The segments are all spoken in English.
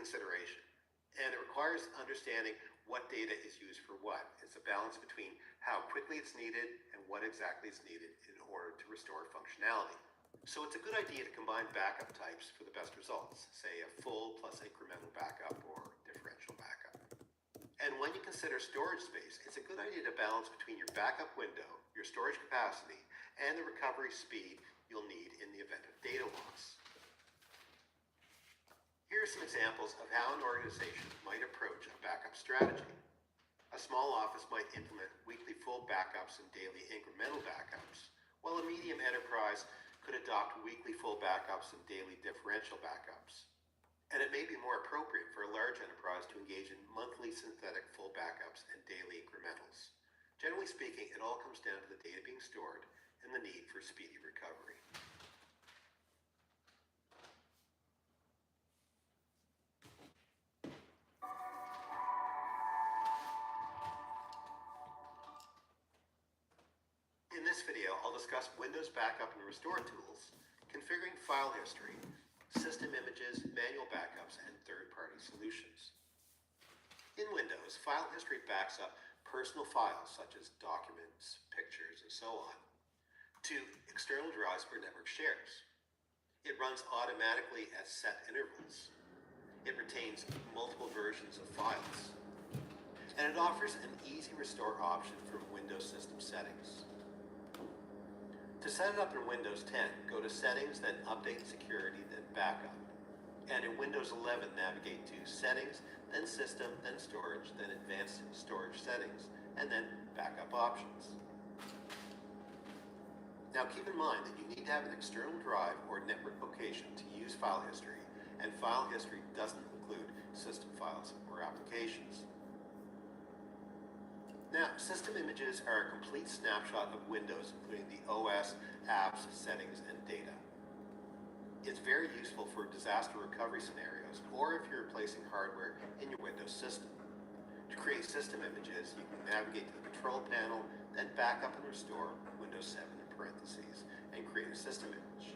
consideration, and it requires understanding what data is used for what. It's a balance between how quickly it's needed and what exactly is needed in order to restore functionality. So it's a good idea to combine backup types for the best results, say a full plus incremental backup or differential backup. And when you consider storage space, it's a good idea to balance between your backup window, your storage capacity, and the recovery speed you'll need in the event of data loss. Here are some examples of how an organization might approach a backup strategy. A small office might implement weekly full backups and daily incremental backups, while a medium enterprise could adopt weekly full backups and daily differential backups. And it may be more appropriate for a large enterprise to engage in monthly synthetic full backups and daily incrementals. Generally speaking, it all comes down to the data being stored and the need for speedy recovery. In this video, I'll discuss Windows Backup and Restore tools, configuring file history, system images, manual backups, and third-party solutions. In Windows, file history backs up personal files such as documents, pictures, and so on to external drives or network shares. It runs automatically at set intervals. It retains multiple versions of files. And it offers an easy restore option from Windows system settings. To set it up in Windows 10, go to Settings, then Update Security, then Backup. And in Windows 11, navigate to Settings, then System, then Storage, then Advanced Storage Settings, and then Backup Options. Now keep in mind that you need to have an external drive or network location to use file history, and file history doesn't include system files or applications. Now, system images are a complete snapshot of Windows, including the OS, apps, settings, and data. It's very useful for disaster recovery scenarios, or if you're replacing hardware in your Windows system. To create system images, you can navigate to the control panel, then backup and restore Windows 7 in parentheses, and create a system image.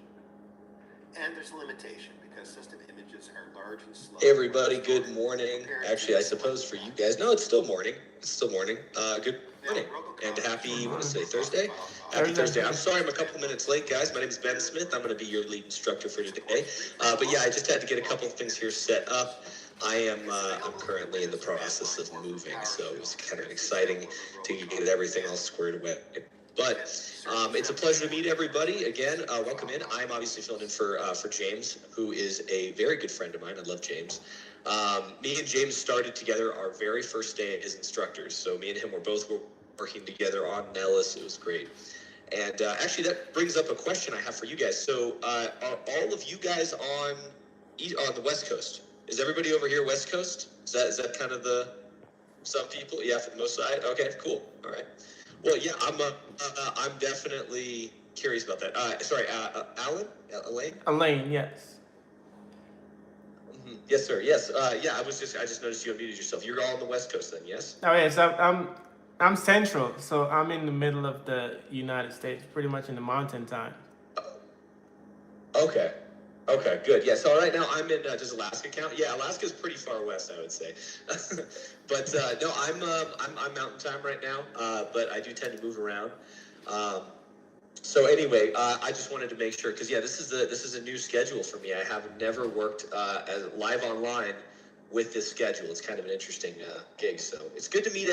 And there's a limitation because system images are large and slow. Hey everybody, good morning. Actually, I suppose for you guys, no, it's still morning. It's still morning. Good morning. And happy, what is it, Thursday? Happy Thursday. I'm sorry I'm a couple minutes late, guys. My name is Ben Smith. I'm going to be your lead instructor for today. But yeah, I just had to get a couple of things here set up. I'm currently in the process of moving, so it's kind of exciting to get everything all squared away. But it's a pleasure to meet everybody again. Welcome in. I'm obviously filling in for James, who is a very good friend of mine. I love James. Me and James started together our very first day as instructors. So me and him were both working together on Nellis. It was great. And actually, that brings up a question I have for you guys. So are all of you guys on the West Coast? Is everybody over here West Coast? Is that kind of some people? Yeah, for the most side. Okay, cool. All right. Well, yeah, I'm definitely curious about that. Elaine, yes. Mm-hmm. Yes, sir. Yes. Yeah, I just noticed you unmuted yourself. You're all on the West Coast then, yes? Oh yes, I'm central, so I'm in the middle of the United States, pretty much in the mountain time. Okay. Okay, good. Yeah, so right now I'm in, does Alaska count? Yeah, Alaska's pretty far west, I would say. But no, I'm mountain time right now, but I do tend to move around. So anyway, I just wanted to make sure, because yeah, this is a new schedule for me. I have never worked as live online with this schedule. It's kind of an interesting gig, so it's good to meet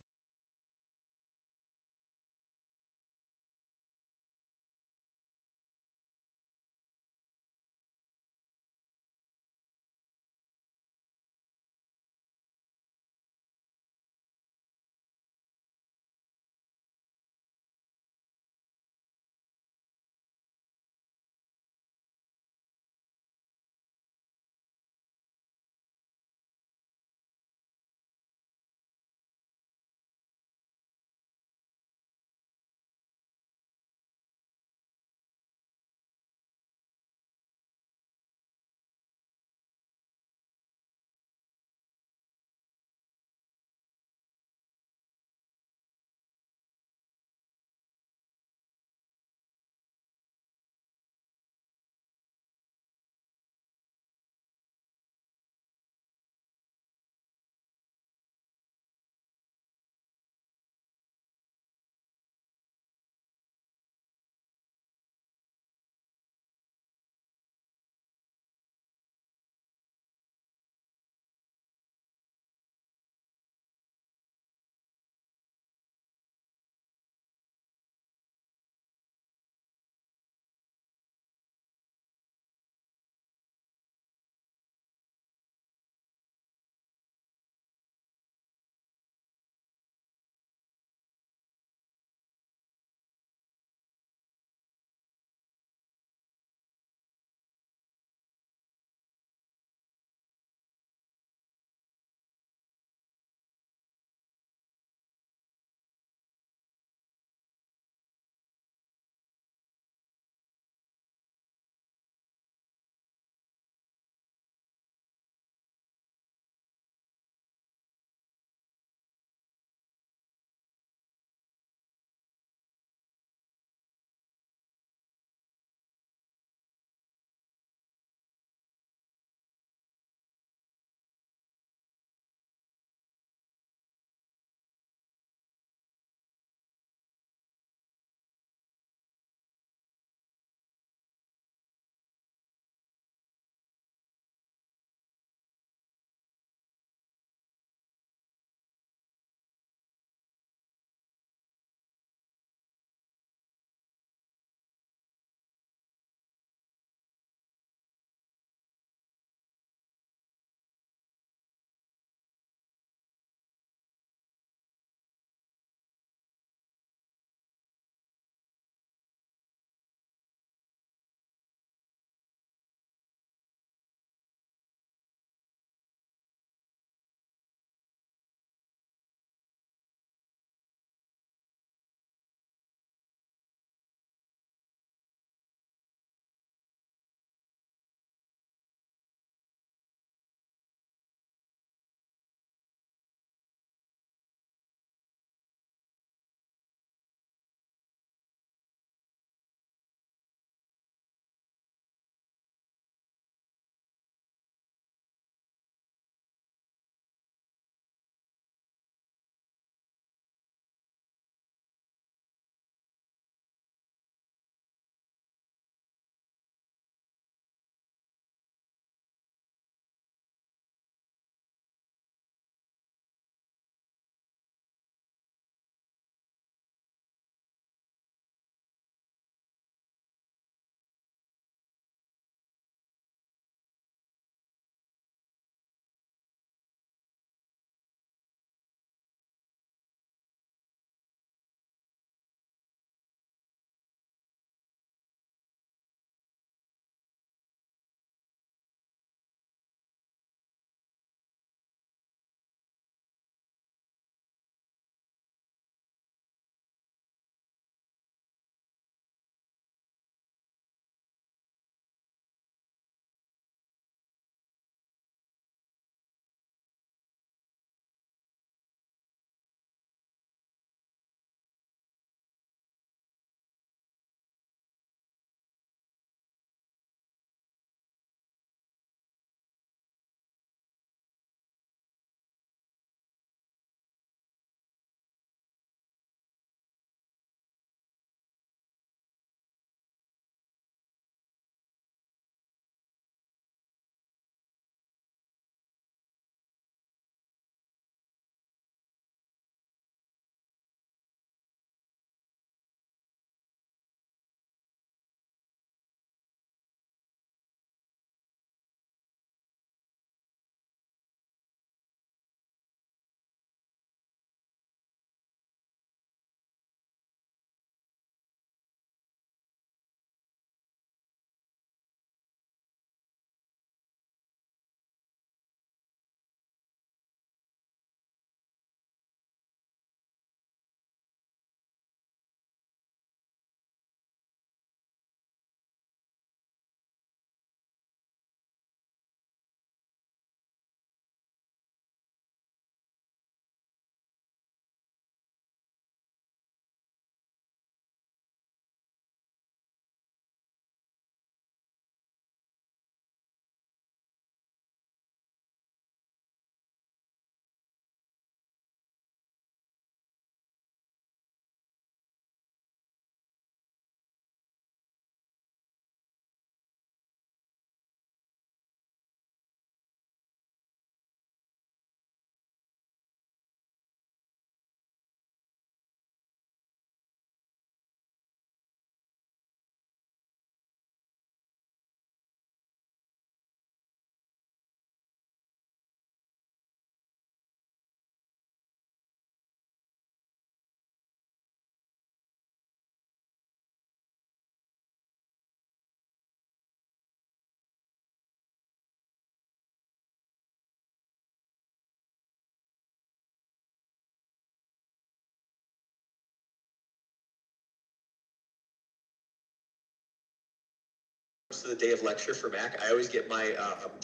to the day of lecture for Mac, I always get my,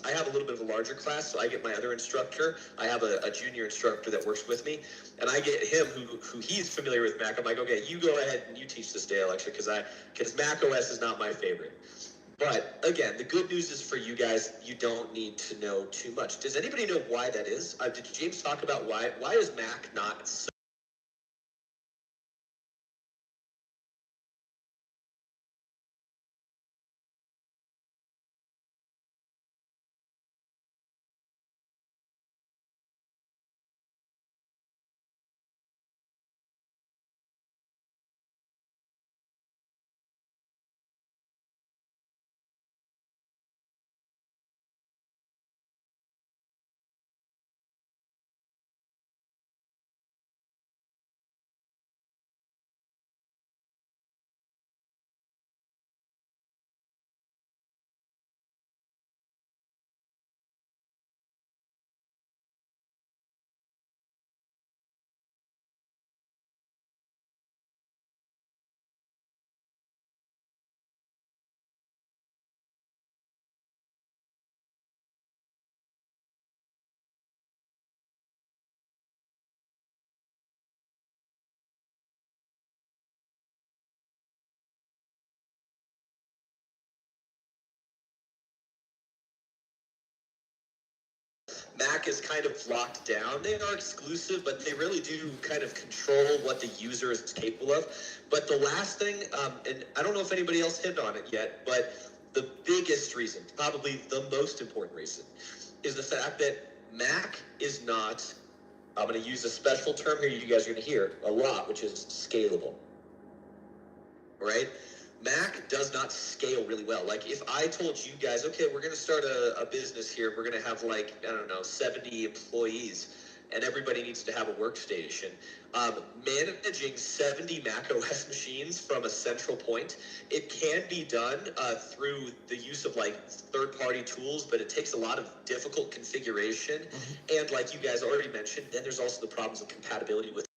I have a little bit of a larger class, so I get my other instructor. I have a junior instructor that works with me, and I get him who he's familiar with Mac. I'm like, okay, you go ahead and you teach this day of lecture because Mac OS is not my favorite. But again, the good news is for you guys, you don't need to know too much. Does anybody know why that is? Did James talk about why is Mac not so? Mac is kind of locked down. They are exclusive, but they really do kind of control what the user is capable of. But the last thing, and I don't know if anybody else hit on it yet, but the biggest reason, probably the most important reason, is the fact that Mac is not, I'm going to use a special term here you guys are going to hear a lot, which is scalable. Right? Mac does not scale really well. Like if I told you guys, okay, we're going to start a business here. We're going to have like, I don't know, 70 employees and everybody needs to have a workstation. Managing 70 Mac OS machines from a central point, it can be done through the use of like third-party tools, but it takes a lot of difficult configuration. And like you guys already mentioned, then there's also the problems of compatibility with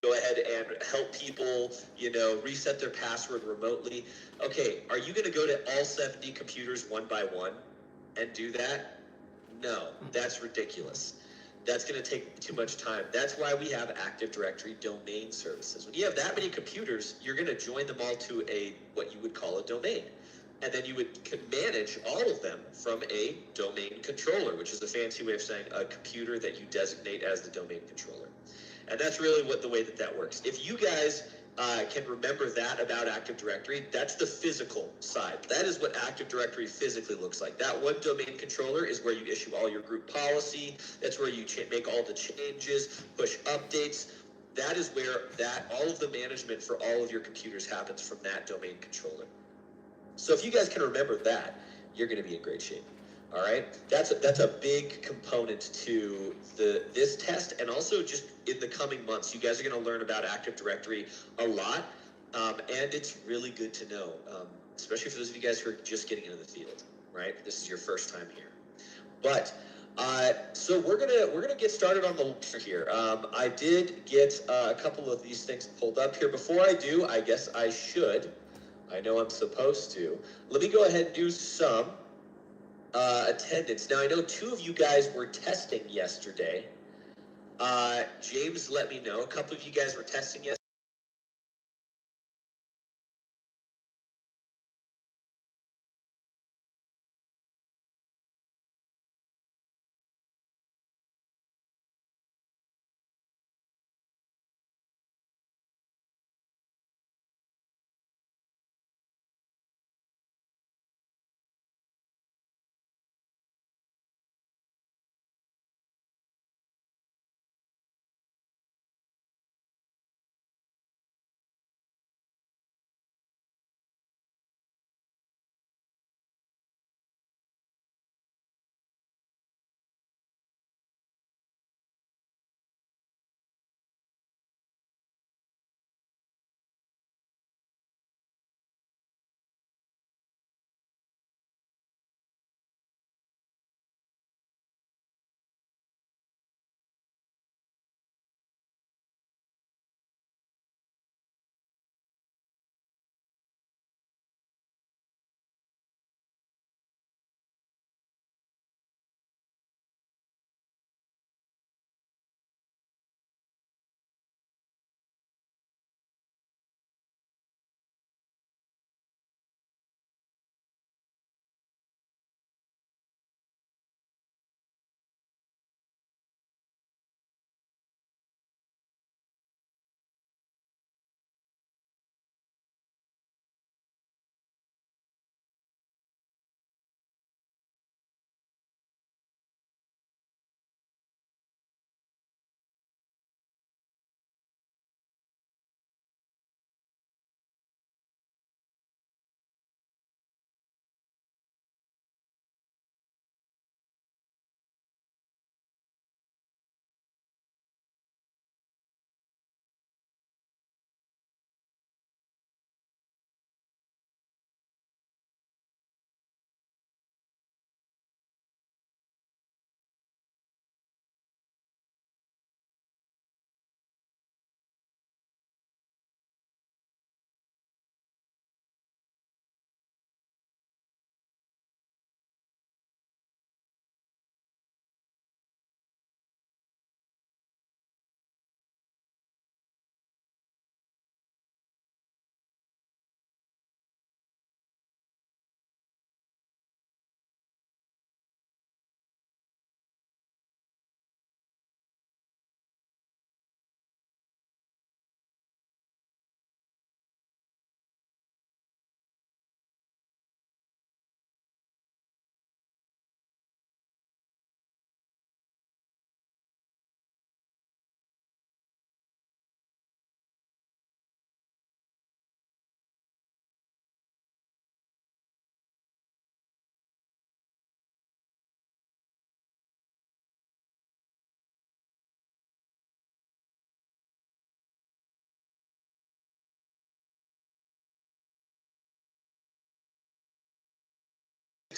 go ahead and help people, reset their password remotely. Okay, are you going to go to all 70 computers one by one and do that? No, that's ridiculous. That's going to take too much time. That's why we have Active Directory domain services. When you have that many computers, you're going to join them all to what you would call a domain. And then you would manage all of them from a domain controller, which is a fancy way of saying a computer that you designate as the domain controller. And that's really the way that works. If you guys can remember that about Active Directory, that's the physical side. That is what Active Directory physically looks like. That one domain controller is where you issue all your group policy. That's where you make all the changes, push updates. That is where all of the management for all of your computers happens from that domain controller. So if you guys can remember that, you're going to be in great shape. All right, that's a big component to this test, and also just in the coming months, you guys are going to learn about Active Directory a lot, and it's really good to know, especially for those of you guys who are just getting into the field. Right, this is your first time here. But So we're gonna get started on the lecture here. I did get a couple of these things pulled up here. Before I do, I guess I should. I know I'm supposed to. Let me go ahead and do some attendance. Now I know 2 of you guys were testing yesterday. James let me know a couple of you guys were testing yesterday.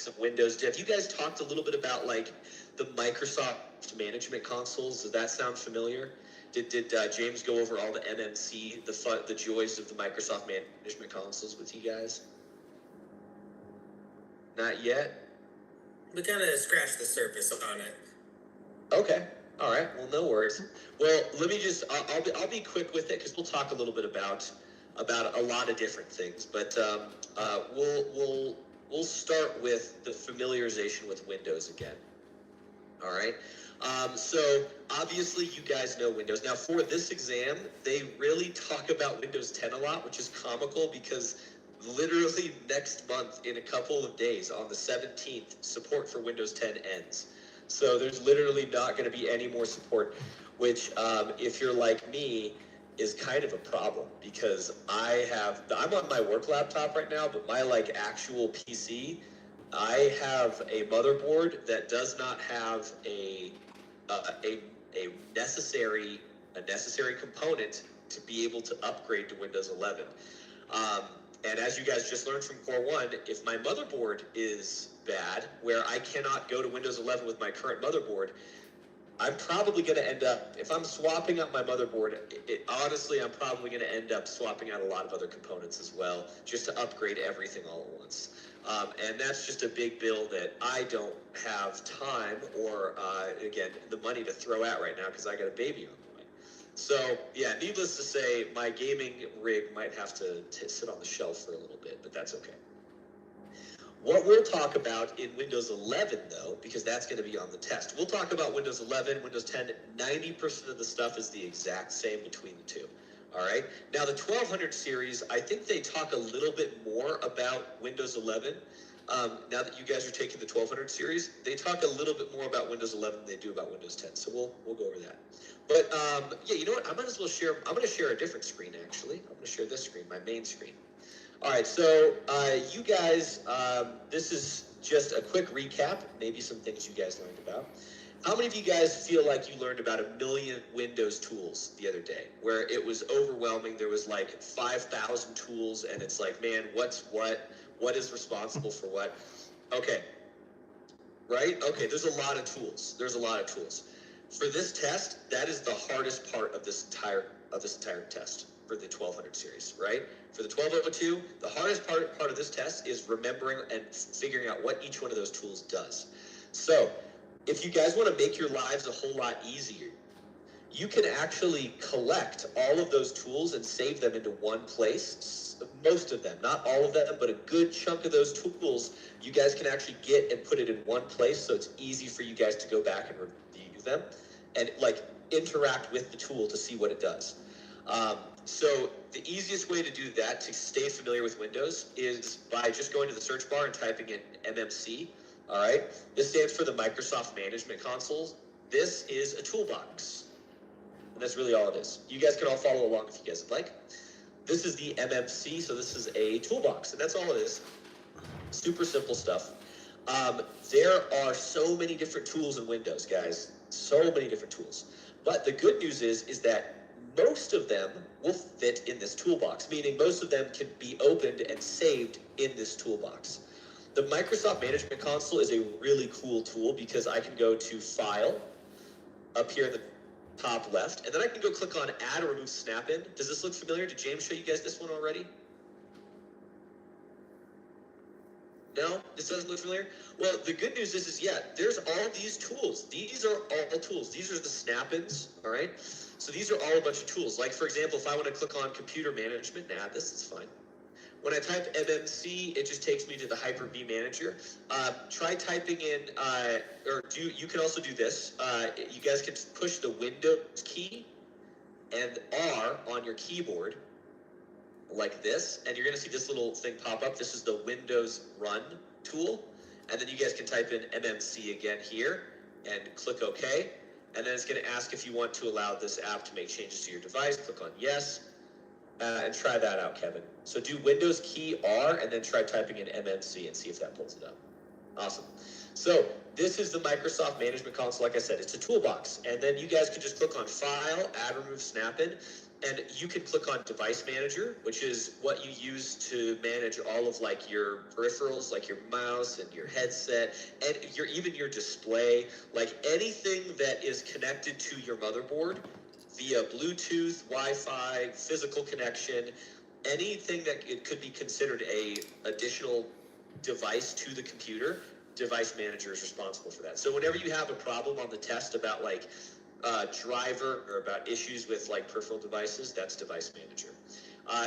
Of Windows. Have you guys talked a little bit about like the Microsoft management consoles? Does that sound familiar? Did James go over all the MMC, the joys of the Microsoft management consoles with you guys? Not yet. We kind of scratched the surface on it. Okay. All right. Well, no worries. Well, let me just I'll be quick with it because we'll talk a little bit about a lot of different things. But we'll start with the familiarization with Windows again. All right. So obviously you guys know Windows. Now for this exam, they really talk about Windows 10 a lot, which is comical because literally next month in a couple of days on the 17th, support for Windows 10 ends. So there's literally not going to be any more support, which if you're like me, is kind of a problem because I'm on my work laptop right now, but my like actual PC, I have a motherboard that does not have a necessary component to be able to upgrade to Windows 11. And as you guys just learned from Core 1, if my motherboard is bad, where I cannot go to Windows 11 with my current motherboard, I'm probably going to end up, if I'm swapping out my motherboard, honestly, I'm probably going to end up swapping out a lot of other components as well, just to upgrade everything all at once. And that's just a big bill that I don't have time or, again, the money to throw out right now because I got a baby on the way. So, yeah, needless to say, my gaming rig might have to sit on the shelf for a little bit, but that's okay. What we'll talk about in Windows 11, though, because that's going to be on the test. We'll talk about Windows 11, Windows 10. 90% of the stuff is the exact same between the two. All right. Now, the 1200 series, I think they talk a little bit more about Windows 11. Now that you guys are taking the 1200 series, they talk a little bit more about Windows 11 than they do about Windows 10. So we'll go over that. But yeah, you know what? I might as well share. I'm going to share a different screen, actually. I'm going to share this screen, my main screen. All right, so you guys, this is just a quick recap, maybe some things you guys learned about. How many of you guys feel like you learned about 1 million Windows tools the other day, where it was overwhelming? There was like 5,000 tools, and it's like, man, what's what is responsible for what? Okay, right? Okay, there's a lot of tools. There's a lot of tools. For this test, that is the hardest part of this entire test for the 1200 series, right? For the 1202, the hardest part of this test is remembering and figuring out what each one of those tools does. So, if you guys want to make your lives a whole lot easier, you can actually collect all of those tools and save them into one place. Most of them, not all of them, but a good chunk of those tools, you guys can actually get and put it in one place, so it's easy for you guys to go back and review them and like interact with the tool to see what it does. So the easiest way to do that, to stay familiar with Windows, is by just going to the search bar and typing in MMC. All right, this stands for the Microsoft Management Console. This is a toolbox, and that's really all it is. You guys can all follow along if you guys would like. This is the MMC, so this is a toolbox, and that's all it is. Super simple stuff. There are so many different tools in Windows, guys. So many different tools. But the good news is that most of them will fit in this toolbox, meaning most of them can be opened and saved in this toolbox. The Microsoft Management Console is a really cool tool because I can go to File, up here in the top left, and then I can go click on Add or Remove Snap-in. Does this look familiar? Did James show you guys this one already? No? This doesn't look familiar? Well, the good news is yeah, there's all these tools. These are all tools. These are the snap-ins, all right? So these are all a bunch of tools. Like, for example, if I want to click on Computer Management, this is fine. When I type MMC, it just takes me to the Hyper-V Manager. Try typing in, you can also do this. You guys can push the Windows key and R on your keyboard, like this, and you're going to see this little thing pop up. This is the Windows Run tool, and then you guys can type in MMC again here and click OK, and then it's going to ask if you want to allow this app to make changes to your device. Click on Yes, and try that out, Kevin. So do Windows key R and then try typing in MMC and see if that pulls it up. Awesome. So this is the Microsoft Management Console. Like I said, it's a toolbox, and then you guys can just click on File, Add, Remove, Snap-in, and you can click on Device Manager, which is what you use to manage all of like your peripherals, like your mouse and your headset, and even your display, like anything that is connected to your motherboard via Bluetooth, Wi-Fi, physical connection, anything that it could be considered a additional device to the computer. Device Manager is responsible for that. So whenever you have a problem on the test about like driver or about issues with like peripheral devices, that's Device Manager.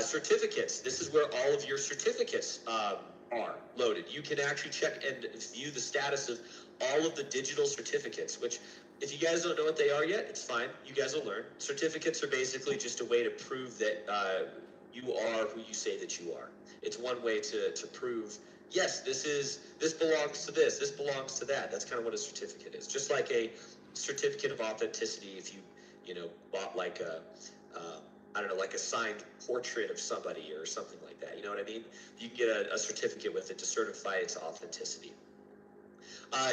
Certificates. This is where all of your certificates are loaded. You can actually check and view the status of all of the digital certificates, which if you guys don't know what they are yet, it's fine. You guys will learn. Certificates are basically just a way to prove that you are who you say that you are. It's one way to prove, yes, this belongs to this belongs to that. That's kind of what a certificate is. Just like a certificate of authenticity, if you bought like a like a signed portrait of somebody or something like that. You know what I mean? You can get a certificate with it to certify its authenticity.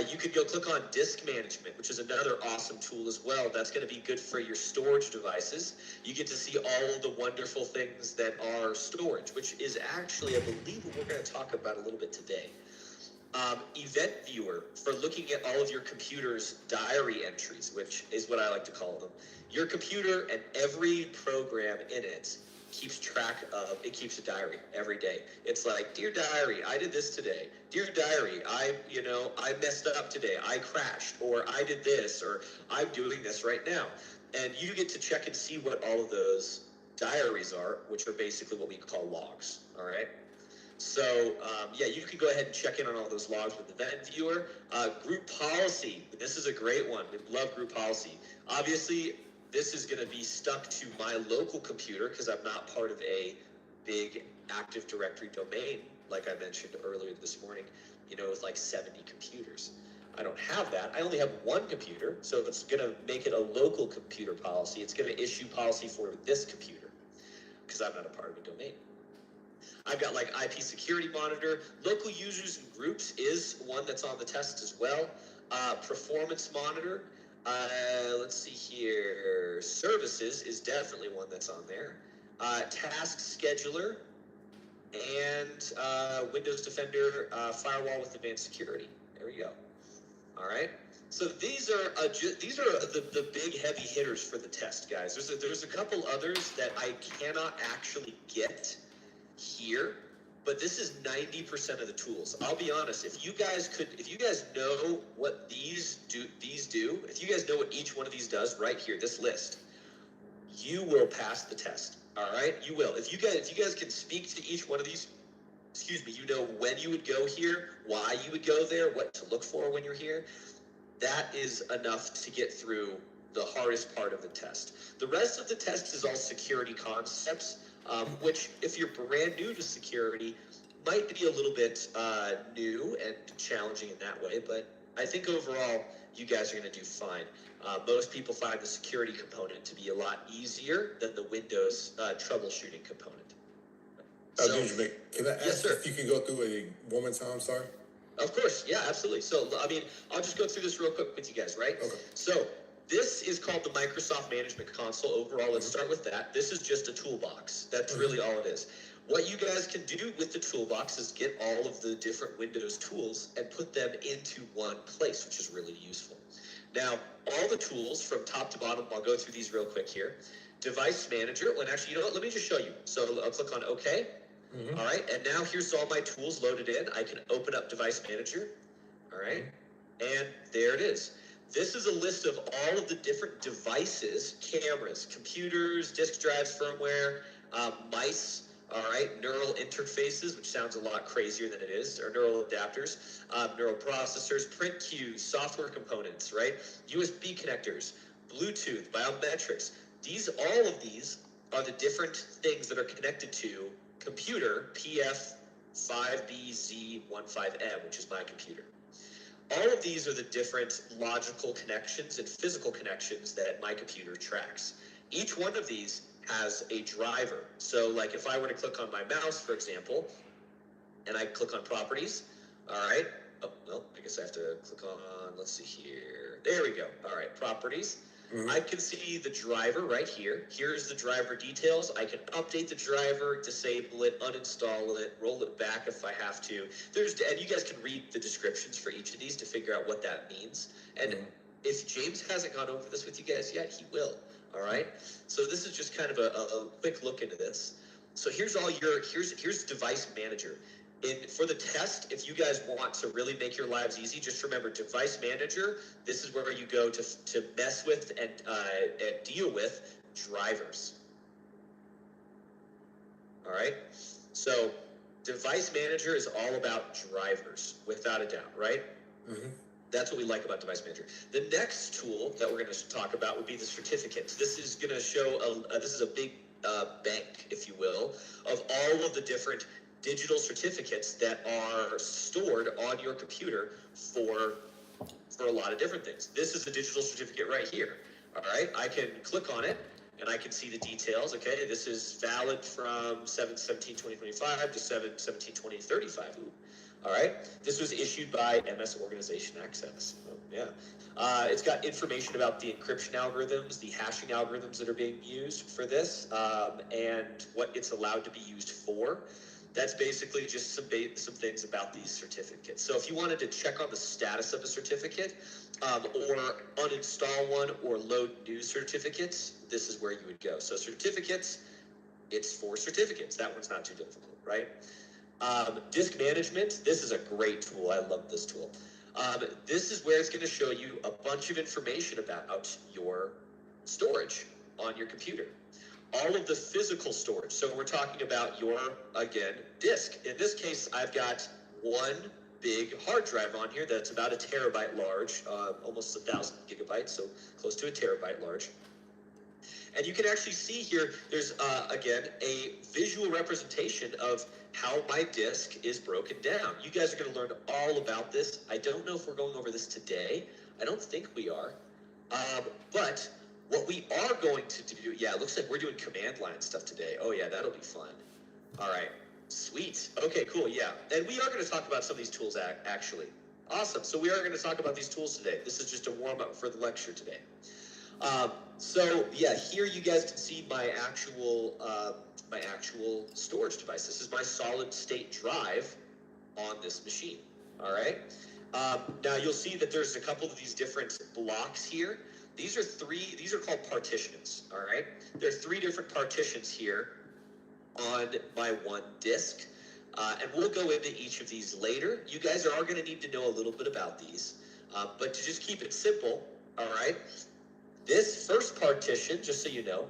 You could go click on disk management, which is another awesome tool as well. That's going to be good for your storage devices. You get to see all of the wonderful things that are storage, which is actually, I believe, what we're going to talk about a little bit today. Event viewer for looking at all of your computer's diary entries, which is what I like to call them. Your computer and every program in it keeps track of, it keeps a diary every day. It's like, dear diary, I did this today. Dear diary, I messed up today. I crashed, or I did this, or I'm doing this right now. And you get to check and see what all of those diaries are, which are basically what we call logs, all right? So, you can go ahead and check in on all those logs with Event Viewer. Group policy, this is a great one. We love group policy. Obviously, this is going to be stuck to my local computer because I'm not part of a big Active Directory domain, like I mentioned earlier this morning, with like 70 computers. I don't have that. I only have one computer, so it's going to make it a local computer policy. It's going to issue policy for this computer because I'm not a part of a domain. I've got like IP security monitor. Local users and groups is one that's on the test as well. Performance monitor. Let's see here. Services is definitely one that's on there. Task scheduler and Windows Defender firewall with advanced security. There we go. All right. So these are the big heavy hitters for the test, guys. There's a couple others that I cannot actually get here, but this is 90% of the tools. I'll be honest, if you guys know what these do, if you guys know what each one of these does right here, this list, you will pass the test. All right, you will. If you guys can speak to each one of these, you know when you would go here, why you would go there, what to look for when you're here, that is enough to get through the hardest part of the test. The rest of the test is all security concepts, which, if you're brand new to security, might be a little bit new and challenging in that way, but I think overall you guys are going to do fine. Most people find the security component to be a lot easier than the Windows troubleshooting component. Benjamin, can I ask yes, sir. if you can go through it one more time, sorry? Of course, yeah, absolutely. So, I'll just go through this real quick with you guys, right? Okay. So, this is called the Microsoft Management Console. Overall, let's start with that. This is just a toolbox. That's really all it is. What you guys can do with the toolbox is get all of the different Windows tools and put them into one place, which is really useful. Now, all the tools from top to bottom, I'll go through these real quick here. Device Manager, you know what, let me just show you. So I'll click on OK. All right, and now here's all my tools loaded in. I can open up Device Manager. All right, and there it is. This is a list of all of the different devices, cameras, computers, disk drives, firmware, mice, all right, neural interfaces, which sounds a lot crazier than it is, or neural adapters, neural processors, print queues, software components, right, USB connectors, Bluetooth, biometrics. All of these are the different things that are connected to computer PF5BZ15M, which is my computer. All of these are the different logical connections and physical connections that my computer tracks. Each one of these has a driver. So like if I were to click on my mouse, for example, and I click on properties, all right. Oh, well, I guess I have to click on, let's see here. There we go. All right, properties. I can see the driver right here. Here's the driver details. I can update the driver, disable it, uninstall it, roll it back if I have to. And you guys can read the descriptions for each of these to figure out what that means. And if James hasn't gone over this with you guys yet, he will. All right. So this is just kind of a quick look into this. So here's Device Manager. For the test, if you guys want to really make your lives easy, just remember Device Manager. This is where you go to mess with and deal with drivers. All right. So Device Manager is all about drivers, without a doubt, right? That's what we like about Device Manager. The next tool that we're going to talk about would be the certificates. This is going to show this is a big bank, if you will, of all of the different digital certificates that are stored on your computer for a lot of different things. This is a digital certificate right here. All right, I can click on it and I can see the details. Okay, this is valid from 7/17/2025 to 7/17/2035. All right, this was issued by MS Organization Access. Oh, yeah. It's got information about the encryption algorithms, the hashing algorithms that are being used for this, and what it's allowed to be used for. That's basically just some things about these certificates. So if you wanted to check on the status of a certificate, or uninstall one or load new certificates, this is where you would go. So certificates, it's for certificates. That one's not too difficult, right? Disk management, this is a great tool. I love this tool. This is where it's going to show you a bunch of information about your storage on your computer. All of the physical storage. So we're talking about your, again, disk. In this case, I've got one big hard drive on here that's about 1 terabyte large, almost 1,000 gigabytes, so close to 1 terabyte large. And you can actually see here, there's, again, a visual representation of how my disk is broken down. You guys are going to learn all about this. I don't know if we're going over this today. I don't think we are. But what we are going to do, yeah, it looks like we're doing command line stuff today. Oh, yeah, that'll be fun. All right, sweet. Okay, cool, yeah. And we are going to talk about some of these tools, actually. Awesome, so we are going to talk about these tools today. This is just a warm-up for the lecture today. So yeah, here you guys can see my actual storage device. This is my solid state drive on this machine. All right. Now you'll see that there's a couple of these different blocks here. These are called partitions. All right. There are 3 different partitions here on my one disk, and we'll go into each of these later. You guys are going to need to know a little bit about these, but to just keep it simple. All right. This first partition, just so you know,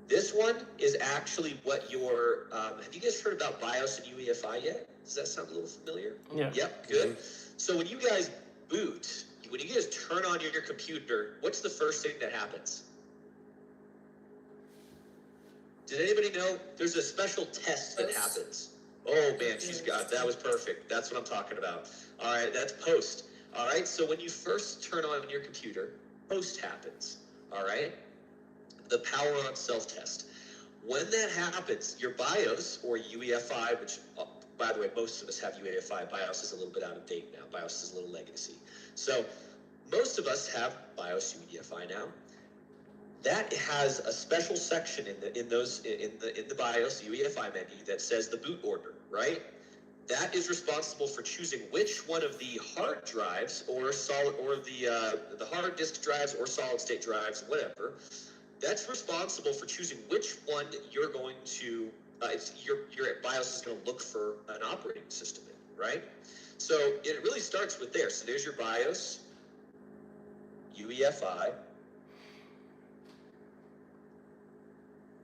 this one is actually what your, have you guys heard about BIOS and UEFI yet? Does that sound a little familiar? Yeah. Yep, good. So when you guys boot, when you guys turn on your computer, what's the first thing that happens? Did anybody know? There's a special test that happens. Oh man, that was perfect. That's what I'm talking about. All right, that's post. All right, so when you first turn on your computer, post happens. All right, the power on self-test. When that happens, your BIOS or UEFI, which, by the way, most of us have UEFI. BIOS is a little bit out of date now. BIOS is a little legacy. So most of us have BIOS UEFI now. That has a special section in the BIOS UEFI menu that says the boot order, right? That is responsible for choosing which one of the hard drives or the hard disk drives or solid state drives, whatever. That's responsible for choosing which one you're going to your BIOS is going to look for an operating system in, right? So it really starts with there. So there's your BIOS UEFI.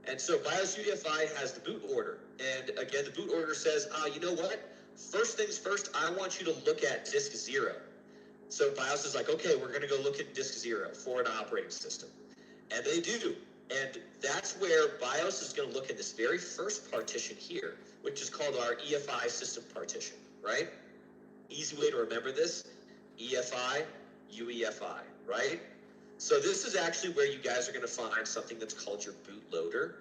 And so BIOS UEFI has the boot order. And again, the boot order says, you know what? First things first, I want you to look at disk 0. So BIOS is like, okay, we're going to go look at disk 0 for an operating system. And they do. And that's where BIOS is going to look at this very first partition here, which is called our EFI system partition, right? Easy way to remember this, EFI, UEFI, right? So this is actually where you guys are going to find something that's called your bootloader.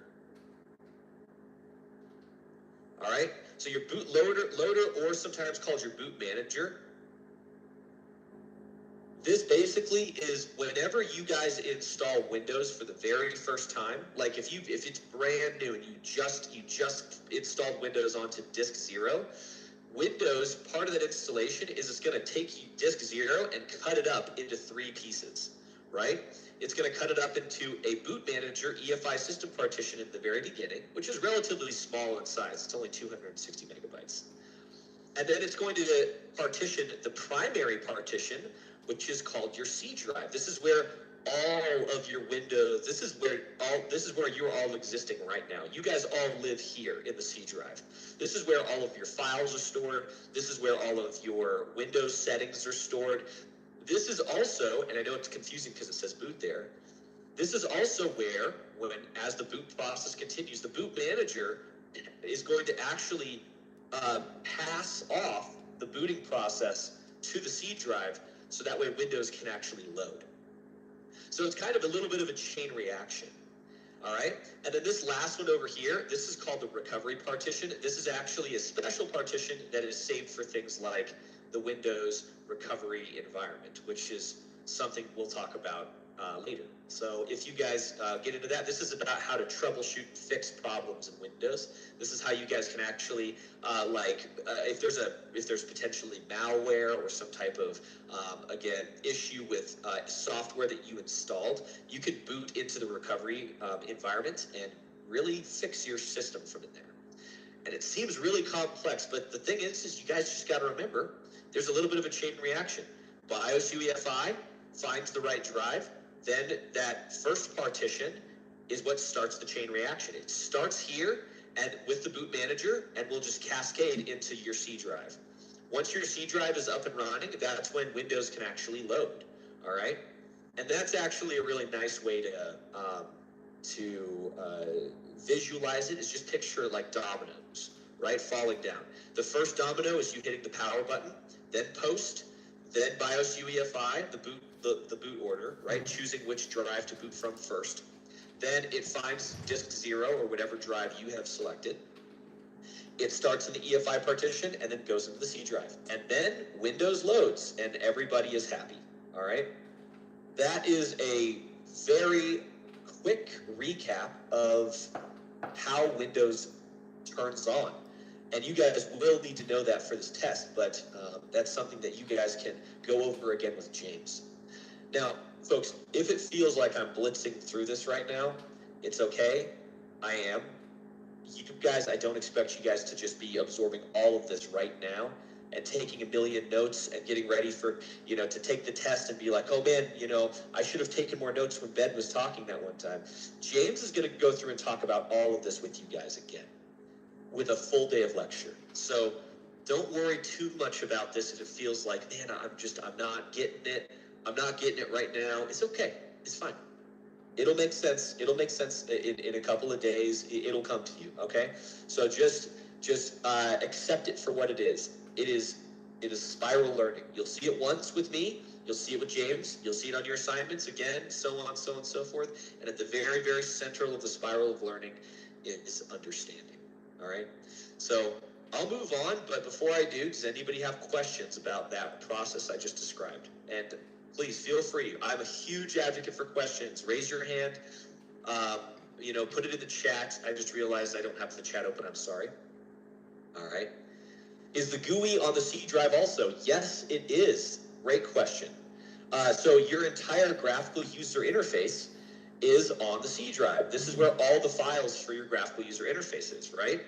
All right, so your bootloader, or sometimes called your boot manager. This basically is whenever you guys install Windows for the very first time, like if it's brand new and you just installed Windows onto disk 0, Windows, part of that installation is it's going to take you disk 0 and cut it up into 3 pieces. Right? It's going to cut it up into a boot manager EFI system partition in the very beginning, which is relatively small in size. It's only 260 megabytes. And then it's going to partition the primary partition, which is called your C drive. This is where all of your Windows, this is where you're all existing right now. You guys all live here in the C drive. This is where all of your files are stored. This is where all of your Windows settings are stored. This is also, and I know it's confusing because it says boot there, this is also where, as the boot process continues, the boot manager is going to actually pass off the booting process to the C drive so that way Windows can actually load. So it's kind of a little bit of a chain reaction. All right, and then this last one over here, this is called the recovery partition. This is actually a special partition that is saved for things like the Windows recovery environment, which is something we'll talk about later. So if you guys get into that, this is about how to troubleshoot and fix problems in Windows. This is how you guys can actually if there's potentially malware or some type of again issue with software that you installed, you can boot into the recovery environment and really fix your system from in there. And it seems really complex, but the thing is you guys just got to remember there's a little bit of a chain reaction. BIOS UEFI finds the right drive, then that first partition is what starts the chain reaction. It starts here and with the boot manager, and will just cascade into your C drive. Once your C drive is up and running, that's when Windows can actually load. All right, and that's actually a really nice way to visualize it. Is just picture like dominoes, right, falling down. The first domino is you hitting the power button, then post, then BIOS UEFI, the boot order, right, choosing which drive to boot from first. Then it finds disk 0 or whatever drive you have selected. It starts in the EFI partition and then goes into the C drive. And then Windows loads and everybody is happy. All right. That is a very quick recap of how Windows turns on. And you guys will need to know that for this test, but that's something that you guys can go over again with James. Now, folks, if it feels like I'm blitzing through this right now, it's okay. I am. You guys, I don't expect you guys to just be absorbing all of this right now and taking a million notes and getting ready for, to take the test and be like, oh man, I should have taken more notes when Ben was talking that one time. James is going to go through and talk about all of this with you guys again with a full day of lecture. So don't worry too much about this if it feels like, man, I'm not getting it. I'm not getting it right now. It's okay. It's fine. It'll make sense. It'll make sense in a couple of days. It'll come to you. Okay. So just accept it for what it is. It is spiral learning. You'll see it once with me. You'll see it with James. You'll see it on your assignments again, so on, so on, so forth. And at the very, very central of the spiral of learning is understanding. All right. So I'll move on, but before I do, does anybody have questions about that process I just described? And please feel free. I'm a huge advocate for questions. Raise your hand. Put it in the chat. I just realized I don't have the chat open. I'm sorry. All right. Is the GUI on the C drive also? Yes, it is. Great question. So your entire graphical user interface is on the C drive. This is where all the files for your graphical user interface is, right?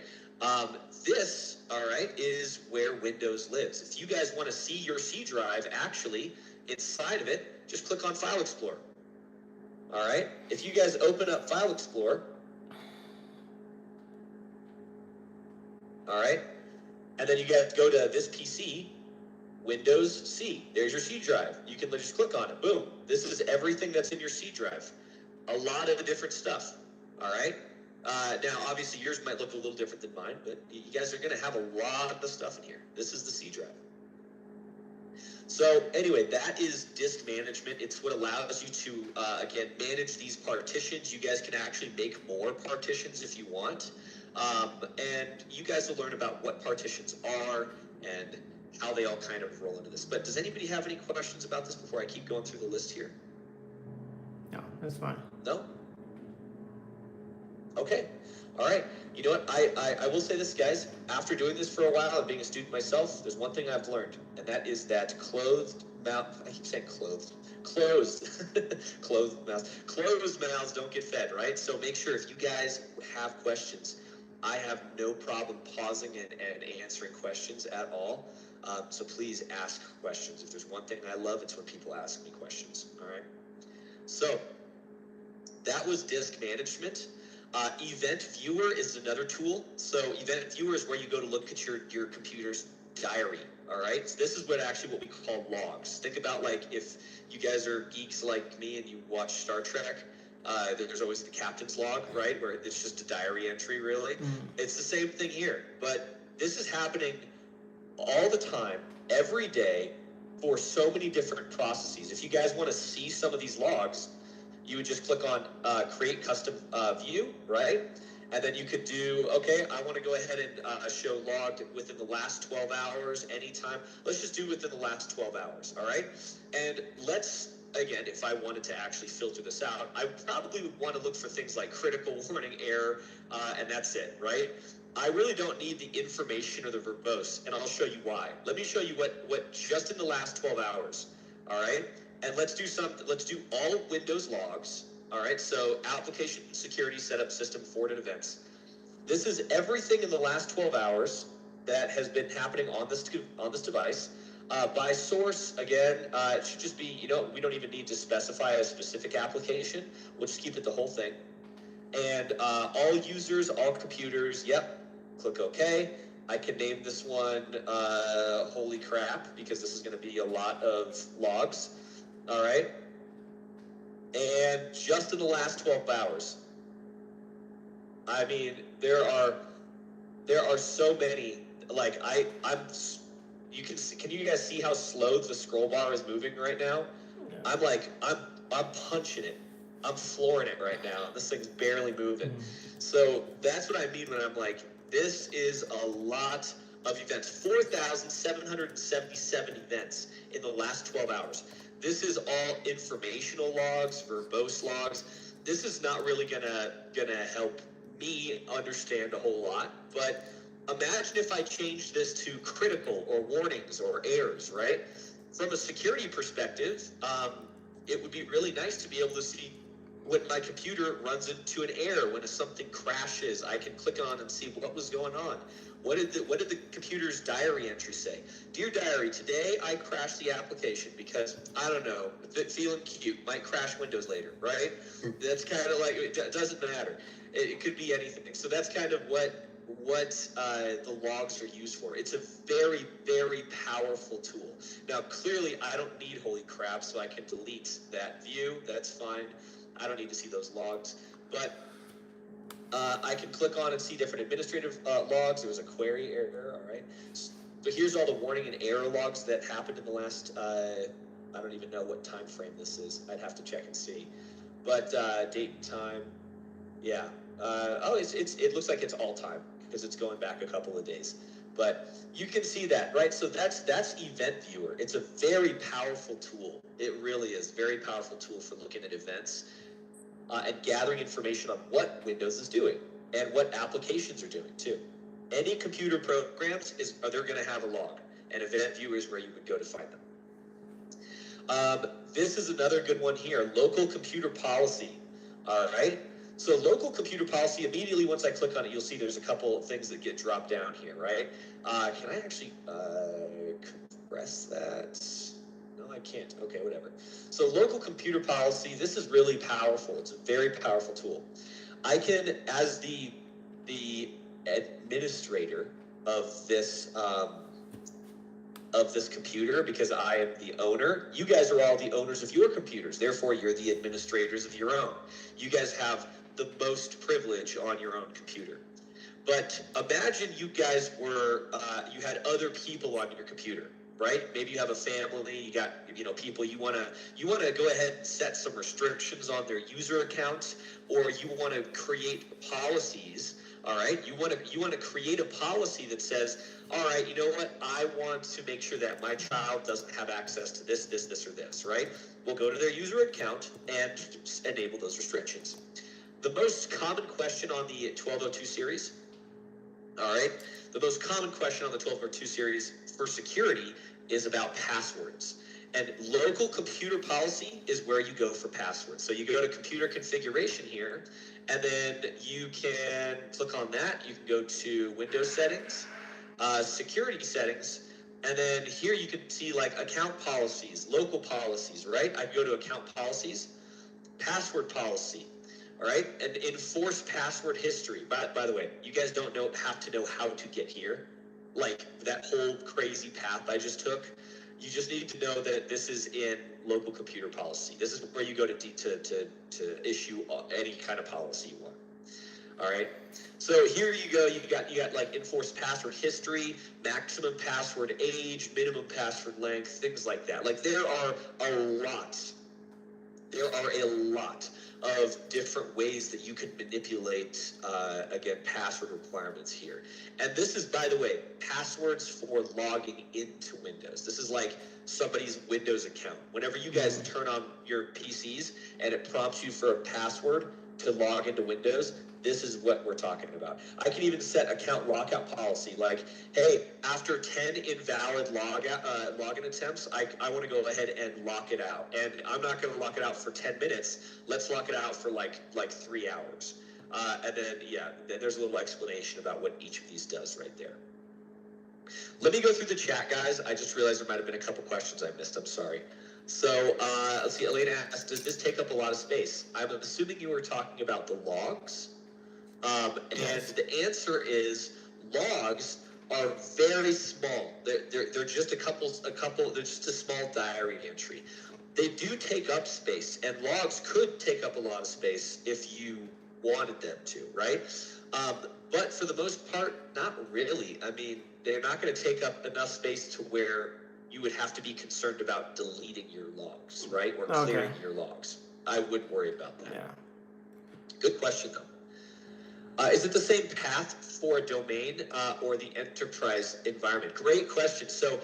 This, all right, is where Windows lives. If you guys want to see your C drive actually inside of it, just click on File Explorer. All right. If you guys open up File Explorer, all right, and then you guys go to this PC, Windows C. There's your C drive. You can just click on it. Boom. This is everything that's in your C drive. A lot of different stuff. All right. Now, obviously, yours might look a little different than mine, but you guys are going to have a lot of stuff in here. This is the C drive. So anyway, that is disk management. It's what allows you to, again, manage these partitions. You guys can actually make more partitions if you want. And you guys will learn about what partitions are and how they all kind of roll into this. But does anybody have any questions about this before I keep going through the list here? No, that's fine. No? Okay. All right. You know what? I will say this, guys. After doing this for a while and being a student myself, there's one thing I've learned, and that is that closed mouth. I keep saying closed. Closed. Closed mouths don't get fed, right? So make sure if you guys have questions, I have no problem pausing and answering questions at all. So please ask questions. If there's one thing I love, it's when people ask me questions. All right. So that was disk management. Event Viewer is another tool. So Event Viewer is where you go to look at your computer's diary. All right. So this is what we call logs. Think about like if you guys are geeks like me and you watch Star Trek. There's always the captain's log, right, where it's just a diary entry, really. It's the same thing here, but this is happening all the time, every day, for so many different processes. If you guys want to see some of these logs, you would just click on create custom view, right? And then you could do, okay, I want to go ahead and show logged within the last 12 hours, anytime. Let's just do within the last 12 hours, all right? And let's, again, if I wanted to actually filter this out, I probably would want to look for things like critical warning, error, and that's it, right? I really don't need the information or the verbose, and I'll show you why. Let me show you what just in the last 12 hours, all right? And let's do all Windows logs. All right, so application security setup system forwarded events. This is everything in the last 12 hours that has been happening on this device. By source, again, it should just be, we don't even need to specify a specific application. We'll just keep it the whole thing. And all users, all computers, yep, click OK. I can name this one holy crap, because this is going to be a lot of logs. All right. And just in the last 12 hours, I mean, there are so many. Like can you guys see how slow the scroll bar is moving right now? Yeah. I'm punching it. I'm flooring it right now. This thing's barely moving. So that's what I mean when I'm like, this is a lot of events. 4,777 events in the last 12 hours. This is all informational logs, verbose logs. This is not really gonna help me understand a whole lot, but imagine if I changed this to critical or warnings or errors, right? From a security perspective, it would be really nice to be able to see when my computer runs into an error, when something crashes, I can click on and see what was going on. What did the computer's diary entry say? Dear diary, today I crashed the application because, I don't know, feeling cute, might crash Windows later, right? That's kind of like, it doesn't matter. It could be anything. So that's kind of what the logs are used for. It's a very, very powerful tool. Now, clearly, I don't need holy crap, so I can delete that view. That's fine. I don't need to see those logs. But I can click on and see different administrative logs. There was a query error, all right? So here's all the warning and error logs that happened in the last, I don't even know what time frame this is. I'd have to check and see. But date and time, yeah. It looks like it's all time because it's going back a couple of days. But you can see that, right? So that's Event Viewer. It's a very powerful tool. It really is a very powerful tool for looking at events. And gathering information on what Windows is doing and what applications are doing too. Any computer programs they're going to have a log, and Event Viewer is where you would go to find them. This is another good one here, local computer policy. All right. So local computer policy, immediately once I click on it, you'll see there's a couple of things that get dropped down here, right? Can I actually compress that? No, I can't. Okay, whatever. So local computer policy, this is really powerful. It's a very powerful tool. I can, as the administrator of this computer, because I am the owner, you guys are all the owners of your computers. Therefore, you're the administrators of your own. You guys have the most privilege on your own computer. But imagine you guys were, you had other people on your computer, right? Maybe you have a family, you got, people, you want to go ahead and set some restrictions on their user accounts, or you want to create policies, all right? You want to create a policy that says, all right, you know what? I want to make sure that my child doesn't have access to this, or this, right? We'll go to their user account and enable those restrictions. The most common question on the 1202 series, all right, the most common question on the 1202 series for security is about passwords. And local computer policy is where you go for passwords. So you go to computer configuration here, and then you can click on that. You can go to Windows settings, security settings, and then here you can see like account policies, local policies, right? I go to account policies, password policy. All right, and enforce password history. By the way, you guys don't have to know how to get here, like that whole crazy path I just took. You just need to know that this is in local computer policy. This is where you go to issue any kind of policy you want. All right, so here you go. You got like enforce password history, maximum password age, minimum password length, things like that. Like there are a lot there are a lot of different ways that you can manipulate, again, password requirements here. And this is, by the way, passwords for logging into Windows. This is like somebody's Windows account. Whenever you guys turn on your PCs and it prompts you for a password to log into Windows, this is what we're talking about. I can even set account lockout policy, like, hey, after 10 invalid login attempts, I want to go ahead and lock it out. And I'm not going to lock it out for 10 minutes. Let's lock it out for like 3 hours. And then, there's a little explanation about what each of these does right there. Let me go through the chat, guys. I just realized there might have been a couple questions I missed. I'm sorry. So let's see. Elena asked, does this take up a lot of space? I'm assuming you were talking about the logs. And the answer is logs are very small. They're just a couple, they're just a small diary entry. They do take up space, and logs could take up a lot of space if you wanted them to, right? But for the most part, not really. I mean, they're not going to take up enough space to where you would have to be concerned about deleting your logs, right? Or clearing your logs. I wouldn't worry about that. Yeah. Good question, though. Is it the same path for a domain or the enterprise environment? Great question. So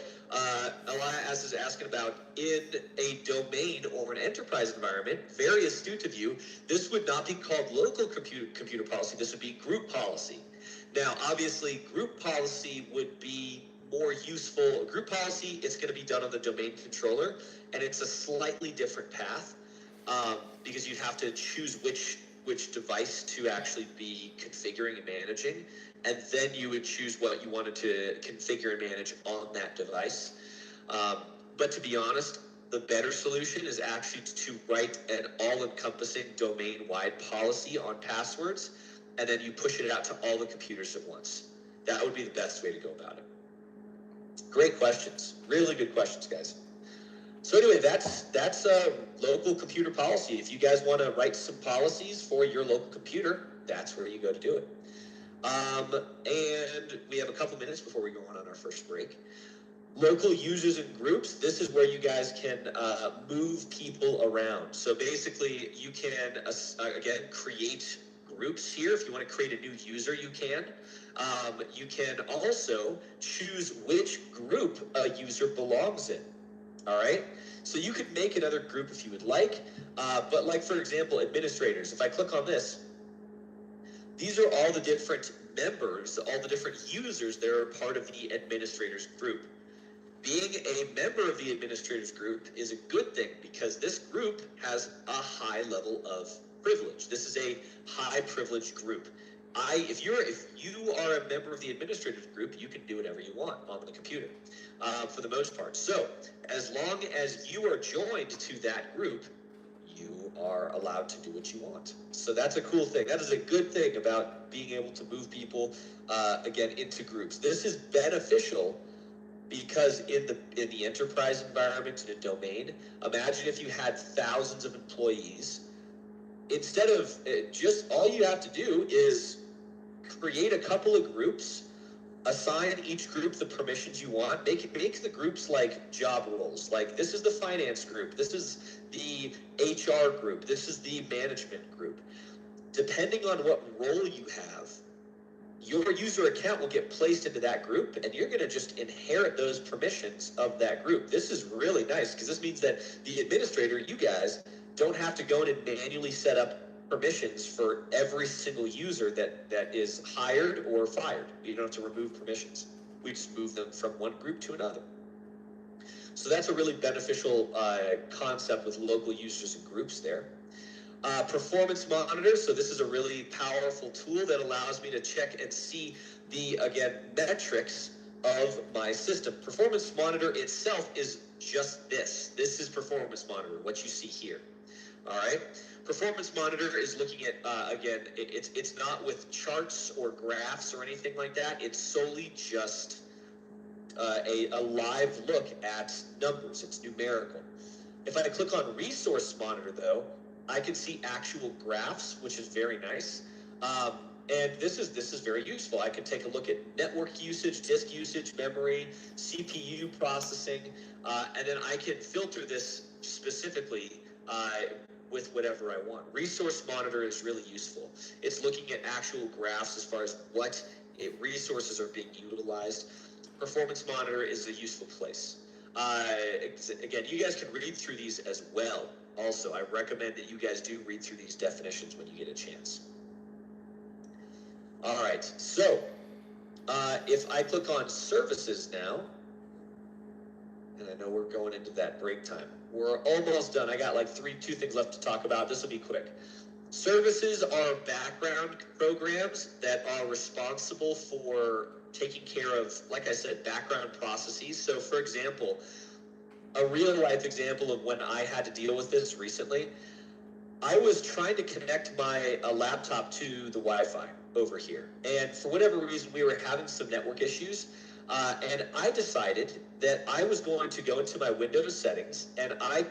Elias is asking about in a domain or an enterprise environment, very astute of you, this would not be called local computer policy. This would be group policy. Now, obviously, group policy would be more useful. Group policy, it's going to be done on the domain controller, and it's a slightly different path because you'd have to choose which device to actually be configuring and managing, and then you would choose what you wanted to configure and manage on that device. But to be honest, the better solution is actually to write an all-encompassing domain-wide policy on passwords, and then you push it out to all the computers at once. That would be the best way to go about it. Great questions. Really good questions, guys. So anyway, that's local computer policy. If you guys want to write some policies for your local computer, that's where you go to do it. And we have a couple minutes before we go on our first break. Local users and groups, this is where you guys can move people around. So basically, you can, again, create groups here. If you want to create a new user, you can. You can also choose which group a user belongs in. All right, so you could make another group if you would like, but like, for example, administrators, if I click on this, these are all the different members, all the different users that are part of the administrators group. Being a member of the administrators group is a good thing because this group has a high level of privilege. This is a high privileged group. If you are a member of the administrators group, you can do whatever you want on the computer, for the most part. So as long as you are joined to that group, you are allowed to do what you want. So that's a cool thing. That is a good thing about being able to move people, again, into groups. This is beneficial because in the enterprise environment, in a domain, imagine if you had thousands of employees. Instead of just all you have to do is create a couple of groups, assign each group the permissions you want, make the groups like job roles. Like, this is the finance group, this is the HR group, this is the management group. Depending on what role you have, your user account will get placed into that group, and you're going to just inherit those permissions of that group. This is really nice because this means that the administrator, you guys, don't have to go in and manually set up permissions for every single user that is hired or fired. You don't have to remove permissions. We just move them from one group to another. So that's a really beneficial concept with local users and groups there. Performance monitor. So this is a really powerful tool that allows me to check and see the, again, metrics of my system. Performance monitor itself is just this. This is performance monitor, what you see here. All right. Performance monitor is looking at, again, it's not with charts or graphs or anything like that. It's solely just a live look at numbers. It's numerical. If I click on resource monitor, though, I can see actual graphs, which is very nice. And this is very useful. I can take a look at network usage, disk usage, memory, CPU processing, and then I can filter this specifically with whatever I want. Resource Monitor is really useful. It's looking at actual graphs as far as what resources are being utilized. Performance Monitor is a useful place. Again, you guys can read through these as well. Also, I recommend that you guys do read through these definitions when you get a chance. All right, so if I click on services now, and I know we're going into that break time. We're almost done. I got like two things left to talk about. This will be quick. Services are background programs that are responsible for taking care of, like I said, background processes. So for example, a real life example of when I had to deal with this recently, I was trying to connect my laptop to the Wi-Fi over here. And for whatever reason, we were having some network issues. And I decided that I was going to go into my Windows settings, and I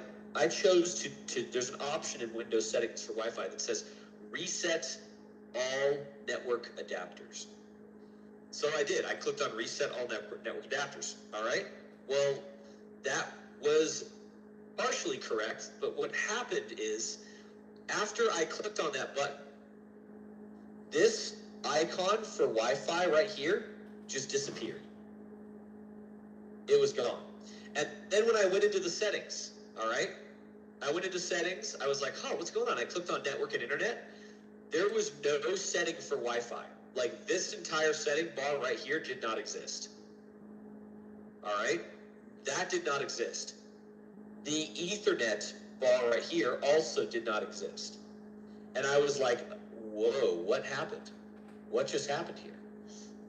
chose to there's an option in Windows settings for Wi-Fi that says reset all network adapters. So I did. I clicked on reset all network adapters. All right. Well, that was partially correct, but what happened is after I clicked on that button, this icon for Wi-Fi right here just disappeared. It was gone. And then when I went into the settings, all right, I went into settings. I was like, oh, what's going on? I clicked on network and internet. There was no setting for Wi-Fi. Like this entire setting bar right here did not exist. All right, that did not exist. The Ethernet bar right here also did not exist. And I was like, whoa, what happened? What just happened here?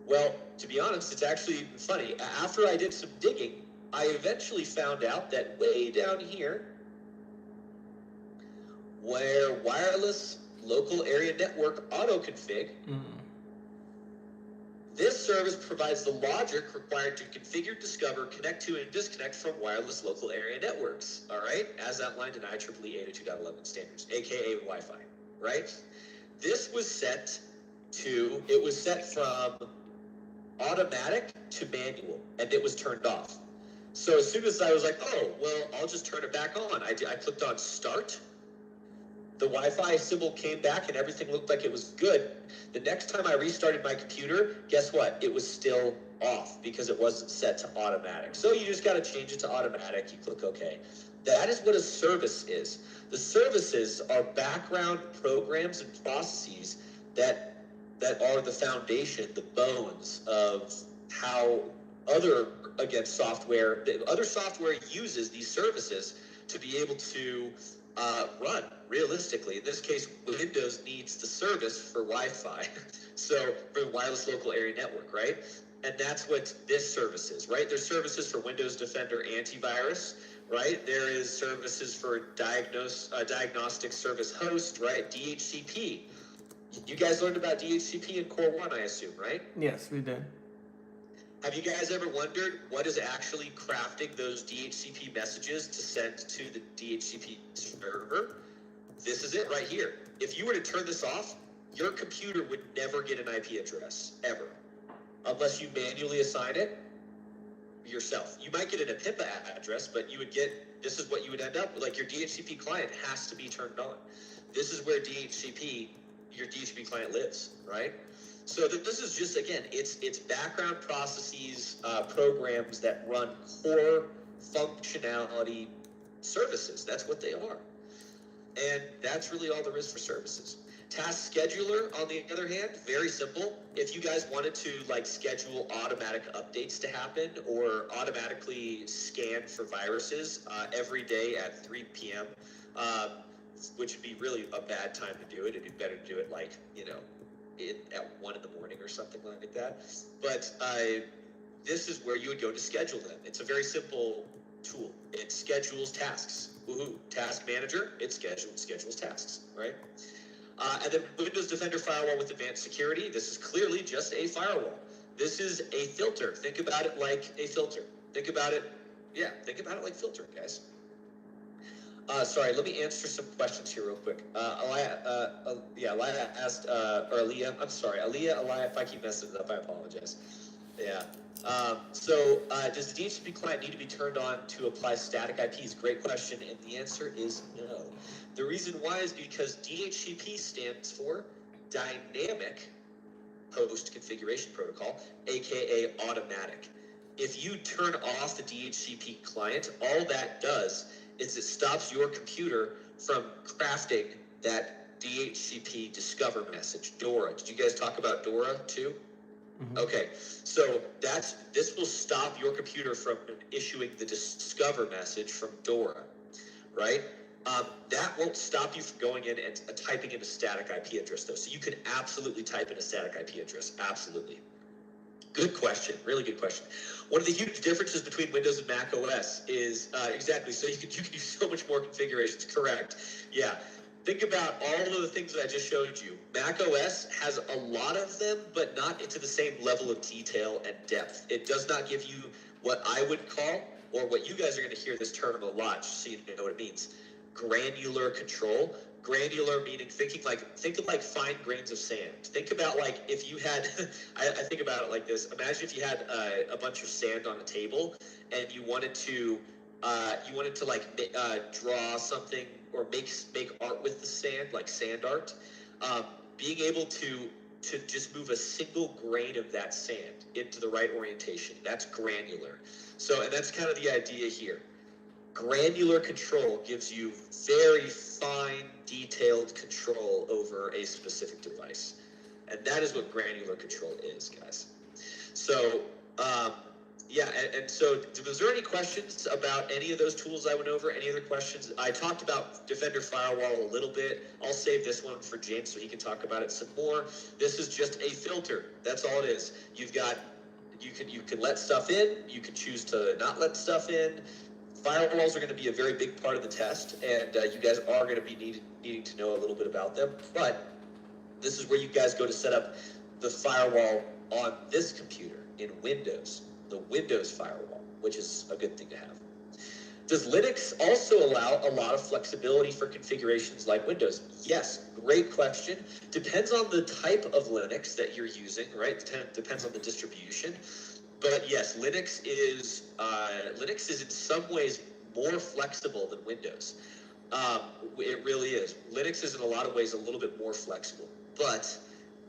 Well, to be honest, it's actually funny. After I did some digging, I eventually found out that way down here, where wireless local area network auto config, this service provides the logic required to configure, discover, connect to, and disconnect from wireless local area networks, all right, as outlined in IEEE 802.11 standards, aka Wi-Fi, right? This was set from automatic to manual, and it was turned off. So as soon as I was like, oh, well, I'll just turn it back on, I clicked on start. The Wi-Fi symbol came back and everything looked like it was good. The next time I restarted my computer, guess what? It was still off because it wasn't set to automatic. So you just got to change it to automatic. You click OK. That is what a service is. The services are background programs and processes that are the foundation, the bones of how other software uses these services to be able to run realistically. In this case, Windows needs the service for Wi-Fi, so for the wireless local area network, right? And that's what this service is, right? There's services for Windows Defender antivirus, right? There is services for diagnostic service host, right? DHCP. You guys learned about DHCP in Core 1, I assume, right? Yes, we did. Have you guys ever wondered what is actually crafting those DHCP messages to send to the DHCP server? This is it right here. If you were to turn this off, your computer would never get an IP address, ever. Unless you manually assign it yourself. You might get an IPIPA address, but this is what you would end up with. Like your DHCP client has to be turned on. This is where your DHCP client lives, right? So this is just, again, it's background processes, programs that run core functionality services. That's what they are. And that's really all there is for services. Task Scheduler, on the other hand, very simple. If you guys wanted to schedule automatic updates to happen or automatically scan for viruses every day at 3 p.m., which would be really a bad time to do it. It'd be better to do it at 1 in the morning or something like that. But this is where you would go to schedule them. It's a very simple tool. It schedules tasks. Woohoo! Task Manager, it schedules tasks, right? And then Windows Defender Firewall with Advanced Security. This is clearly just a firewall. This is a filter. Think about it like a filter. Think about it like filter, guys. Sorry, let me answer some questions here real quick. Aliyah asked, or Aliyah, I'm sorry, Aliyah, if I keep messing it up, I apologize. Yeah, Does the DHCP client need to be turned on to apply static IPs? Great question, and the answer is no. The reason why is because DHCP stands for Dynamic Host Configuration Protocol, aka automatic. If you turn off the DHCP client, all that does is it stops your computer from crafting that DHCP discover message, DORA. Did you guys talk about DORA too? Mm-hmm. Okay, so this will stop your computer from issuing the discover message from DORA, right? That won't stop you from going in and typing in a static IP address though. So you can absolutely type in a static IP address, absolutely. Good question, really good question. One of the huge differences between Windows and Mac OS is exactly, so you can do so much more configurations, correct. Yeah. Think about all of the things that I just showed you. Mac OS has a lot of them, but not into the same level of detail and depth. It does not give you what I would call, or what you guys are going to hear this term a lot, just so you know what it means, granular control. Granular meaning think of like fine grains of sand. Think about like if you had, I think about it like this. Imagine if you had a bunch of sand on a table and you wanted to draw something or make art with the sand, like sand art. Being able to just move a single grain of that sand into the right orientation, that's granular. So, and that's kind of the idea here. Granular control gives you very fine, detailed control over a specific device. And that is what granular control is, guys. So, so was there any questions about any of those tools I went over? Any other questions? I talked about Defender Firewall a little bit. I'll save this one for James so he can talk about it some more. This is just a filter. That's all it is. You can let stuff in. You can choose to not let stuff in. Firewalls are going to be a very big part of the test, and you guys are going to be needing to know a little bit about them. But this is where you guys go to set up the firewall on this computer in Windows, the Windows firewall, which is a good thing to have. Does Linux also allow a lot of flexibility for configurations like Windows? Yes, great question. Depends on the type of Linux that you're using, right? Depends on the distribution. But yes, Linux is in some ways more flexible than Windows. It really is. Linux is in a lot of ways a little bit more flexible, but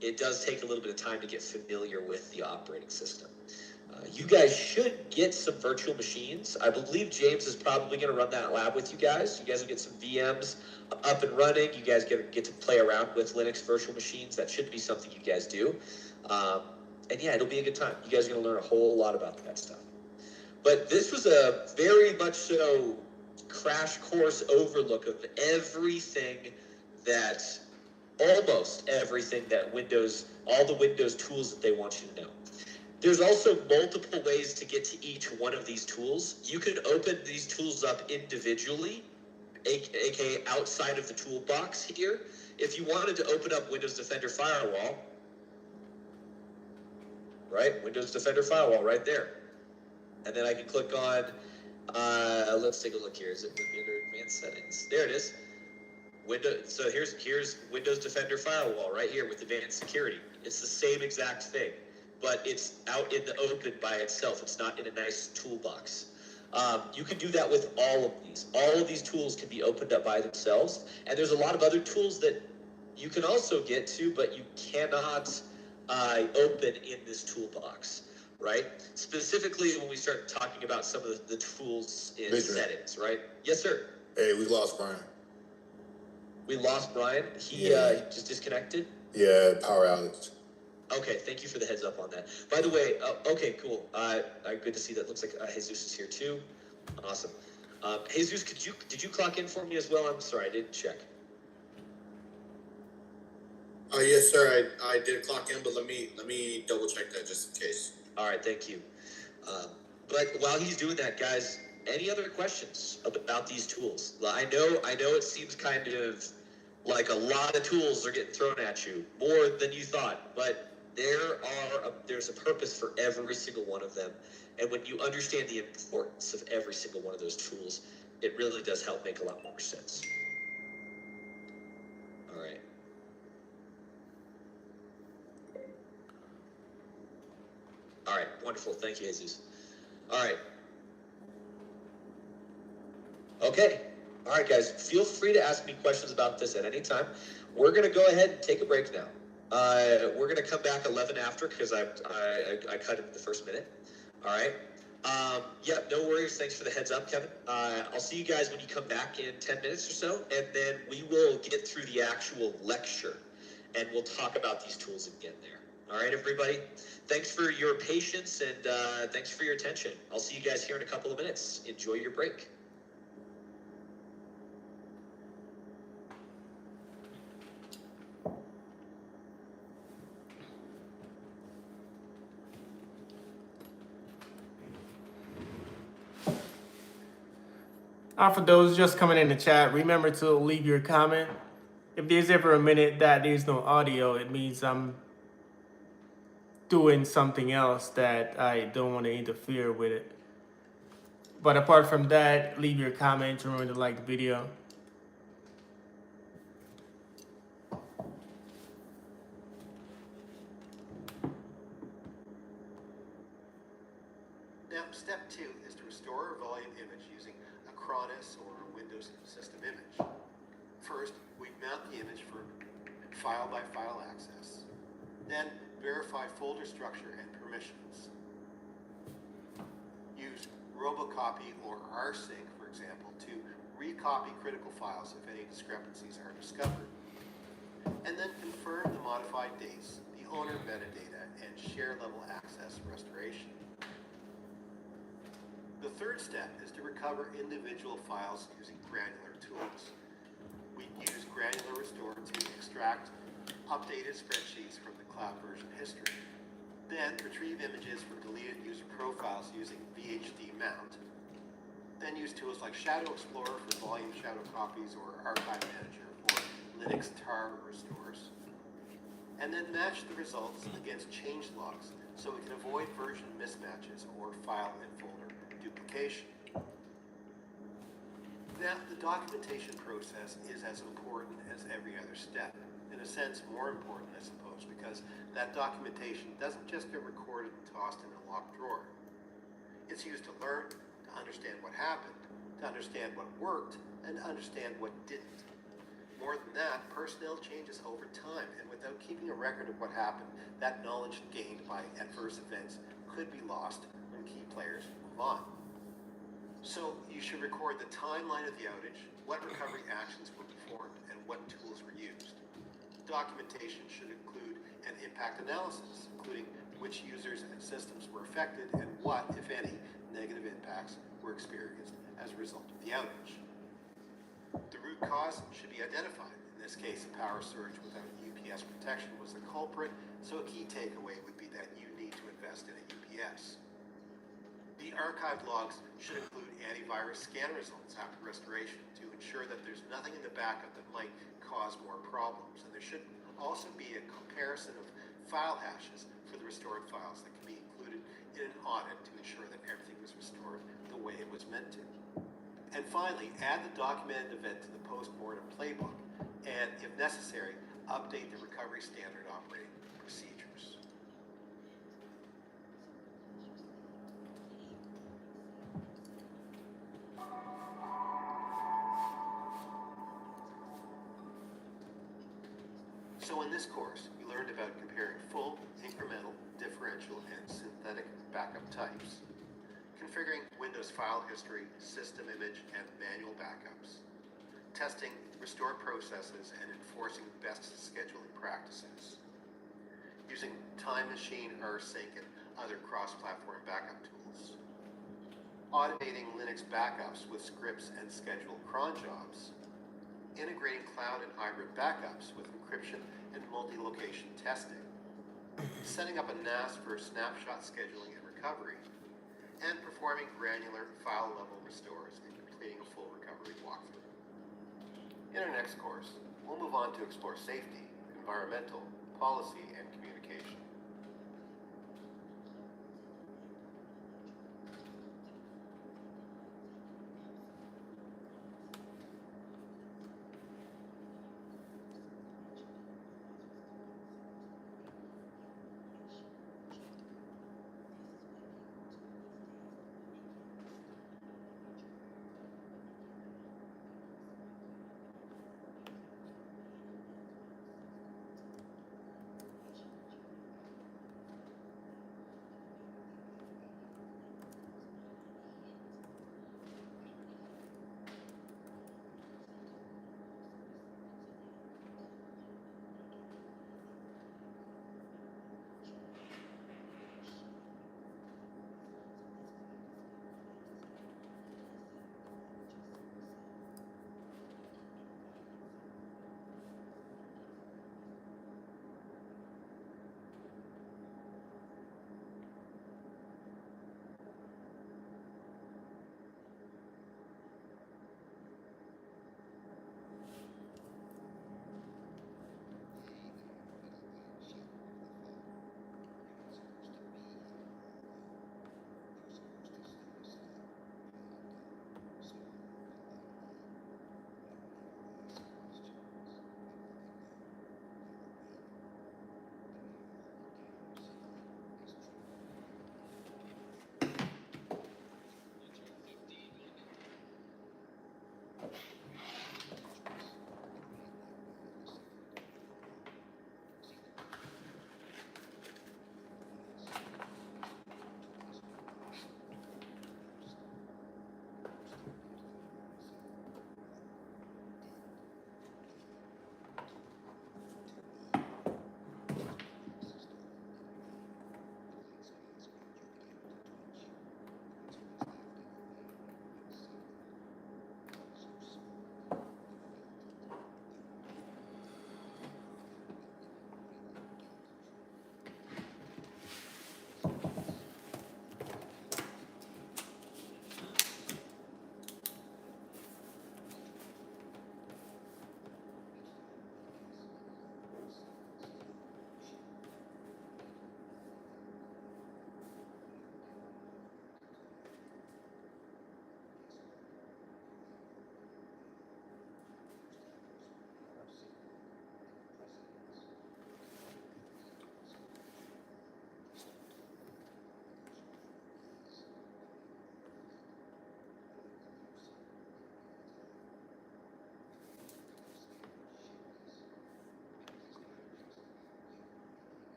it does take a little bit of time to get familiar with the operating system. You guys should get some virtual machines. I believe James is probably going to run that lab with you guys. You guys will get some VMs up and running. You guys get to play around with Linux virtual machines. That should be something you guys do. And yeah, it'll be a good time. You guys are going to learn a whole lot about that stuff. But this was a very much so crash course overlook of almost everything that Windows, all the Windows tools that they want you to know. There's also multiple ways to get to each one of these tools. You can open these tools up individually, aka outside of the toolbox here. If you wanted to open up Windows Defender Firewall, right? Windows Defender Firewall right there. And then I can click on, let's take a look here. Is it under advanced settings? There it is. So here's Windows Defender Firewall right here with advanced security. It's the same exact thing, but it's out in the open by itself. It's not in a nice toolbox. You can do that with all of these. All of these tools can be opened up by themselves. And there's a lot of other tools that you can also get to, but you cannot open in this toolbox, right? Specifically when we start talking about some of the tools in settings, right? Yes, sir. Hey, we lost Brian. We lost Brian. He just disconnected. Yeah, power outage. Okay, thank you for the heads up on that. By the way, okay, cool. Good to see that. Looks like Jesus is here too. Awesome. Jesus, did you clock in for me as well? I'm sorry, I didn't check. Yes, sir. I did clock in, but let me double check that just in case. All right, thank you. But while he's doing that, guys, any other questions about these tools? I know it seems kind of like a lot of tools are getting thrown at you, more than you thought, but there's a purpose for every single one of them. And when you understand the importance of every single one of those tools, it really does help make a lot more sense. All right. All right, wonderful. Wonderful. Thank you, Jesus. All right. Okay. All right, guys. Feel free to ask me questions about this at any time. We're going to go ahead and take a break now. We're going to come back 11 after because I cut it the first minute. All right. Yeah, no worries. Thanks for the heads up, Kevin. I'll see you guys when you come back in 10 minutes or so, and then we will get through the actual lecture, and we'll talk about these tools again there. All right, everybody. Thanks for your patience, and thanks for your attention. I'll see you guys here in a couple of minutes. Enjoy your break. For those just coming in the chat, remember to leave your comment. If there's ever a minute that there's no audio, it means I'm doing something else that I don't want to interfere with it. But apart from that, leave your comment. Remember to like the video. Now, step 2 is to restore a volume image using a Cronus or a Windows system image. First, we mount the image for file-by-file access. Then, verify folder structure and permissions. Use Robocopy or rsync, for example, to recopy critical files if any discrepancies are discovered. And then confirm the modified dates, the owner metadata, and share-level access restoration. The third step is to recover individual files using granular tools. We use Granular Restore to extract updated spreadsheets from the cloud version history. Then retrieve images from deleted user profiles using VHD mount. Then use tools like Shadow Explorer for volume shadow copies or Archive Manager for Linux tar restores. And then match the results against change logs so we can avoid version mismatches or file and folder duplication. Now, the documentation process is as important as every other step. In a sense, more important, I suppose, because that documentation doesn't just get recorded and tossed in a locked drawer. It's used to learn, to understand what happened, to understand what worked, and to understand what didn't. More than that, personnel changes over time, and without keeping a record of what happened, that knowledge gained by adverse events could be lost when key players move on. So you should record the timeline of the outage, what recovery actions were performed, and what tools were used. Documentation should include an impact analysis, including which users and systems were affected and what, if any, negative impacts were experienced as a result of the outage. The root cause should be identified. In this case, a power surge without UPS protection was the culprit, so a key takeaway would be that you need to invest in a UPS. The archived logs should include antivirus scan results after restoration to ensure that there's nothing in the backup that might cause more problems. And there should also be a comparison of file hashes for the restored files that can be included in an audit to ensure that everything was restored the way it was meant to. And finally, add the documented event to the post-mortem playbook, and if necessary, update the recovery standard operating procedures. So in this course, we learned about comparing full, incremental, differential, and synthetic backup types, configuring Windows file history, system image, and manual backups, testing restored processes and enforcing best scheduling practices, using Time Machine, rsync, and other cross-platform backup tools, automating Linux backups with scripts and scheduled cron jobs, integrating cloud and hybrid backups with encryption and multi-location testing, setting up a NAS for snapshot scheduling and recovery, and performing granular file-level restores and completing a full recovery walkthrough. In our next course, we'll move on to explore safety, environmental, policy, and communication.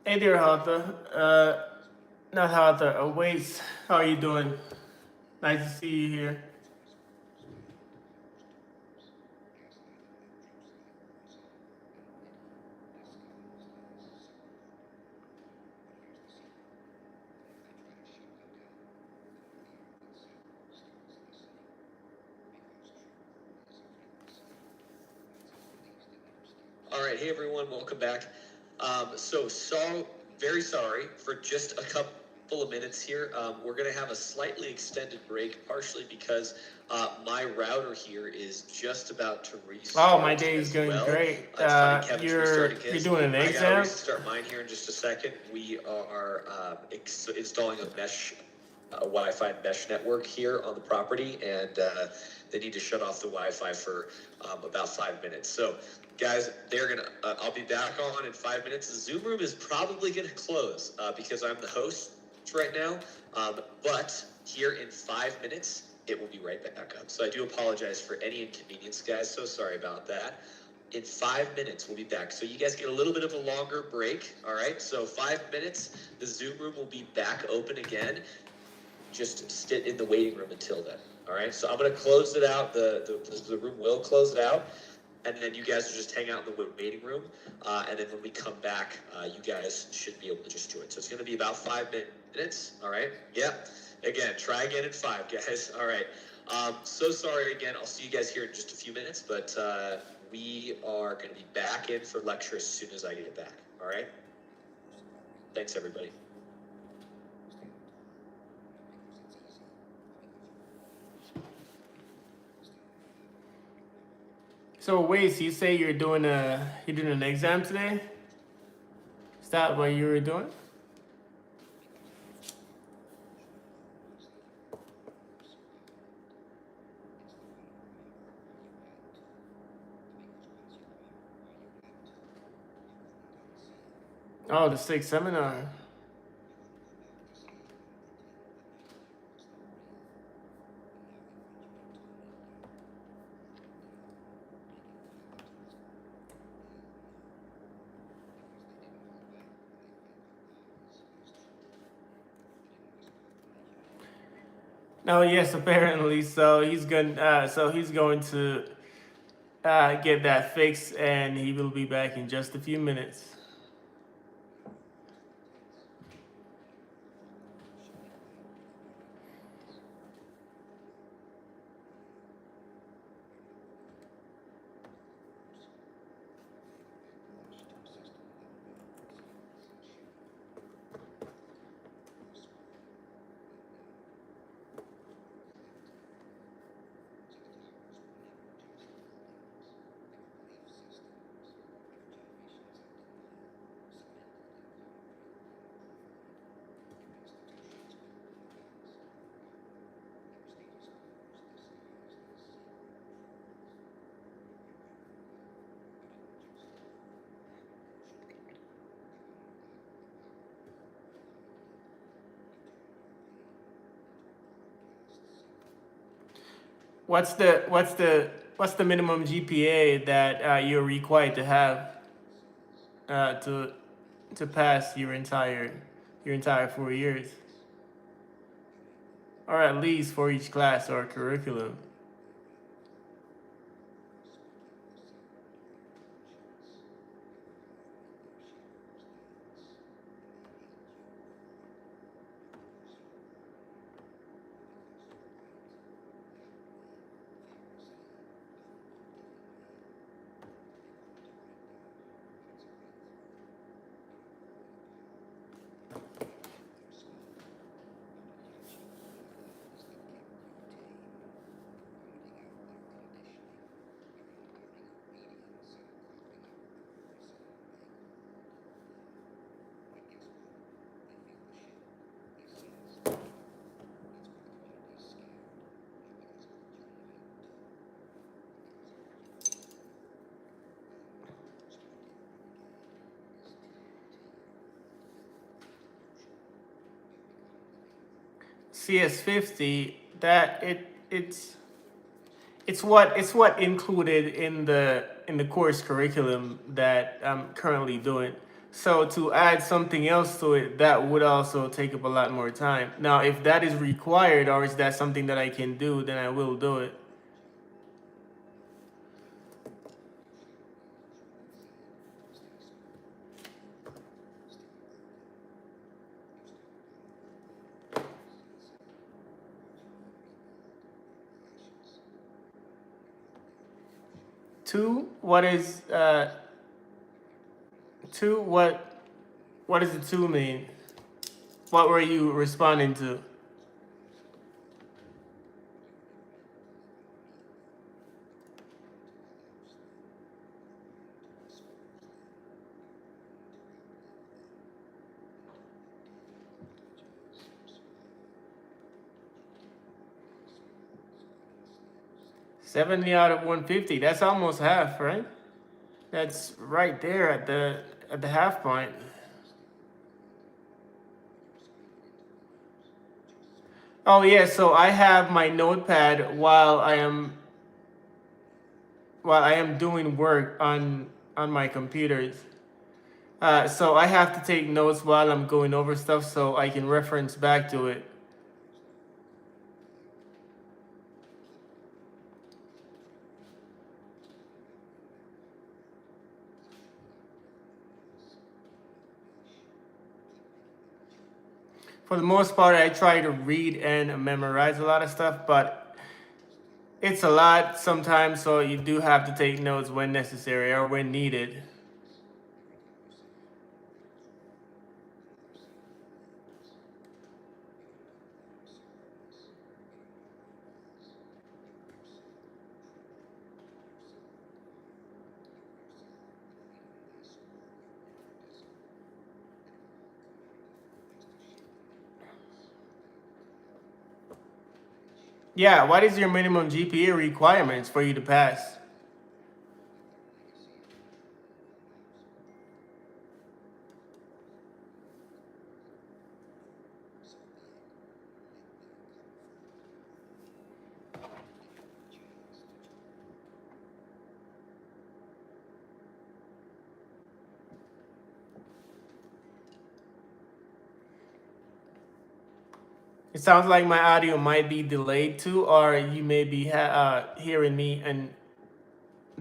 Hey there, Arthur. Not Arthur. Waits. How are you doing? Nice to see you here. All right, hey everyone, welcome back. Very sorry for just a couple of minutes here. We're gonna have a slightly extended break, partially because my router here is just about to restart. Oh, my day is going great. It's funny, Kevin's You're restarting his. doing an I gotta exam? restart mine here in just a second. We are installing a Wi-Fi mesh network here on the property, and they need to shut off the Wi-Fi for about 5 minutes. So, guys, they're gonna. I'll be back on in 5 minutes. The Zoom room is probably gonna close because I'm the host right now. But here in 5 minutes, it will be right back up. So I do apologize for any inconvenience, guys. So sorry about that. In 5 minutes, we'll be back. So you guys get a little bit of a longer break. All right. So 5 minutes, the Zoom room will be back open again. Just sit in the waiting room until then. All right. So I'm going to close it out. The room will close it out. And then you guys will just hang out in the waiting room. And then when we come back, you guys should be able to just join. So it's going to be about 5 minutes. All right. Yeah. Again, try again in 5, guys. All right. So sorry again. I'll see you guys here in just a few minutes. But we are going to be back in for lecture as soon as I get it back. All right. Thanks, everybody. So wait, so you say you're doing an exam today? Is that what you were doing? Oh, the 6th seminar. Oh yes, apparently. So he's going. He's going to get that fixed, and he will be back in just a few minutes. What's the minimum GPA that you're required to have to pass your entire 4 years, or at least for each class or curriculum? CS50, that it's what included in the course curriculum that I'm currently doing. So to add something else to it, that would also take up a lot more time. Now, if that is required or is that something that I can do, then I will do it. Two, what is two? What does the two mean? What were you responding to? $70 out of 150. That's almost half, right? That's right there at the half point. Oh yeah, so I have my notepad while I am doing work on my computers. So I have to take notes while I'm going over stuff so I can reference back to it. For the most part, I try to read and memorize a lot of stuff, but it's a lot sometimes, so you do have to take notes when necessary or when needed. Yeah, what is your minimum GPA requirements for you to pass? It sounds like my audio might be delayed too, or you may be hearing me and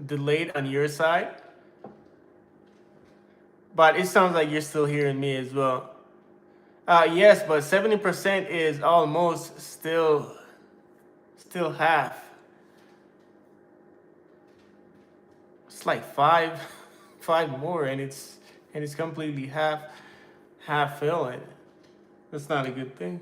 delayed on your side. But it sounds like you're still hearing me as well. Yes, but 70% is almost still half. It's like five more, and it's completely half filling. That's not a good thing.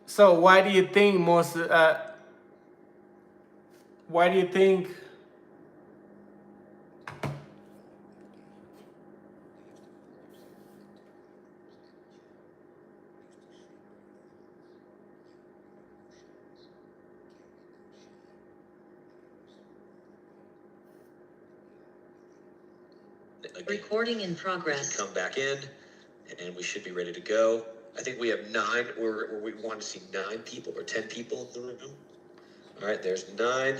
So why do you think most? Why do you think? Again, Recording in progress. come back in, and we should be ready to go. I think we have 9, or we want to see 9 people or 10 people in the room. All right, there's 9,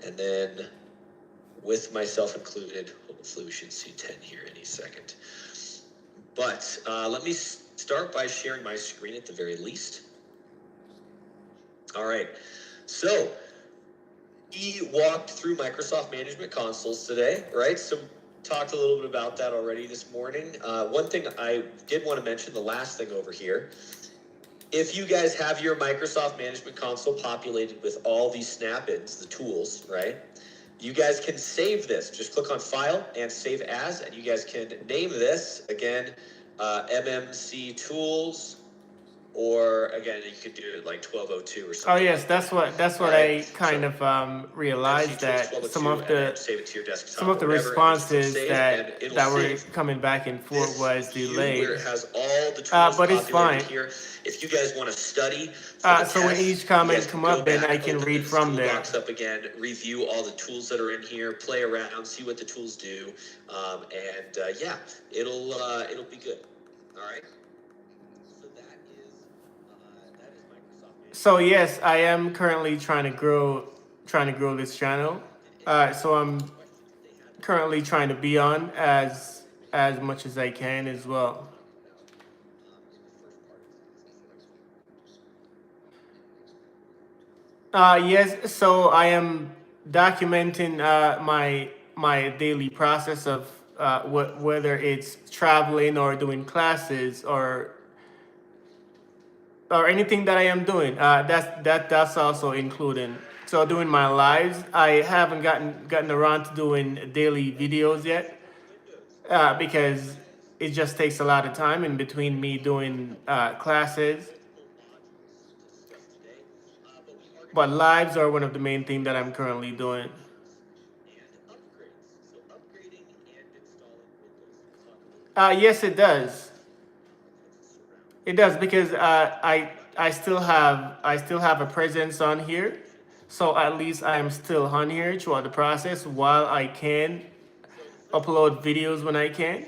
and then with myself included, hopefully we should see 10 here any second. But let me start by sharing my screen at the very least. All right, so we walked through Microsoft Management Consoles today, right? So talked a little bit about that already this morning. One thing I did want to mention, the last thing over here, if you guys have your Microsoft Management Console populated with all these snap-ins, the tools, right? You guys can save this. Just click on File and Save As, and you guys can name this, again, MMC Tools or again, you could do it like 12:02 or Oh something. yes, like that's that. that's what Alright, I kind so of obviously realized, you choose that some 12:02 of and then the save it to your desktop some of or the whatever, and just click responses save, and it'll that were save coming back and forth this was view where delayed. it has all the tools But it's populated fine. here. If you guys want to study for the So when test, each you comment guys can come go up, then I back, can open read this from there. toolbox up again, review all the tools that are in here, play around, see what the tools do, and yeah, it'll be good. All right. So that is Microsoft. So yes, I am currently trying to grow this channel. So I'm currently trying to be on as much as I can as well. Yes, so I am documenting my daily process of whether it's traveling or doing classes or anything that I am doing. That's also including. So doing my lives, I haven't gotten around to doing daily videos yet, because it just takes a lot of time in between me doing classes. But lives are one of the main things that I'm currently doing. Yes, it does. It does, because I still have a presence on here, so at least I am still on here throughout the process while I can upload videos when I can.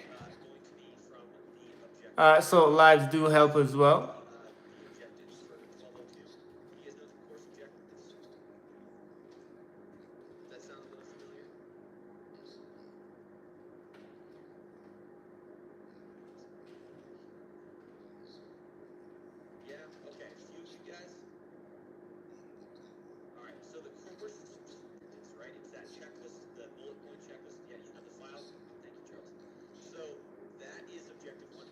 So lives do help as well. Yeah. Okay. You guys. All right. So the course is right. It's that checklist, the bullet point checklist. Yeah, you have the file. Thank you, Charles. So that is objective 1.5.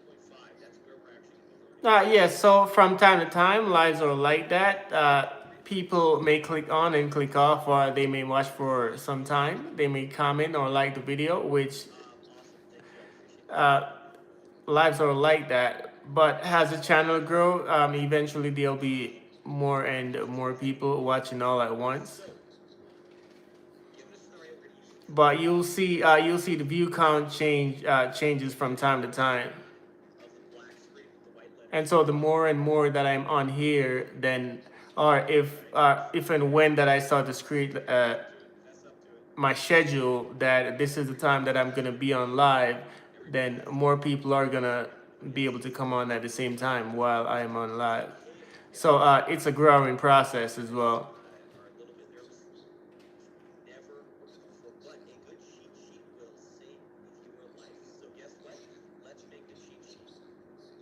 That's where we're actually going to be learning. Yes. So from time to time, lives are like that. People may click on and click off, or they may watch for some time. They may comment or like the video, which lives are like that. But as the channel grow, eventually there'll be more and more people watching all at once. But you'll see the view count changes from time to time. And so the more and more that I'm on here, then, or if and when that I start to create my schedule that this is the time that I'm gonna be on live, then more people are gonna be able to come on at the same time while I'm on live. So it's a growing process as well.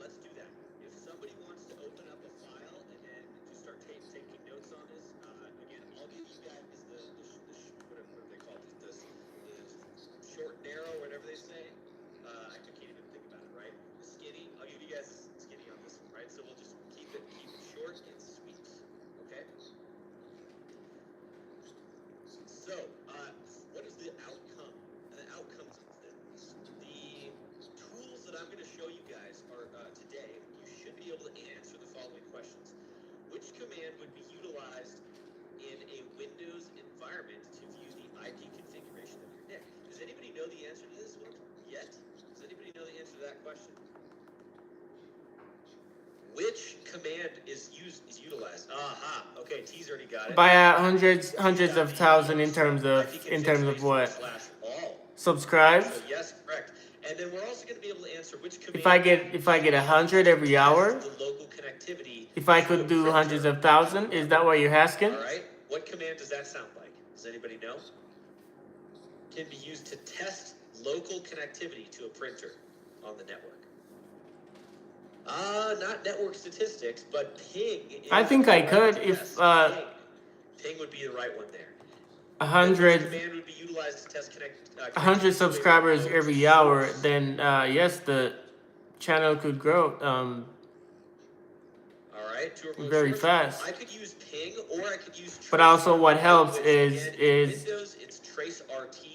Let's do that. If somebody wants to open up a file and then just start taking notes on this, again, I'll give you guys whatever they call it, the short, narrow, whatever they say. I can't even think about it, right? The skinny. I'll give you guys skinny on this one, right? So we'll just keep it short and sweet. Okay. So, what is the outcome? The outcomes of this. The tools that I'm going to show you guys are today. You should be able to answer the following questions. Which command would be utilized in a Windows environment to view the IP configuration of your NIC? Does anybody know the answer to this one yet? Does anybody know the answer to that question? Which command is utilized? Aha. Okay, T's already got it. By hundreds of thousands in terms of what? Subscribes. So yes, correct. And then we're also going to be able to answer which command. If I get 100 every hour, the local connectivity. if I could do hundreds of thousands, is that what you're asking? All right. What command does that sound like? Does anybody know? Can be used to test local connectivity to a printer on the network. Not network statistics, but ping. I think I could if ping would be the right one there. 100 command would be utilized to test 100 subscribers every hour, then yes, the channel could grow all right, very fast. I could use ping or I could use trace. But also what helps is Windows, it's trace RT.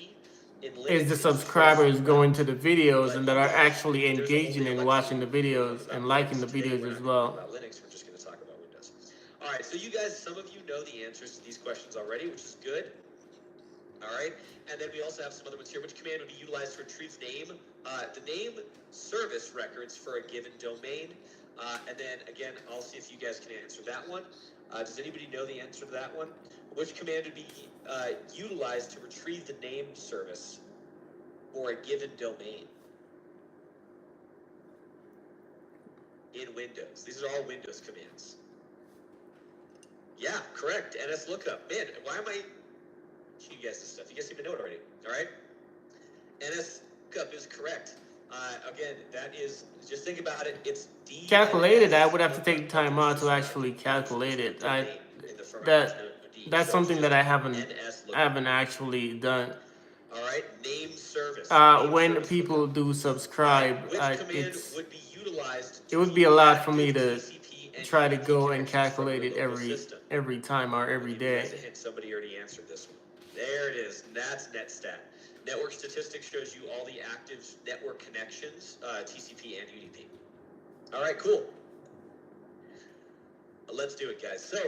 Is the subscribers going to the videos and that are actually engaging and watching the videos and liking the videos as well. Linux for right, so you guys, some of you know the answers to these questions already, which is good. All right, and then we also have some other ones here. Which command would be utilized to retrieve the name service records for a given domain? And then again, I'll see if you guys can answer that one. Does anybody know the answer to that one? Which command would be utilized to retrieve the name service for a given domain in Windows? These are all Windows commands. Yeah, correct. NSLOOKUP. Man, why am I teaching you guys this stuff? You guys seem to know it already. All right. NSLOOKUP is correct. Again, that is, just think about it. It's D. Calculated, I would have to take time out to actually calculate it. That's something that I haven't actually done. All right, name service. When people do subscribe, would be utilized it would be a lot for me to try to go and calculate it every time or every day. Somebody already answered this one. There it is. That's NetStat. Network statistics shows you all the active network connections, TCP and UDP. All right, cool. Let's do it, guys. So,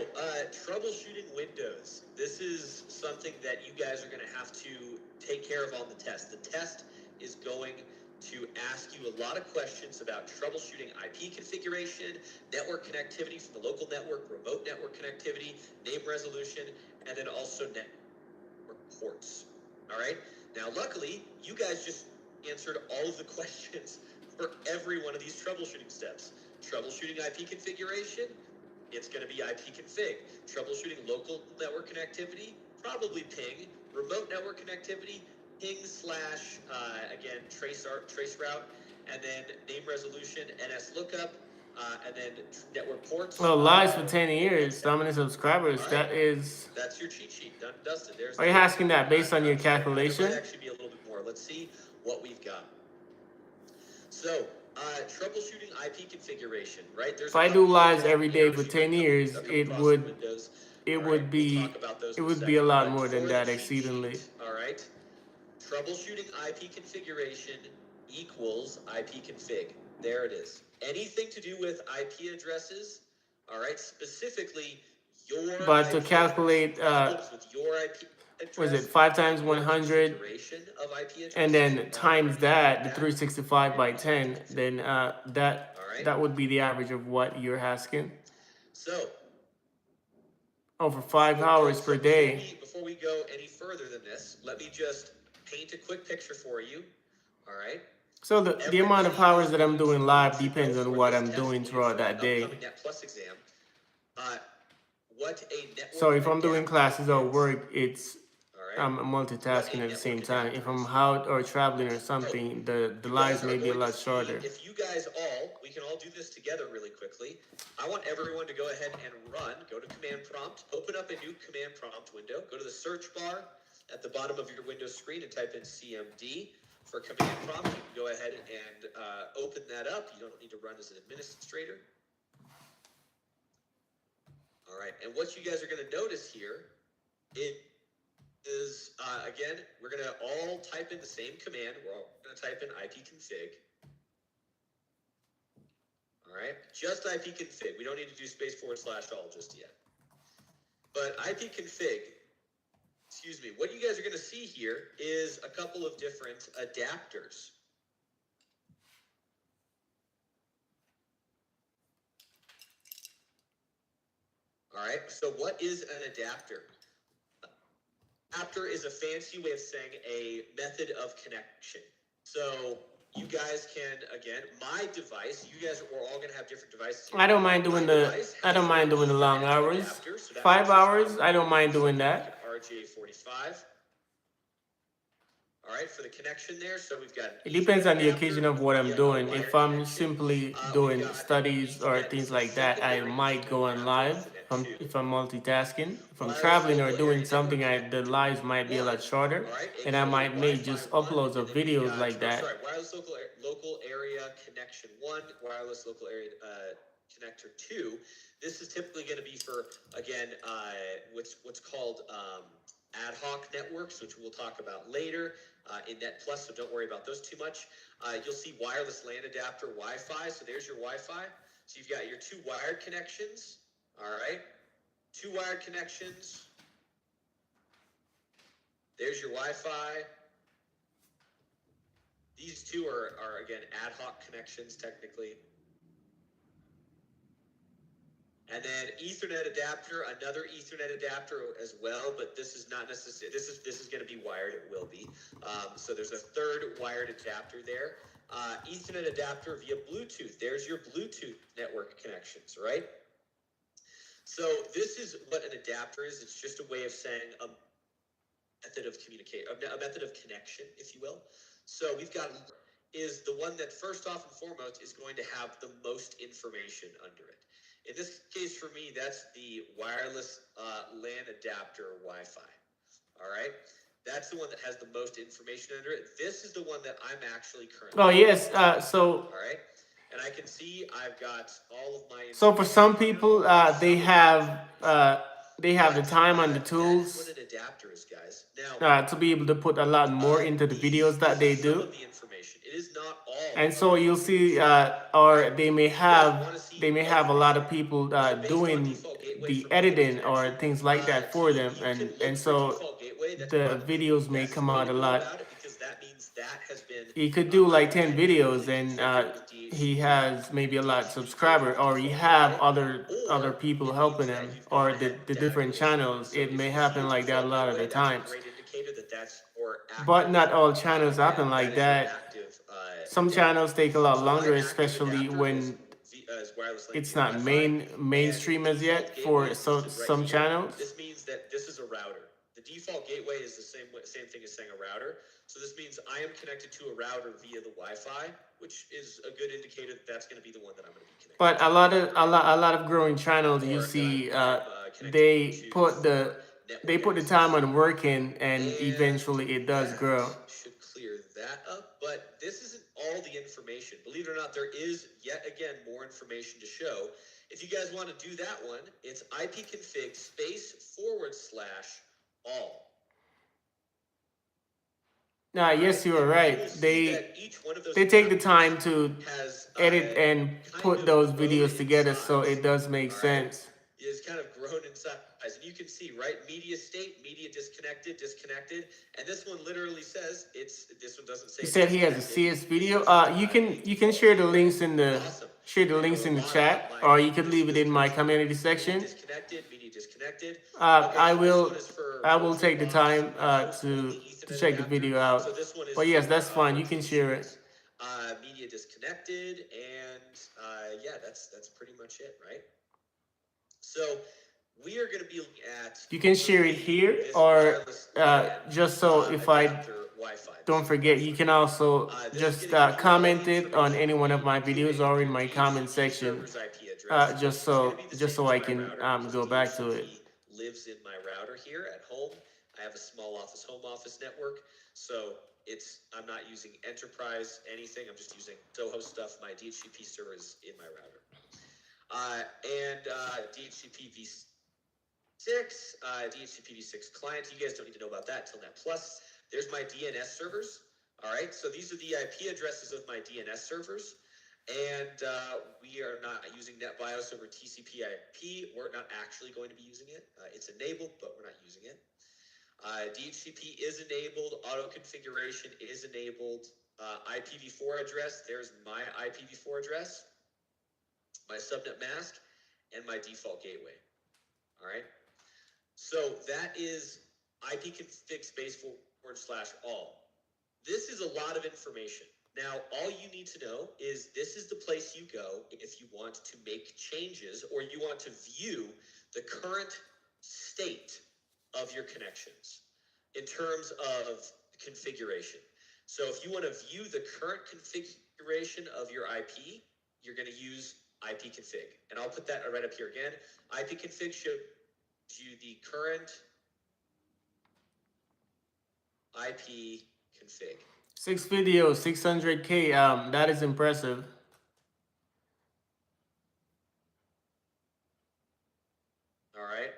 troubleshooting Windows. This is something that you guys are going to have to take care of on the test. The test is going to ask you a lot of questions about troubleshooting IP configuration, network connectivity from the local network, remote network connectivity, name resolution, and then also network ports. All right? Now, luckily, you guys just answered all of the questions for every one of these troubleshooting steps. Troubleshooting IP configuration, it's going to be IP config. Troubleshooting local network connectivity, probably ping. Remote network connectivity, ping slash, again, trace route, and then name resolution, NSLOOKUP, and then network ports. Well, lives for 10 years, how many subscribers? Right. That's your cheat sheet, done and dusted. Are you asking that based on your calculation? It might actually be a little bit more. Let's see what we've got. So, troubleshooting IP configuration, right? If I do lives every day for 10 years, it would be a lot more than that, exceedingly. All right. Troubleshooting IP configuration equals IP config. There it is. Anything to do with IP addresses, all right, specifically your But to IP calculate, address, with your IP address, was it 5 times 100, of IP address, and then times that, the 365 by 10, then that would be the average of what you're asking. So, over 5 hours per day. Before we go any further than this, let me just paint a quick picture for you. All right. So the amount of hours that I'm doing live depends on what I'm doing throughout that day. So if I'm doing classes or work, I'm multitasking at the same time. If I'm out or traveling or something, the lives may be a lot shorter. If you guys we can all do this together really quickly. I want everyone to go ahead and go to command prompt, open up a new command prompt window, go to the search bar at the bottom of your Windows screen and type in CMD for command prompt. You can go ahead and open that up. You don't need to run as an administrator. All right, and what you guys are going to notice here is, again, we're going to all type in the same command. We're all going to type in ipconfig. All right, just ipconfig. We don't need to do /all just yet. But ipconfig, excuse me, what you guys are going to see here is a couple of different adapters. All right, so what is an adapter? Adapter is a fancy way of saying a method of connection. So you guys can, again, my device, you guys are all going to have different devices here. I don't mind doing the long hours. 5 hours, I don't mind doing that. RJ45. All right, for the connection there, so we've got... It depends on the occasion of what I'm doing. If I'm simply doing studies or things like that, I might go on live if I'm multitasking. If I'm traveling or doing something, the lives might be a lot shorter, and I might make just uploads of videos like that. Sorry, wireless local area connection 1, wireless local area connector 2. This is typically going to be for, again, what's called ad hoc networks, which we'll talk about later in Net Plus, so don't worry about those too much. You'll see wireless LAN adapter Wi-Fi, so there's your Wi-Fi. So you've got your 2 wired connections, all right? 2 wired connections. There's your Wi-Fi. These two are again ad hoc connections technically. And then Ethernet adapter, another Ethernet adapter as well, but this is not necessary. This is going to be wired. It will be. So there's a third wired adapter there. Ethernet adapter via Bluetooth. There's your Bluetooth network connections, right? So this is what an adapter is. It's just a way of saying a method of communication, a method of connection, if you will. So we've got is the one that first off and foremost is going to have the most information under it. In this case, for me, that's the wireless LAN adapter Wi-Fi. All right, that's the one that has the most information under it. This is the one that I'm actually currently. Oh yes. All right, and I can see I've got all of my. So for some people, they have the time and the tools That's what an adapter is, guys. to be able to put a lot more into the videos that they do. Some of the information. It is not all. And so you'll see, or they may have a lot of people doing the editing or things like that for them, and so the videos may come out a lot. He could do like 10 videos, and he has maybe a lot of subscribers, or he have other people helping him, or the different channels. It may happen like that a lot of the times, but not all channels happen like that. Some channels take a lot longer, especially when it's not mainstream as yet for some channels. This means that this is a router. The default gateway is the same thing as saying a router. So this means I am connected to a router via the Wi-Fi, which is a good indicator that that's going to be the one that I'm going to be connected. But a lot of growing channels, you see, they put the time on working, and eventually it does grow. Should clear that up, but this isn't all the information. Believe it or not, there is yet again more information to show. If you guys want to do that one, it's ipconfig /all. Yes, you are right. They take the time to edit and put those videos together, so it does make sense. It's kind of grown in size, and you can see, right? Media state, media disconnected, and this one literally says this one doesn't say. He said he has a CS video. You can share the links in the chat, or you could leave it in my community section. Media disconnected. I will take the time to check the video out. But yes, that's fine. You can share it. Media disconnected, and yeah, that's pretty much it, right? So we are going to be looking at. You can share it here, or just so if I don't forget, you can also just comment it on any one of my videos or in my comment section, just so I can go back to it. Lives in my router here at home. I have a small office, home office network, so I'm not using enterprise anything. I'm just using Soho stuff. My DHCP server is in my router, and DHCP v6, DHCP v6 client. You guys don't need to know about that. Telnet Plus. There's my DNS servers. All right, so these are the IP addresses of my DNS servers. And we are not using NetBIOS over TCP/IP. We're not actually going to be using it. It's enabled, but we're not using it. DHCP is enabled. Auto configuration is enabled. IPv4 address. There's my IPv4 address, my subnet mask, and my default gateway. All right. So that is ipconfig /all. This is a lot of information. Now, all you need to know is this is the place you go if you want to make changes or you want to view the current state of your connections in terms of configuration. So if you want to view the current configuration of your IP, you're going to use ipconfig. And I'll put that right up here again. ipconfig shows you the current IP config. 6 videos, 600K. That is impressive. All right.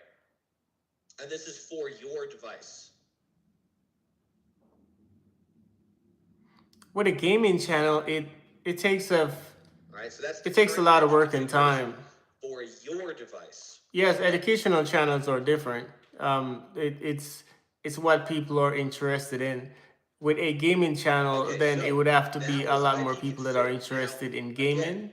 And this is for your device. With a gaming channel, it takes a All right, so that's it takes a lot of work and time. For your your device. Yes, educational channels are different. It's what people are interested in. With a gaming channel, Okay, then it so would have to be that a was lot more IP people that are config. interested in Now, again, gaming.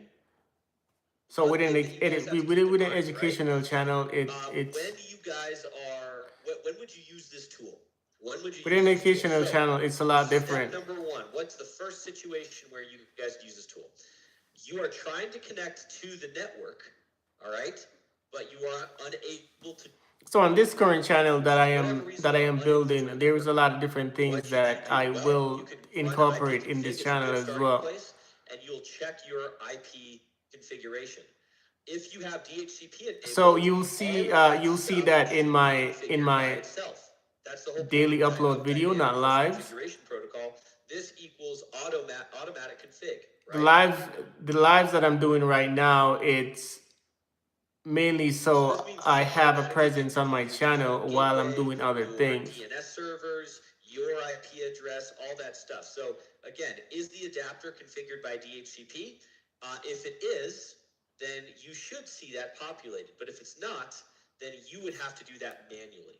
So one within thing that you guys have to keep in within an mind, educational channel, right? it's When you guys are, when would you use this tool? When would you within use an this tool? educational So, channel, it's a lot step different. number one, what's the first situation where you guys use this tool? You are trying to connect to the network, all right? But you are unable to. So on this current channel that I Whatever am reason you are unable to building, join the there is a network. lot of different things What you that can do, I well, will you can incorporate run in IP this config. channel It's a as good starting well. place, and you'll check your IP configuration. If you have DHCP enabled, So you'll see that in my itself. That's the whole daily point, right? upload Of video, dynamic not host lives. configuration protocol. This equals automatic config, The right? lives that I'm doing right now, it's mainly so I have a presence on my channel while I'm doing other things. DNS servers, your IP address, all that stuff. So again, is the adapter configured by DHCP? If it is, then you should see that populated. But if it's not, then you would have to do that manually.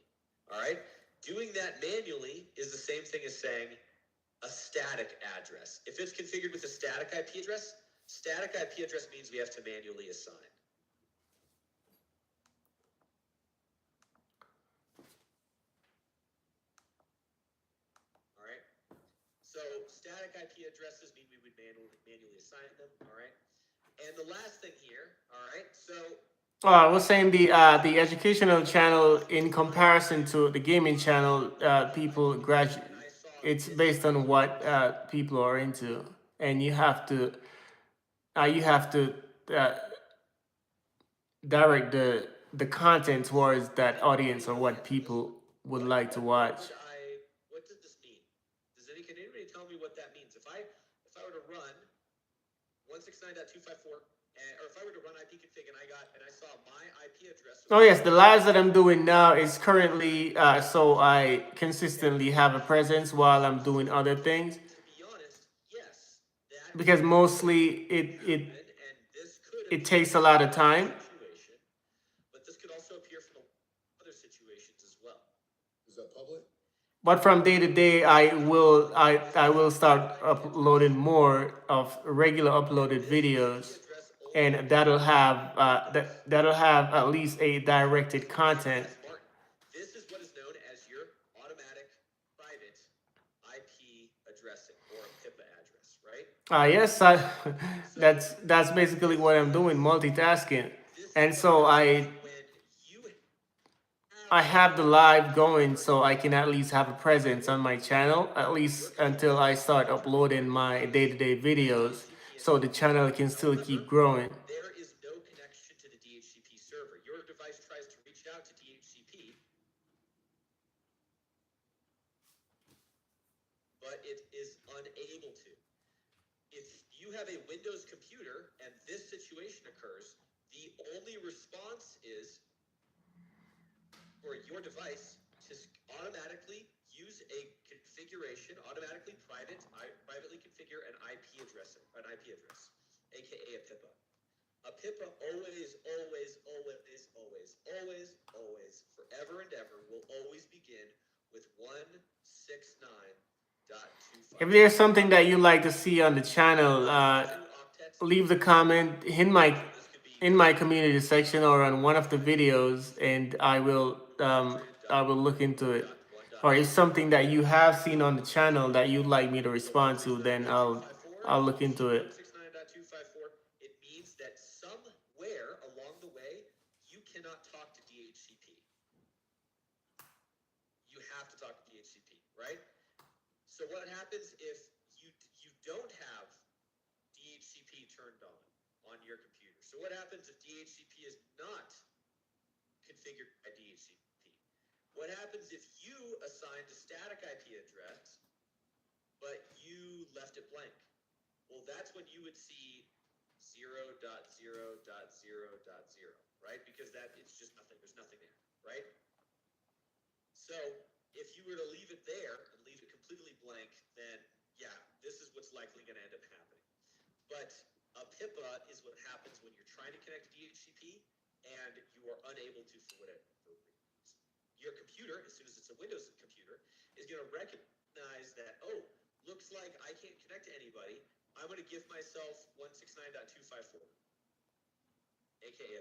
All right? Doing that manually is the same thing as saying a static address. If it's configured with a static IP address means we have to manually assign. All right? So static IP addresses mean we would manually assign them. All right? And the last thing here, all right? So I was saying the educational channel in comparison to the gaming channel, people graduate. It's based on what people are into, and you have to uh, direct the content towards that audience or what people would like to watch. What does this mean? Can anybody tell me what that means? If I were to run 169.254, or if I were to run IP config and I saw my IP address. Oh yes, the lives that I'm doing now is currently so I consistently have a presence while I'm doing other things. To be honest, yes, because mostly it takes a lot of time. But this could also appear from other situations as well. Is that public? But from day to day, I will start uploading more of regular uploaded videos, and that'll have at least a directed content. This is what is known as your automatic private IP addressing, or a PIPA address, right? Yes, that's basically what I'm doing, multitasking, and so I have the live going so I can at least have a presence on my channel, at least until I start uploading my day-to-day videos, so the channel can still keep growing. There is no connection to the DHCP server. Your device tries to reach out to DHCP, but it is unable to. If you have a Windows computer and this situation occurs, the only response is for your device to automatically use a configuration, automatically privately configure an IP address, aka a PIPA. A PIPA always, forever and ever will always begin with 169.254. If there's something that you'd like to see on the channel, leave the comment in my community section or on one of the videos, and I will look into it. Or if something that you have seen on the channel that you'd like me to respond to, then I'll look into it. 169.254, it means that somewhere along the way you cannot talk to DHCP. You have to talk to DHCP, right? So what happens if you don't have DHCP turned on your computer? So what happens if DHCP is not configured by DHCP? What happens if you assigned a static IP address, but you left it blank? Well, that's when you would see 0.0.0.0, right? Because it's just nothing. There's nothing there, right? So if you were to leave it there and leave it completely blank, then yeah, this is what's likely going to end up happening. But a PIPA is what happens when you're trying to connect to DHCP and you are unable to for whatever reason. Your computer, as soon as it's a Windows computer, is going to recognize that, oh, looks like I can't connect to anybody. I'm going to give myself 169.254, aka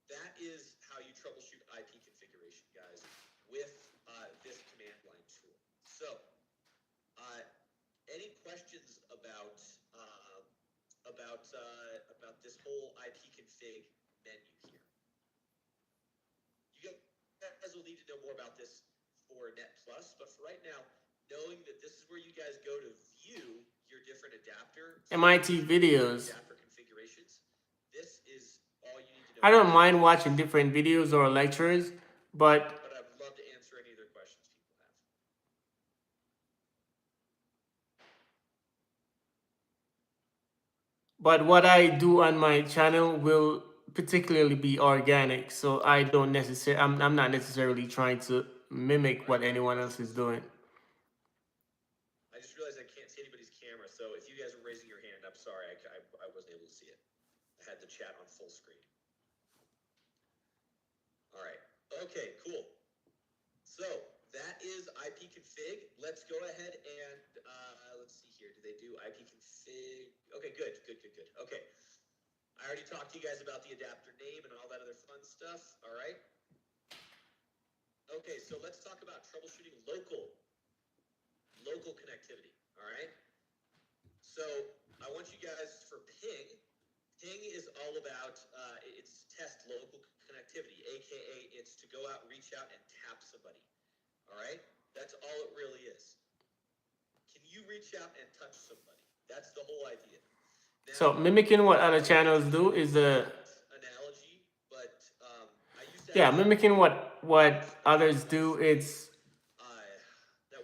that is how you troubleshoot IP configuration, guys, with this command line tool. So, any questions about this whole IP config menu here? You guys will need to know more about this for Net Plus, but for right now, knowing that this is where you guys go to view your different adapter MIT videos. adapter configurations, this is all you need to know. I don't mind watching different videos or lectures, but I'd love to answer any other questions people have. But what I do on my channel will particularly be organic, so I don't necessarily, I'm not necessarily trying to mimic what anyone else is doing. I just realized I can't see anybody's camera, so if you guys were raising your hand, I'm sorry, I wasn't able to see it. I had the chat on full screen. All right. Okay, cool. So that is IP config. Let's go ahead and let's see here. Do they do IP config? Okay, good. Okay. I already talked to you guys about the adapter name and all that other fun stuff. All right. Okay, so let's talk about troubleshooting local connectivity. All right. So I want you guys for ping. Ping is all about it's test local connectivity, aka it's to go out, reach out, and tap somebody. All right, that's all it really is. Can you reach out and touch somebody? That's the whole idea. Now, So mimicking what other channels do is a analogy, but I used to yeah, mimicking what others do. that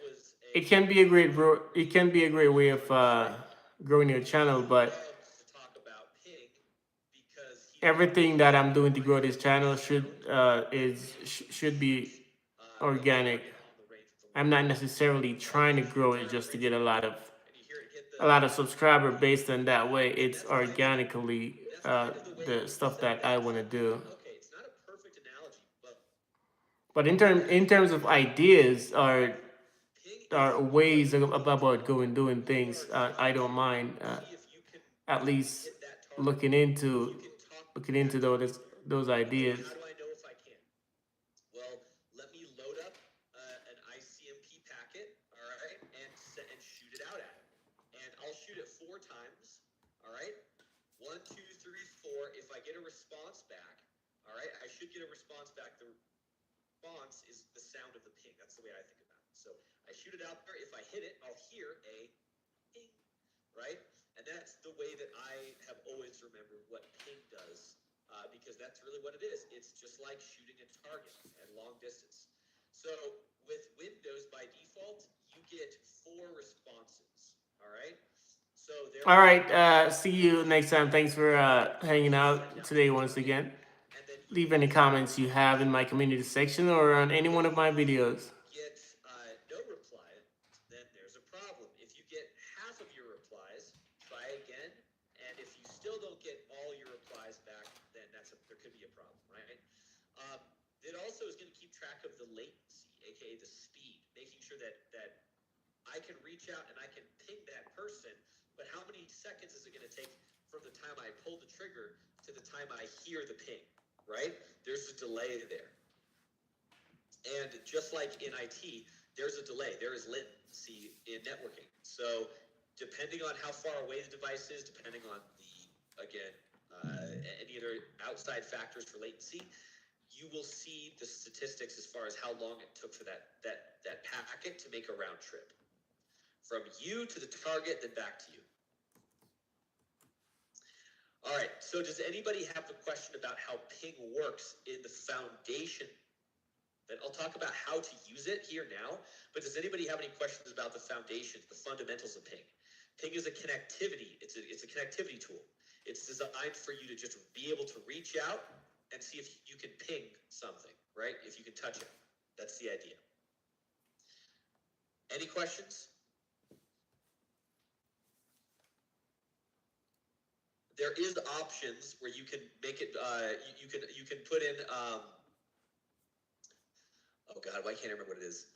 was It can be a great way of growing your channel, but to talk about ping because everything that I'm doing to grow this channel should be organic. I'm not necessarily trying to grow it just to get a lot of subscriber based on that way. It's organically the stuff that I want to do. Okay, it's not a perfect analogy, But in terms of ideas or ways about doing things, I don't mind at least looking into those ideas. how do I know if I can? Well, let me load up an ICMP packet, all right, and shoot it out at it. And I'll shoot it 4 times, all right? 1, 2, 3, 4. If I get a response back, all right, I should get a response back. The response is the sound of the ping. That's the way I think about it. So I shoot it out there. If I hit it, I'll hear a ping, right? And that's the way that I have always remembered what ping does, because that's really what it is. It's just like shooting a target at long distance. So with Windows, by default, you get 4 responses, all right? So All right, see you next time. Thanks for hanging out today once again. Leave any comments you have in my community section or on any one of my videos. Get no replies, then there's a problem. If you get half of your replies, try again. And if you still don't get all your replies back, then there could be a problem, right? It also is going to keep track of the latency, aka the speed, making sure that I can reach out and I can ping that person, but how many seconds is it going to take from the time I pull the trigger to the time I hear the ping, right? There's a delay there. And just like in IT, there's a delay. There is latency in networking. So depending on how far away the device is, depending on any other outside factors for latency, you will see the statistics as far as how long it took for that packet to make a round trip from you to the target, then back to you. All right, so does anybody have a question about how ping works in the foundation? Then I'll talk about how to use it here now, but does anybody have any questions about the foundations, the fundamentals of ping? Ping is a connectivity, it's a connectivity tool. It's designed for you to just be able to reach out and see if you can ping something, right? If you can touch it. That's the idea. Any questions? there is options where you can make it. You can put in. Oh God, why can't I remember what it is?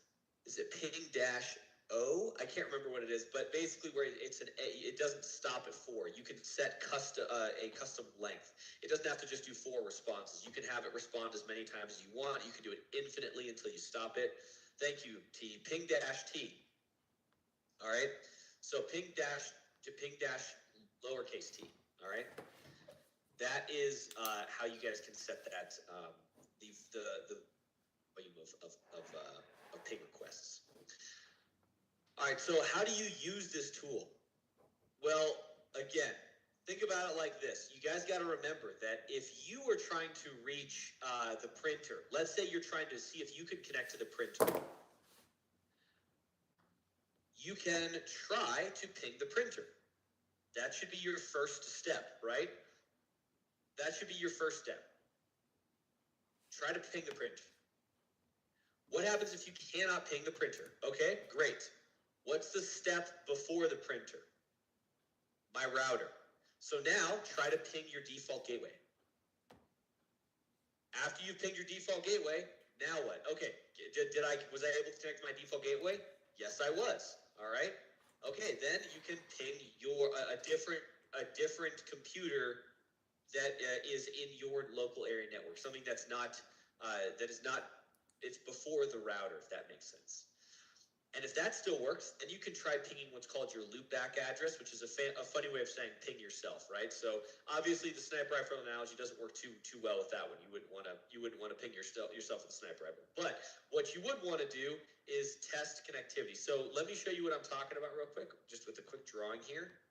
Is it ping-o? I can't remember what it is, but basically where it doesn't stop at 4. You can set a custom length. It doesn't have to just do 4 responses. You can have it respond as many times as you want. You can do it infinitely until you stop it. Thank you, T. Ping-T. All right. So ping-dash lowercase t. All right. That is how you guys can set that. The volume of ping requests. All right, so how do you use this tool? Well, again, think about it like this. You guys got to remember that if you were trying to reach the printer, let's say you're trying to see if you could connect to the printer, you can try to ping the printer. That should be your first step, right? That should be your first step. Try to ping the printer. What happens if you cannot ping the printer? Okay, great. What's the step before the printer? My router. So now try to ping your default gateway. After you've pinged your default gateway, now what? Okay, was I able to connect to my default gateway? Yes, I was. All right. Okay, then you can ping a different computer that is in your local area network. Something that's not it's before the router, if that makes sense. And if that still works, then you can try pinging what's called your loopback address, which is a funny way of saying ping yourself, right? So obviously the sniper rifle analogy doesn't work too well with that one. You wouldn't want to ping yourself with a sniper rifle. But what you would want to do is test connectivity. So let me show you what I'm talking about real quick, just with a quick drawing here.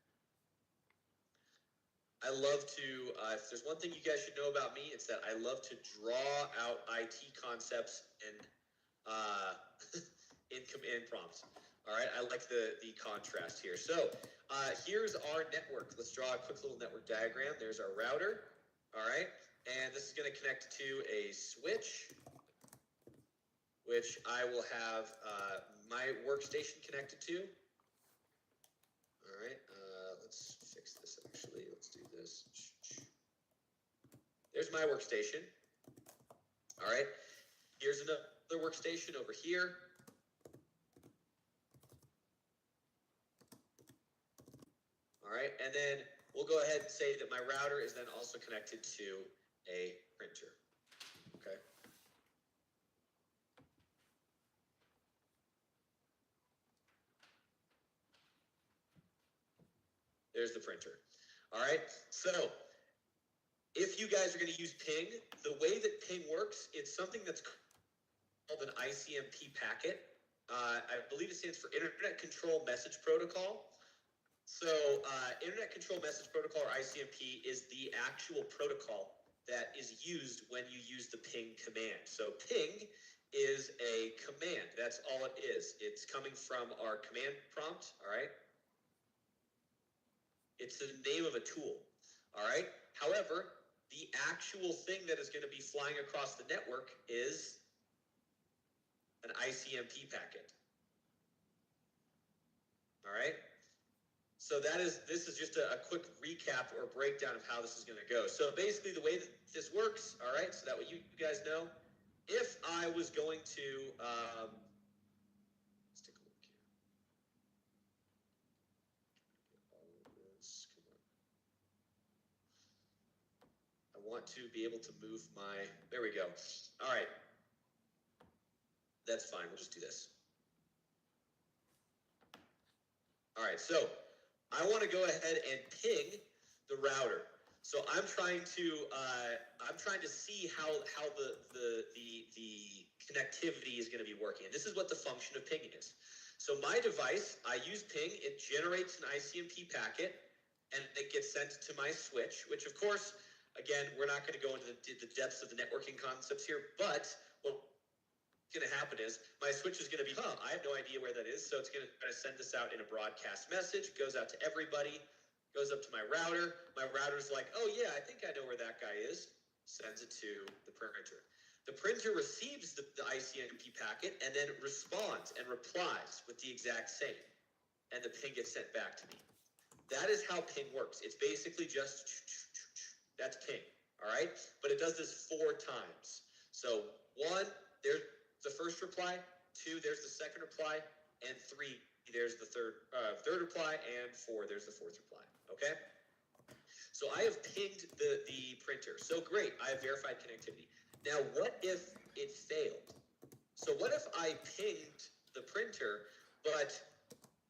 I love to, if there's one thing you guys should know about me, it's that I love to draw out IT concepts and in command prompts. All right, I like the contrast here. So here's our network. Let's draw a quick little network diagram. There's our router. All right, and this is going to connect to a switch, which I will have my workstation connected to. All right, let's fix this actually. Let's do this. There's my workstation. All right, here's another workstation over here. All right, and then we'll go ahead and say that my router is then also connected to a printer. Okay. There's the printer. All right, so if you guys are going to use ping, the way that ping works, it's something that's called an ICMP packet. I believe it stands for Internet Control Message Protocol. So Internet Control Message Protocol, or ICMP, is the actual protocol that is used when you use the ping command. So ping is a command. That's all it is. It's coming from our command prompt, all right? It's the name of a tool, all right? However, the actual thing that is going to be flying across the network is an ICMP packet, all right? So this is just a quick recap or breakdown of how this is going to go. So basically the way that this works, all right, so that way you guys know, if I was going to, let's take a look here. All of this, come on. I want to be able to move my, there we go. All right. That's fine, we'll just do this. All right, so I want to go ahead and ping the router. So I'm trying to see how the connectivity is going to be working. And this is what the function of pinging is. So my device, I use ping. It generates an ICMP packet, and it gets sent to my switch. Which, of course, again, we're not going to go into the depths of the networking concepts here. But what's going to happen is my switch is going to be, I have no idea where that is. So it's going to send this out in a broadcast message. It goes out to everybody. Goes up to my router. My router's like, oh yeah, I think I know where that guy is. Sends it to the printer. The printer receives the ICMP packet and then responds and replies with the exact same. And the ping gets sent back to me. That is how ping works. It's basically just, that's ping, all right? But it does this 4 times. So 1, there's the first reply, 2, there's the second reply, and 3, there's the third reply, and 4, there's the fourth reply, okay? So I have pinged the printer. So great, I have verified connectivity. Now, what if it failed? So what if I pinged the printer, but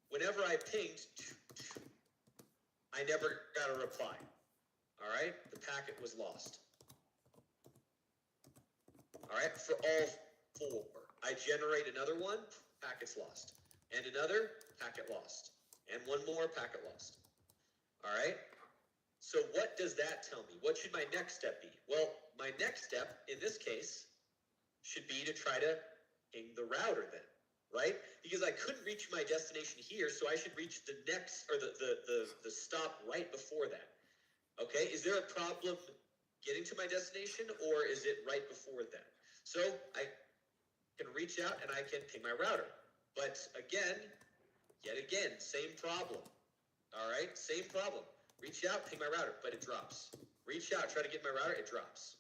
whenever I pinged, I never got a reply. All right, the packet was lost. All right, for all 4. I generate another one, packet's lost. And another, packet lost. And one more, packet lost. All right, so what does that tell me? What should my next step be? Well, my next step, in this case, should be to try to ping the router then, right? Because I couldn't reach my destination here, so I should reach the next, or the stop right before that. Okay, is there a problem getting to my destination, or is it right before that? So I can reach out and I can ping my router. But again, yet again, same problem. All right, same problem. Reach out, ping my router, but it drops. Reach out, try to get my router, it drops.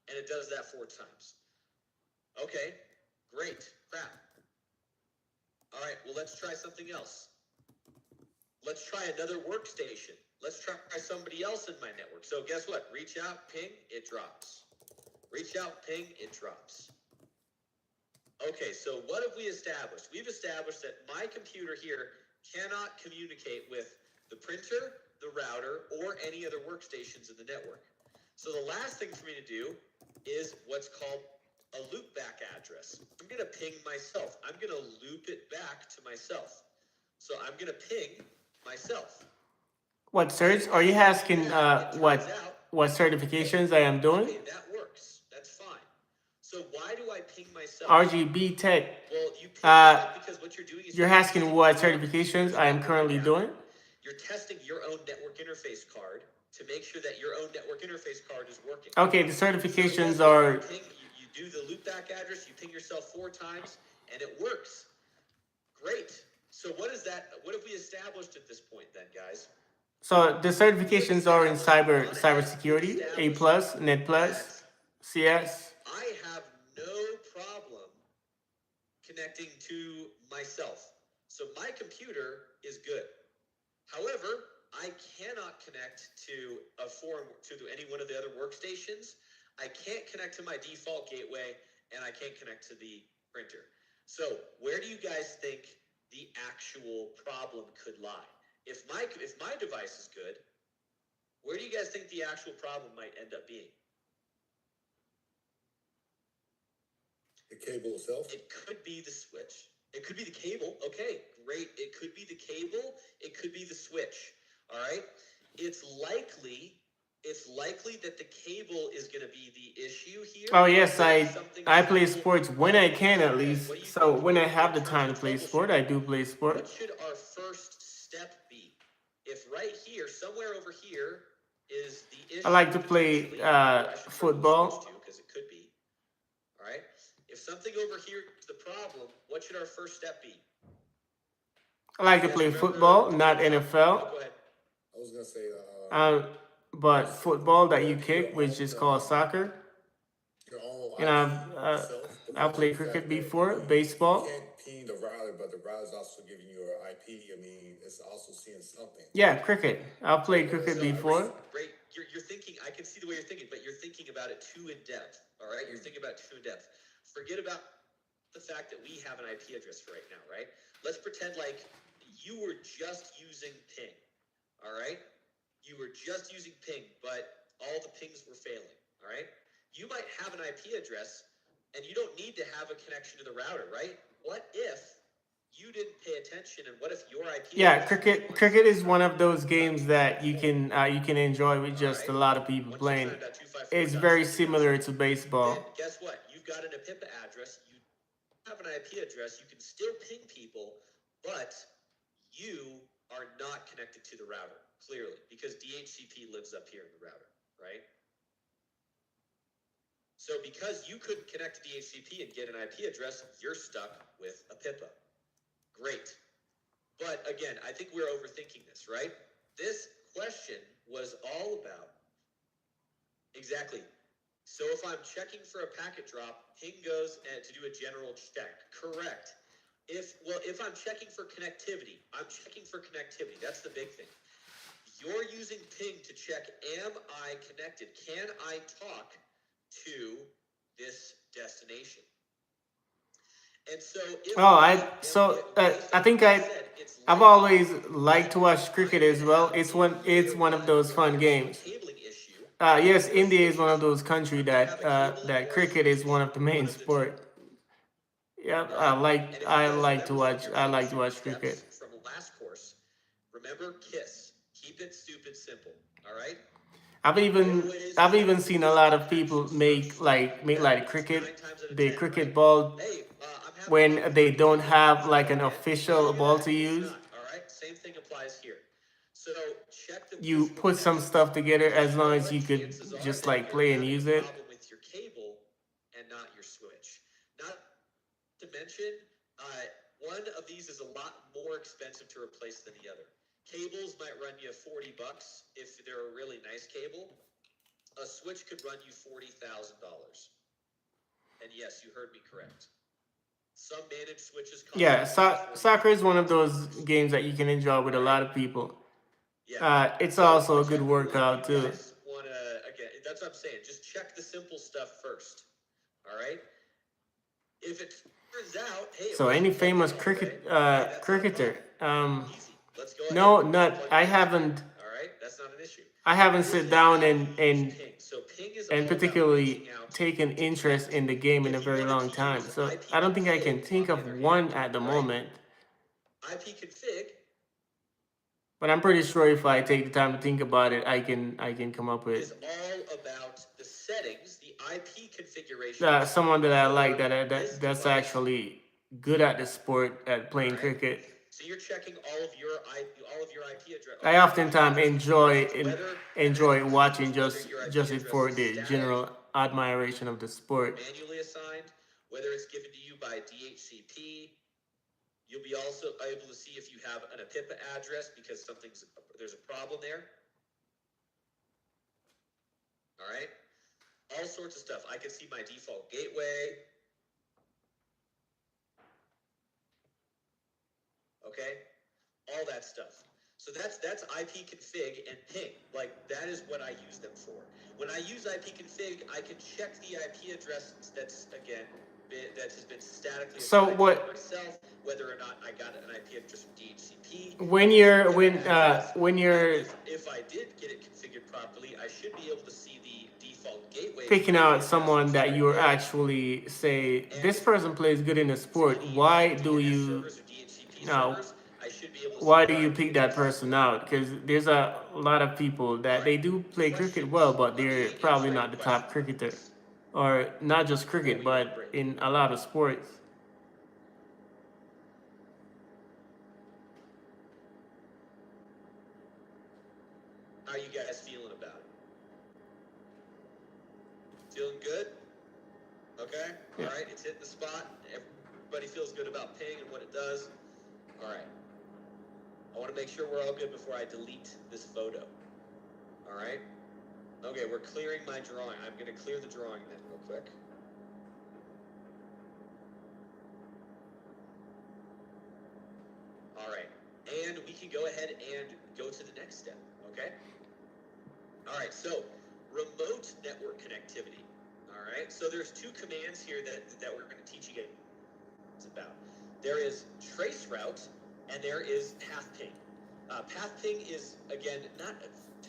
And it does that 4 times. Okay, great, crap. All right, well, let's try something else. Let's try another workstation. Let's try somebody else in my network. So guess what? Reach out, ping, it drops. Reach out, ping, it drops. Okay, so what have we established? We've established that my computer here cannot communicate with the printer, the router, or any other workstations in the network. So the last thing for me to do is what's called a loopback address. I'm going to ping myself. I'm going to loop it back to myself. So I'm going to ping myself. What search? Are you asking what certifications I am doing? Okay, that works. That's fine. So why do I ping myself? RGB Tech. Well, you ping yourself because what you're doing is you're asking what certifications I am currently doing? You're testing your own network interface card to make sure that your own network interface card is working. Okay, the certifications are... You do the loopback address, you ping yourself 4 times, and it works. Great. So what is that? What have we established at this point then, guys? So the certifications are in cybersecurity, A+, Net+, CS. I have no problem connecting to myself. So my computer is good. However, I cannot connect to any one of the other workstations. I can't connect to my default gateway, and I can't connect to the printer. So where do you guys think the actual problem could lie? If my device is good, where do you guys think the actual problem might end up being? The cable itself? It could be the switch. It could be the cable. Okay, great. It could be the cable. It could be the switch. All right. It's likely that the cable is going to be the issue here. Oh yes, I play sports when I can, at least. So when I have the time to play sport, I do play sport. What should our first step be? If right here, somewhere over here, is the issue. I like to play football. Because it could be. All right. If something over here is the problem, what should our first step be? I like to play football, not NFL. Go ahead. I was gonna say, but football that you kick, which is called soccer. your own And itself, I've played cricket before, baseball. You can't ping the router, but the router's also giving you an IP. I mean, it's also seeing something. Yeah, cricket. I've played cricket before. Great. You're thinking, I can see the way you're thinking, but you're thinking about it too in depth. All right? You're thinking about it too in depth. Forget about the fact that we have an IP address right now, right? Let's pretend like you were just using ping. All right? You were just using ping, but all the pings were failing. All right? You might have an IP address, and you don't need to have a connection to the router, right? What if you didn't pay attention, and what if your IP Yeah, address cricket is one of those games that you can enjoy with just a lot of people playing. It's very similar to baseball. Then guess what? You've got an APIPA address. You have an IP address. You can still ping people, but you are not connected to the router, clearly, because DHCP lives up here in the router, right? So because you couldn't connect to DHCP and get an IP address, you're stuck with APIPA. Great. But again, I think we're overthinking this, right? This question was all about, exactly. So if I'm checking for a packet drop, ping goes to do a general check. Correct. If I'm checking for connectivity, That's the big thing. You're using ping to check, am I connected? Can I talk to this destination? And so I've always liked to watch cricket as well. It's one of those fun games. Yes, India is one of those country that cricket is one of the main sport. Yeah, I like to watch cricket. From last course, remember KISS. Keep it stupid simple. All right. I've even seen a lot of people make the cricket ball when they don't have like an official ball to use. All right. Same thing applies here. So check the You put some stuff together as long as you could just like play and use it. problem with your cable and not your switch. Not to mention, one of these is a lot more expensive to replace than the other. Cables might run you $40 if they're a really nice cable. A switch could run you $40,000. And yes, you heard me correct. Some managed switches cost Yeah, soccer is one of those games that you can enjoy with a lot of people. It's also a good workout too. Again, that's what I'm saying. Just check the simple stuff first. All right. If it turns out, hey. So any famous cricketer? Easy. Let's go ahead. No, not. I haven't. All right, that's not an issue. I haven't sit down and Ping. So ping is all about particularly reaching out taken interest in the game in a very long time. So I don't think I can think of one at the moment. IP config. But I'm pretty sure if I take the time to think about it, I can come up Is with all about the settings, the IP configuration. someone that I like that's actually good at the sport at playing cricket. So you're checking all of your IP address. I oftentimes enjoy watching just it for the general admiration of the sport. Manually assigned, whether it's given to you by DHCP. You'll be also able to see if you have an APIPA address because there's a problem there. All right. All sorts of stuff. I can see my default gateway. Okay. All that stuff. So that's IP config and ping. Like that is what I use them for. When I use IP config, I can check the IP address that has been statically assigned to myself, whether or not I got an IP address from DHCP. When you're if I did get it configured properly, I should be able to see the default gateway. picking out someone that you actually say this person plays good in the sport. Why do you pick that person out? Because there's a lot of people that they do play cricket well, but they're probably not the top cricketer, or not just cricket, but in a lot of sports. How are you guys feeling about it? Feeling good? Okay. Yeah. All right. It's hitting the spot. Everybody feels good about ping and what it does. All right. I want to make sure we're all good before I delete this photo. All right. Okay, we're clearing my drawing. I'm going to clear the drawing then real quick. All right. And we can go ahead and go to the next step. Okay. All right. So remote network connectivity. All right. So there's two commands here that we're going to teach you guys about. There is traceroute and there is path ping. Path ping is, again, not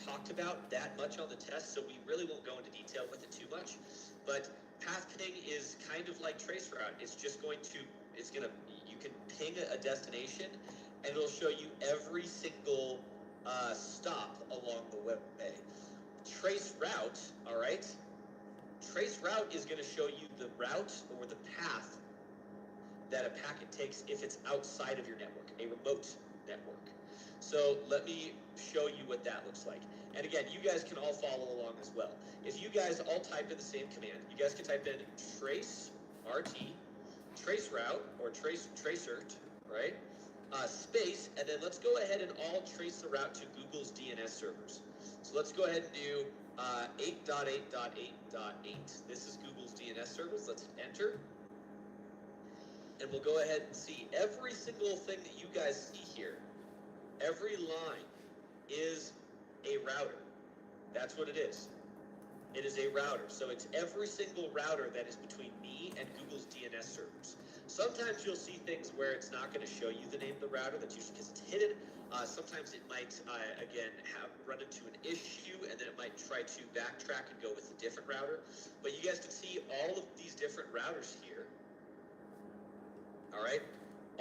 talked about that much on the test, so we really won't go into detail with it too much. But path ping is kind of like traceroute. It's just you can ping a destination, and it'll show you every single stop along the way. Traceroute, all right? Traceroute is going to show you the route or the path that a packet takes if it's outside of your network, a remote network. So let me show you what that looks like. And again, you guys can all follow along as well. If you guys all type in the same command, you guys can type in trace RT, traceroute or tracert, right? space, and then let's go ahead and all trace the route to Google's DNS servers. So let's go ahead and do 8.8.8.8. This is Google's DNS servers. Let's enter. And we'll go ahead and see every single thing that you guys see here. Every line is a router. That's what it is. It is a router. So it's every single router that is between me and Google's DNS servers. Sometimes you'll see things where it's not going to show you the name of the router. That's usually because it's hidden. Sometimes it might, again, run into an issue, and then it might try to backtrack and go with a different router. But you guys can see all of these different routers here, all right,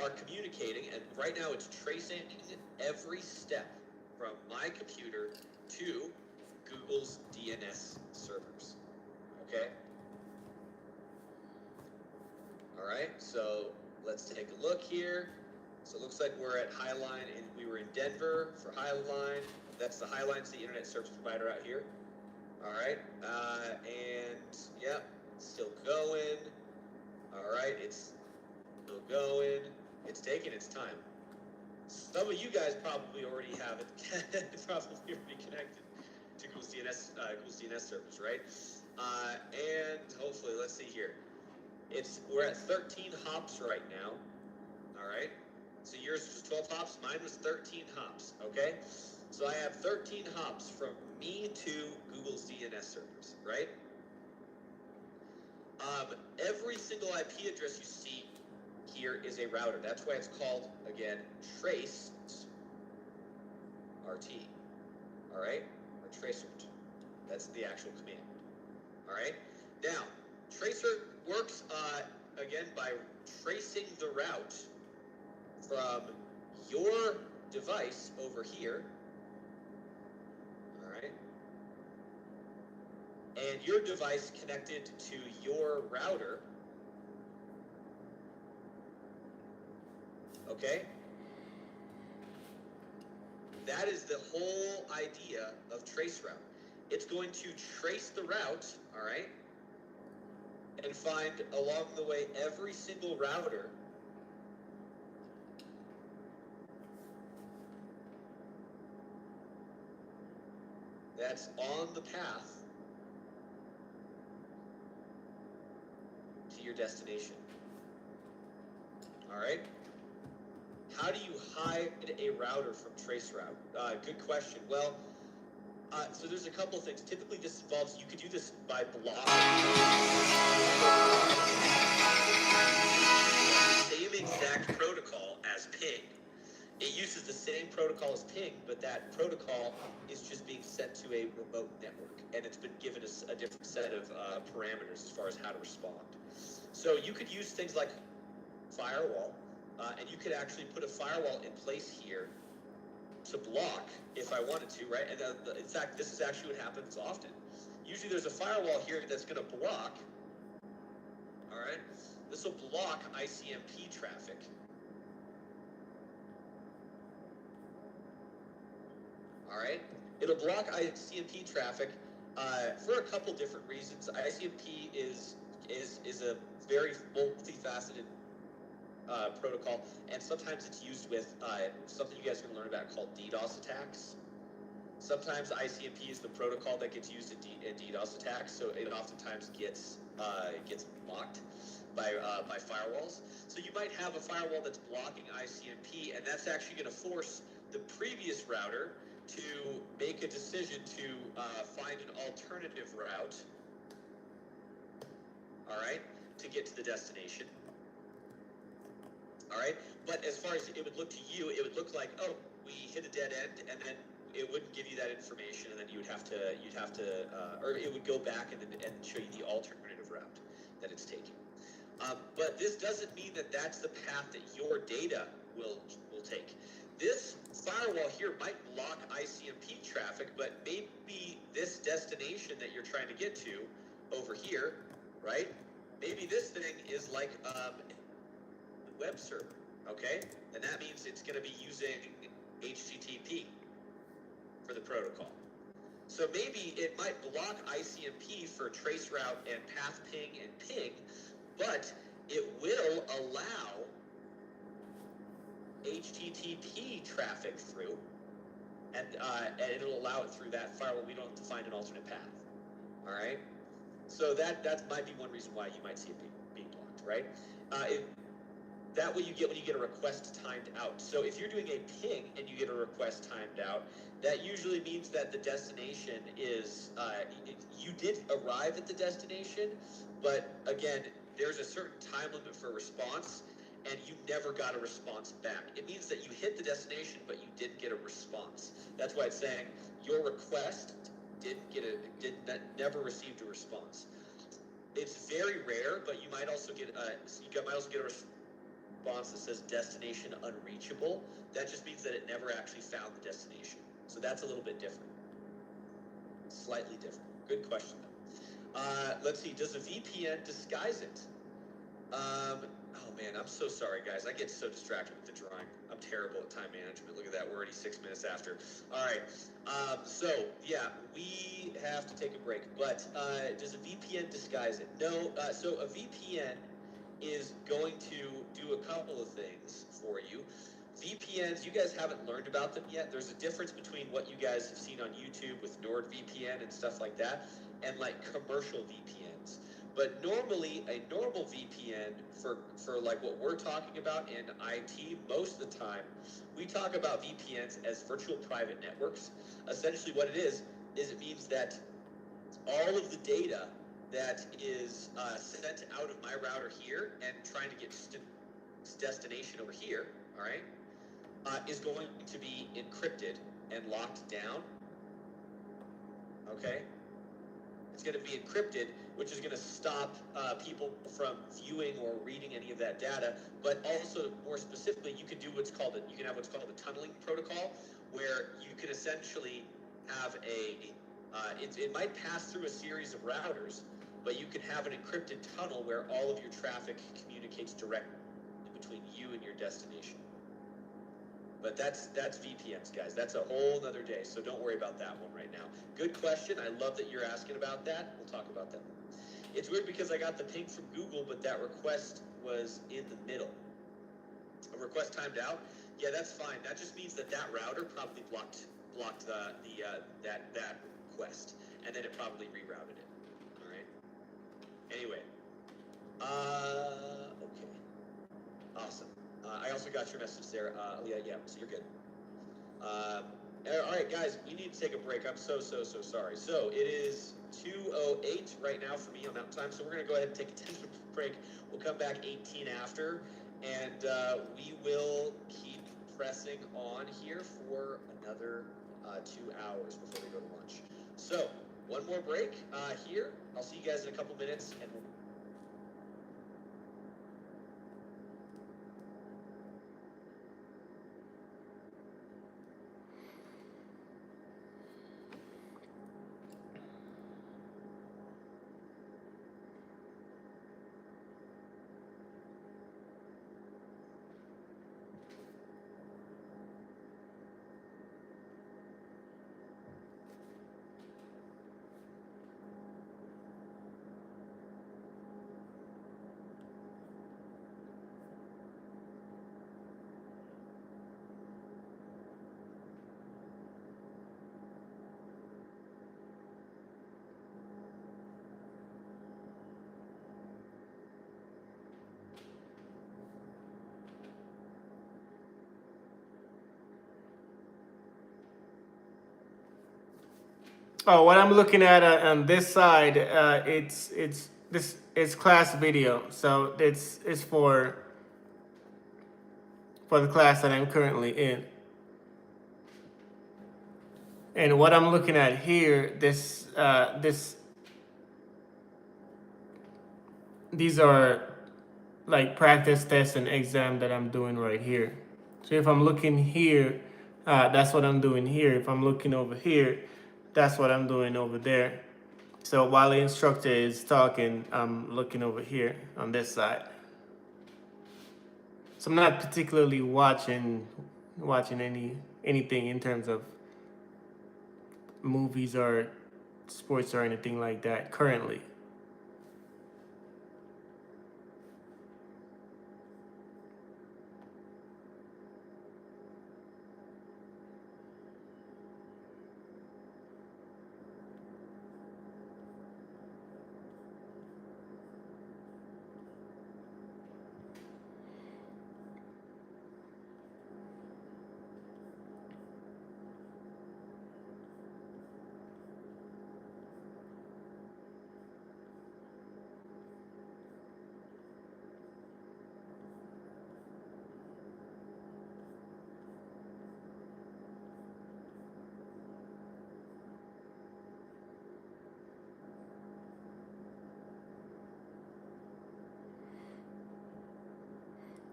are communicating. And right now it's tracing every step from my computer to Google's DNS servers, okay? All right, so let's take a look here. So it looks like we're at Highline, and we were in Denver for Highline. That's the Highline's the internet service provider out here. All right, and yep, still going. All right, it's still going. It's taking its time. Some of you guys probably already have it. Probably already connected to Google's DNS servers, right? And hopefully, let's see here. We're at 13 hops right now. All right. So yours was 12 hops. Mine was 13 hops. Okay. So I have 13 hops from me to Google's DNS servers, right? Every single IP address you see here is a router. That's why it's called, again, trace RT. All right, or tracert. That's the actual command. All right. Now, tracer works again by tracing the route from your device over here. All right. And your device connected to your router. Okay? That is the whole idea of traceroute. It's going to trace the route, all right, and find along the way every single router that's on the path to your destination. All right? How do you hide a router from traceroute? Good question. Well, so there's a couple of things. Typically, this involves, you could do this by blocking. Same exact protocol as ping. It uses the same protocol as ping, but that protocol is just being sent to a remote network, and it's been given a different set of parameters as far as how to respond. So you could use things like firewall, and you could actually put a firewall in place here to block if I wanted to, right? And in fact, this is actually what happens often. Usually there's a firewall here that's going to block, all right? This will block ICMP traffic. All right? It'll block ICMP traffic for a couple different reasons. ICMP is a very multifaceted protocol, and sometimes it's used with something you guys are going to learn about called DDoS attacks. Sometimes ICMP is the protocol that gets used in DDoS attacks, so it oftentimes gets blocked by firewalls. So you might have a firewall that's blocking ICMP, and that's actually going to force the previous router to make a decision to find an alternative route, all right, to get to the destination. All right, but as far as it would look to you, it would look like, oh, we hit a dead end, and then it wouldn't give you that information, and then you'd have to, or it would go back and show you the alternative route that it's taking. But this doesn't mean that that's the path that your data will take. This firewall here might block ICMP traffic, but maybe this destination that you're trying to get to over here, right? Maybe this thing is like web server, okay? And that means it's going to be using HTTP for the protocol. So maybe it might block ICMP for traceroute and path ping and ping, but it will allow HTTP traffic through, and it'll allow it through that firewall. We don't have to find an alternate path. All right. So that might be one reason why you might see it being blocked, right? That what you get when you get a request timed out. So if you're doing a ping and you get a request timed out, that usually means that the destination is, you did arrive at the destination, but again, there's a certain time limit for response, and you never got a response back. It means that you hit the destination, but you didn't get a response. That's why it's saying your request never received a response. It's very rare, but you might also get a response that says destination unreachable. That just means that it never actually found the destination. So that's a little bit different. Slightly different. Good question though. Let's see, does a VPN disguise it? Oh man, I'm so sorry guys. I get so distracted with the drawing. I'm terrible at time management. Look at that, we're already 6 minutes after. All right, so yeah, we have to take a break, but does a VPN disguise it? No, so a VPN is going to do a couple of things for you. VPNs, you guys haven't learned about them yet. There's a difference between what you guys have seen on YouTube with NordVPN and stuff like that, and like commercial VPNs. But normally, a normal VPN for like what we're talking about in IT, most of the time, we talk about VPNs as virtual private networks. Essentially what it is it means that all of the data that is sent out of my router here and trying to get to destination over here, all right, is going to be encrypted and locked down, okay? It's going to be encrypted, which is going to stop people from viewing or reading any of that data. But also, more specifically, you can have what's called a tunneling protocol, where you can essentially have it might pass through a series of routers, but you can have an encrypted tunnel where all of your traffic communicates directly between you and your destination. But that's VPNs, guys. That's a whole nother day, so don't worry about that one right now. Good question. I love that you're asking about that. We'll talk about that. It's weird because I got the ping from Google, but that request was in the middle. A request timed out? Yeah, that's fine. That just means that router probably blocked that request, and then it probably rerouted it. All right. Anyway. Okay. Awesome. I also got your message there. Yeah, so you're good. All right, guys, we need to take a break. I'm so sorry. So it is 2:08 right now for me on Mountain Time, so we're going to go ahead and take a 10-minute break. We'll come back 18 after, and we will keep pressing on here for another 2 hours before we go to lunch. So one more break here. I'll see you guys in a couple minutes, and we'll Oh, what I'm looking at on this side, it's class video, so it's for the class that I'm currently in. And what I'm looking at here, these are like practice tests and exam that I'm doing right here. So if I'm looking here, that's what I'm doing here. If I'm looking over here, that's what I'm doing over there. So while the instructor is talking, I'm looking over here on this side. So I'm not particularly watching anything in terms of movies or sports or anything like that currently.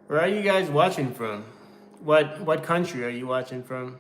Where are you guys watching from? What country are you watching from?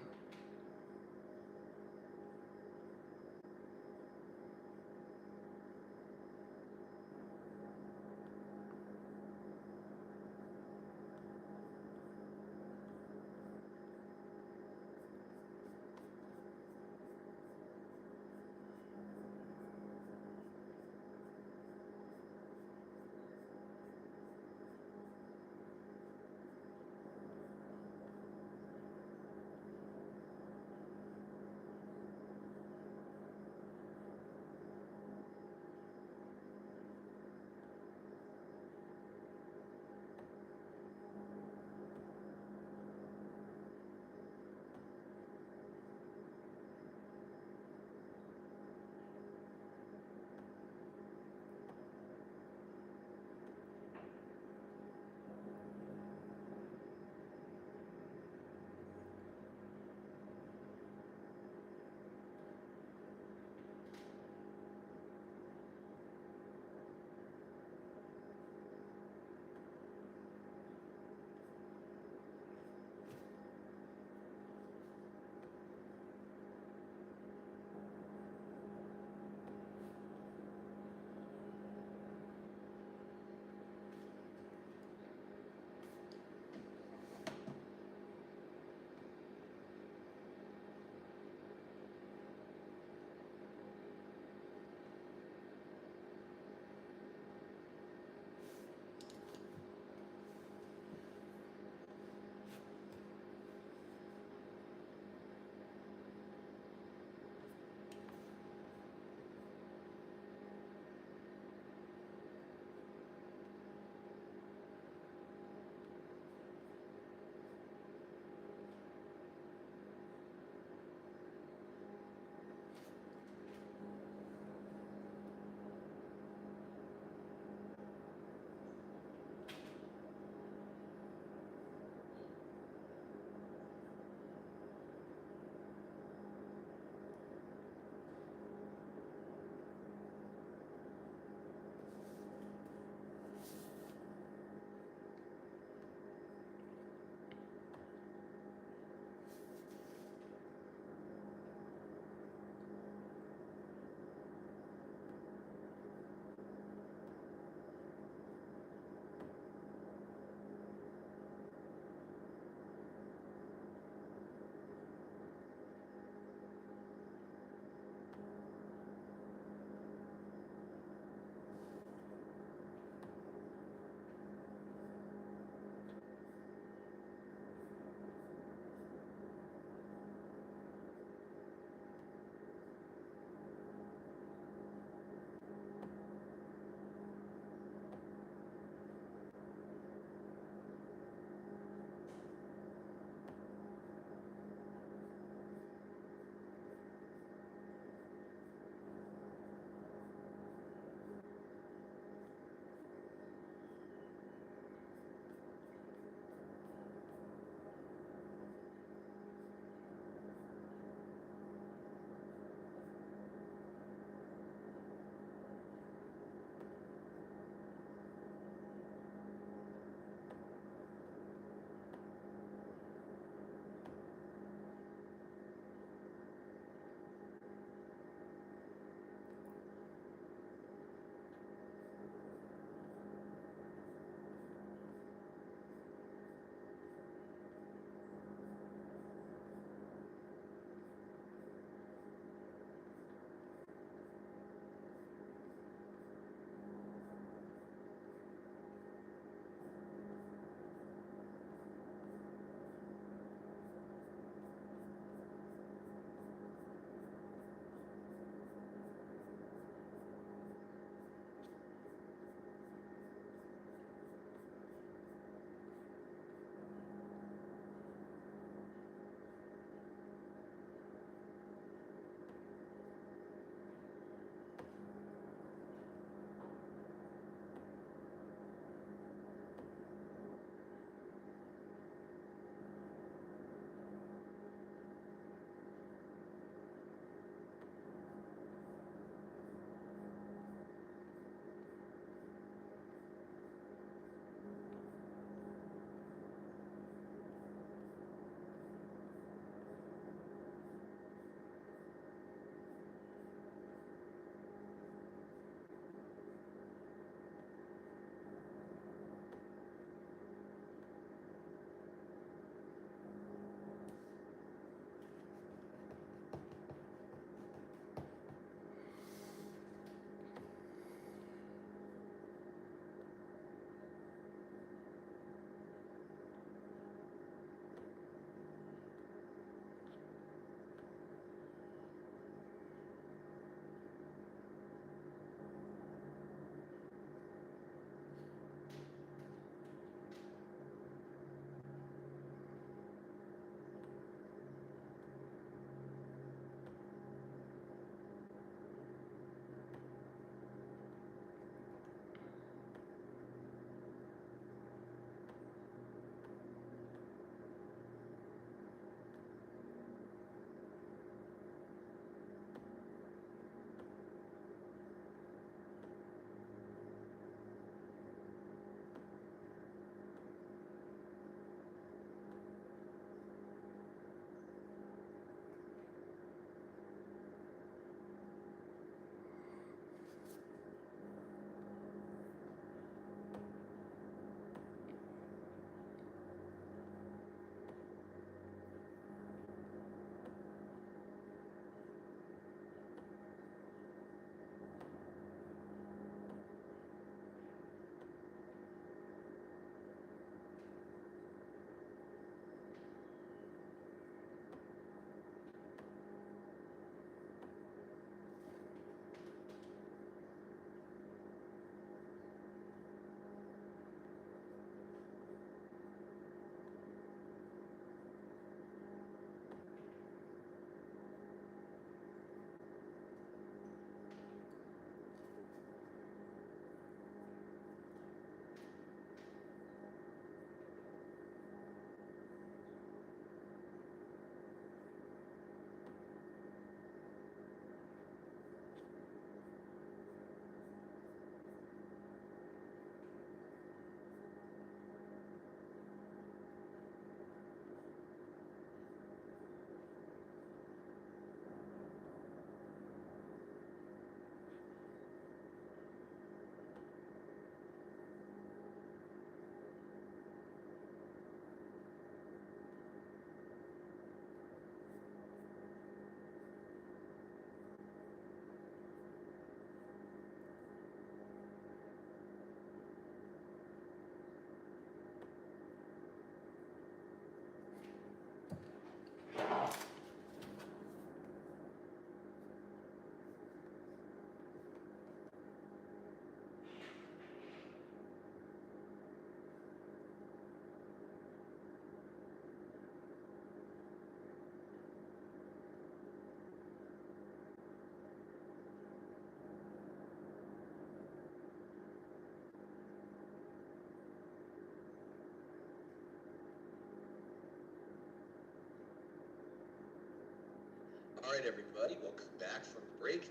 All right, everybody, welcome back from the break.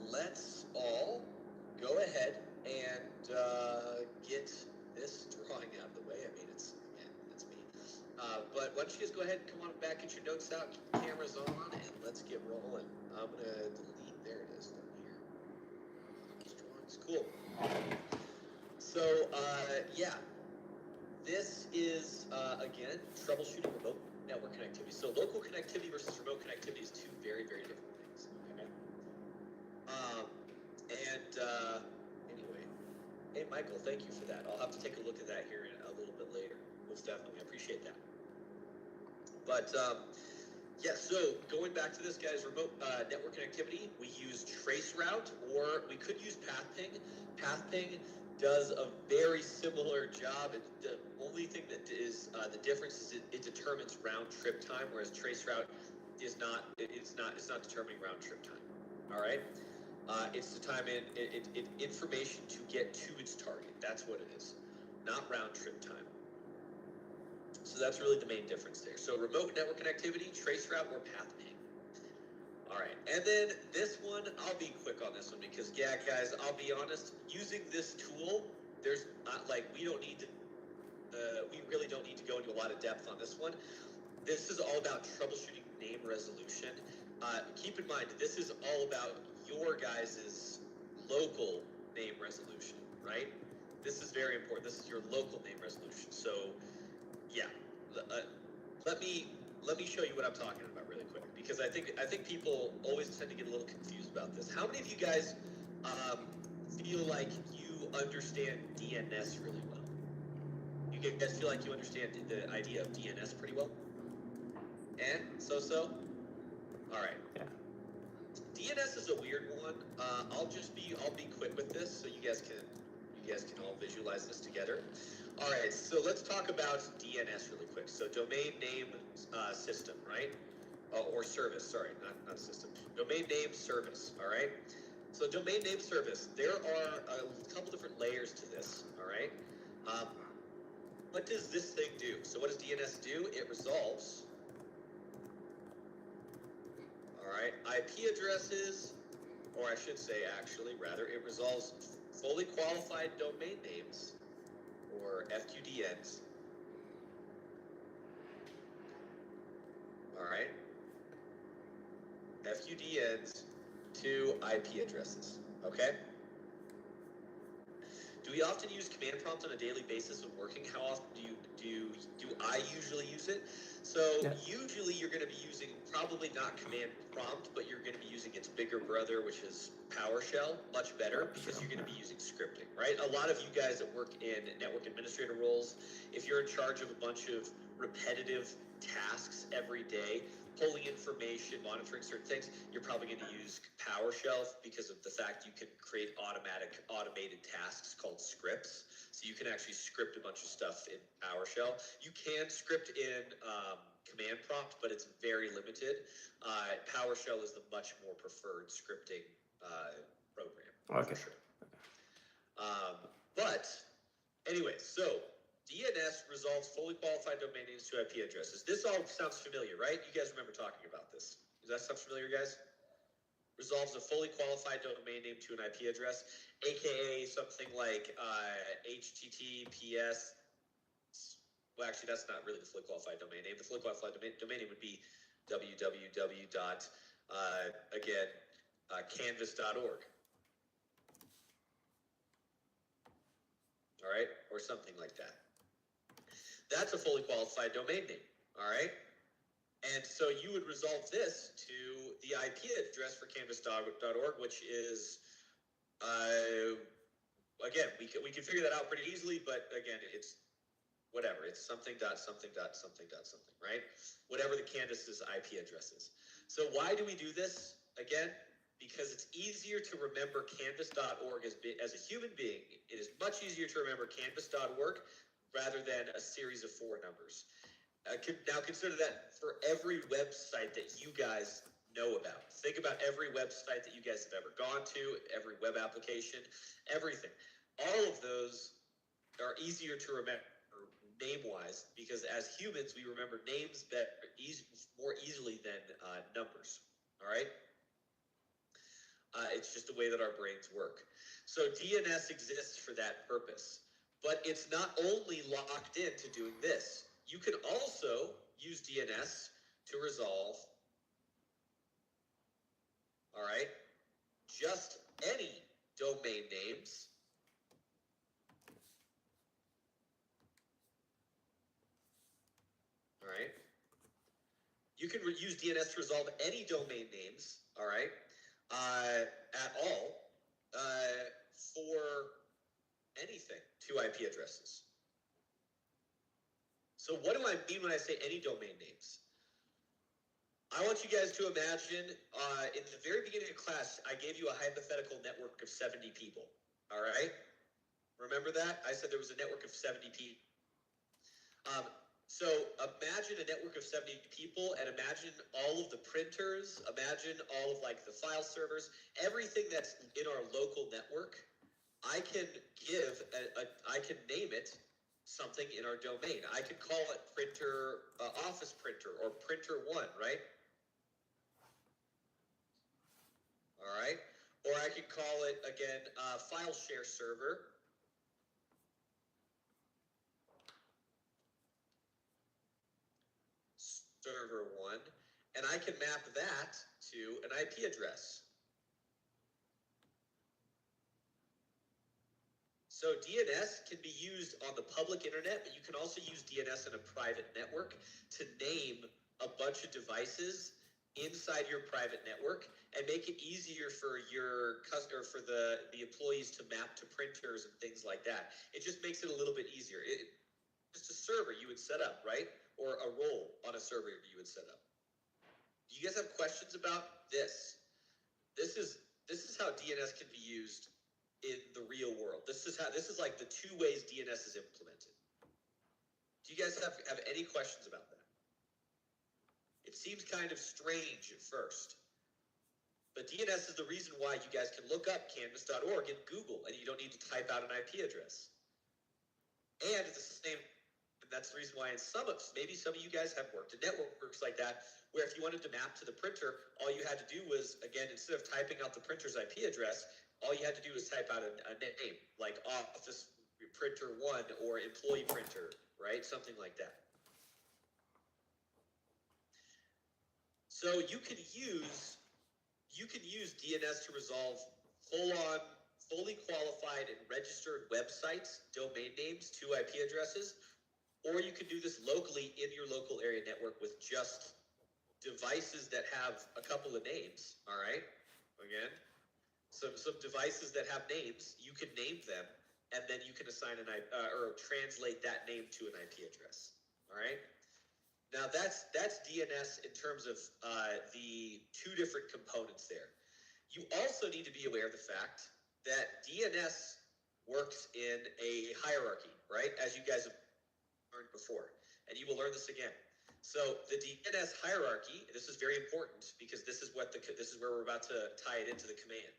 Let's all go ahead and get this drawing out of the way. I mean, it's me. But why don't you guys go ahead and come on back, get your notes out, keep the cameras on, and let's get rolling. I'm going to delete. There it is down here. These drawings, cool. So, yeah. This is, again, troubleshooting remote network connectivity. So local connectivity versus remote connectivity is two very, very different things, okay? Anyway, hey, Michael, thank you for that. I'll have to take a look at that here in a little bit later. Most definitely, I appreciate that. But, yeah, so going back to this, guys, remote network connectivity, we use traceroute, or we could use pathping. Pathping does a very similar job. The only thing that is the difference is it determines round trip time, whereas traceroute is not. It's not determining round trip time. All right, it's the time in information to get to its target. That's what it is, not round trip time. So that's really the main difference there. So remote network connectivity, traceroute, or pathping. All right, and then this one, I'll be quick on this one because, yeah, guys, I'll be honest, using this tool, there's not, like, we really don't need to go into a lot of depth on this one. This is all about troubleshooting name resolution. Keep in mind, this is all about your guys' local name resolution, right? This is very important. This is your local name resolution. So, yeah, let me show you what I'm talking about really quick, because I think people always tend to get a little confused about this. How many of you guys feel like you understand DNS really well? You guys feel like you understand the idea of DNS pretty well? And so? All right. Yeah. DNS is a weird one. I'll be quick with this so you guys can all visualize this together. All right, so let's talk about DNS really quick. So domain name system, right? Or service, sorry, not system. Domain name service, all right? So domain name service, there are a couple different layers to this, all right? What does this thing do? So what does DNS do? It resolves, all right, IP addresses, or I should say actually, rather, it resolves fully qualified domain names, or FQDNs. All right. FQDNs to IP addresses. Okay. Do we often use command prompt on a daily basis when working? How often do I usually use it? So Yeah. usually you're going to be using probably not command prompt, but you're going to be using its bigger brother, which is PowerShell, much better because you're going to be using scripting, right? A lot of you guys that work in network administrator roles, if you're in charge of a bunch of repetitive tasks every day, pulling information, monitoring certain things, you're probably going to use PowerShell because of the fact you can create automated tasks called scripts. So you can actually script a bunch of stuff in PowerShell. You can script in command prompt, but it's very limited. PowerShell is the much more preferred scripting program. Okay. For sure. But anyway, so DNS resolves fully qualified domain names to IP addresses. This all sounds familiar, right? You guys remember talking about this. Does that sound familiar, guys? Resolves a fully qualified domain name to an IP address, aka something like HTTPS. Well, actually, that's not really the fully qualified domain name. The fully qualified domain name would be www. Canvas.org. All right, or something like that. That's a fully qualified domain name, all right? And so you would resolve this to the IP address for canvas.org, which is, again, we can figure that out pretty easily, but again, it's whatever. It's something, right? Whatever the Canvas's IP address is. So why do we do this? Again, because it's easier to remember canvas.org as a human being. It is much easier to remember canvas.org rather than a series of 4 numbers. Now consider that for every website that you guys know about. Think about every website that you guys have ever gone to, every web application, everything. All of those are easier to remember name-wise, because as humans, we remember names more easily than numbers, all right? It's just the way that our brains work. So DNS exists for that purpose, but it's not only locked into doing this. You can also use DNS to resolve, all right, just any domain names all right. You can use DNS to resolve any domain names, all right, at all for anything, 2 IP addresses. So what do I mean when I say any domain names? I want you guys to imagine, in the very beginning of class, I gave you a hypothetical network of 70 people, all right? Remember that? I said there was a network of 70 people. So imagine a network of 70 people and imagine all of the printers, imagine all of like the file servers, everything that's in our local network. I can I can name it something in our domain. I could call it printer, office printer or printer 1, right? All right. Or I could call it again, file share server. Server 1, and I can map that to an IP address. So DNS can be used on the public internet, but you can also use DNS in a private network to name a bunch of devices inside your private network and make it easier for your customer, for the employees to map to printers and things like that. It just makes it a little bit easier. Just a server you would set up, right? Or a role on a server you would set up. Do you guys have questions about this? This is how DNS can be used in the real world. This is like the 2 ways DNS is implemented. Do you guys have any questions about that? It seems kind of strange at first. But DNS is the reason why you guys can look up canvas.org in Google and you don't need to type out an IP address. And it's the same. And that's the reason why maybe some of you guys have worked in networks like that, where if you wanted to map to the printer, all you had to do was, again, instead of typing out the printer's IP address, all you had to do was type out a name, like office printer 1 or employee printer, right? Something like that. So you can use DNS to resolve fully qualified and registered websites, domain names, to IP addresses. Or you can do this locally in your local area network with just devices that have a couple of names, all right? Again, some devices that have names, you can name them, and then you can assign or translate that name to an IP address, all right? Now that's DNS in terms of the 2 different components there. You also need to be aware of the fact that DNS works in a hierarchy, right? As you guys have learned before, and you will learn this again. So the DNS hierarchy, this is very important because this is where we're about to tie it into the command.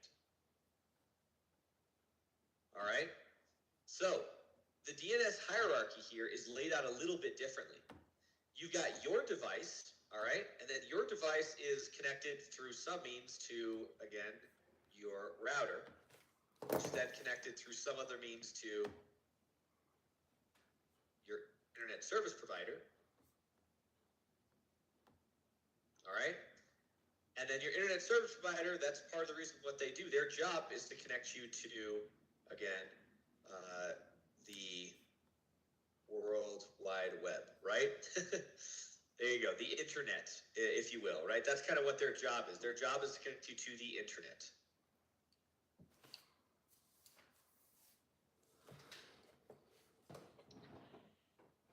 All right. So the DNS hierarchy here is laid out a little bit differently. You've got your device, all right, and then your device is connected through some means to, again, your router, which is then connected through some other means to your internet service provider, all right? And then your internet service provider, that's part of the reason what they do. Their job is to connect you to, again, the World Wide Web, right? There you go, the internet, if you will, right? That's kind of what their job is. Their job is to connect you to the internet.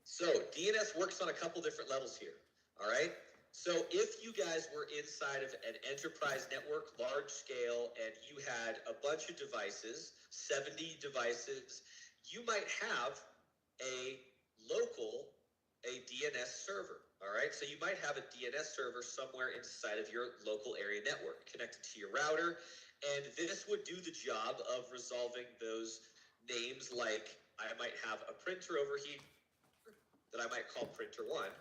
So DNS works on a couple different levels here, all right? So if you guys were inside of an enterprise network, large scale, and you had a bunch of devices, 70 devices, you might have a DNS server, all right? So you might have a DNS server somewhere inside of your local area network connected to your router, and this would do the job of resolving those names, like I might have a printer over here, that I might call printer 1.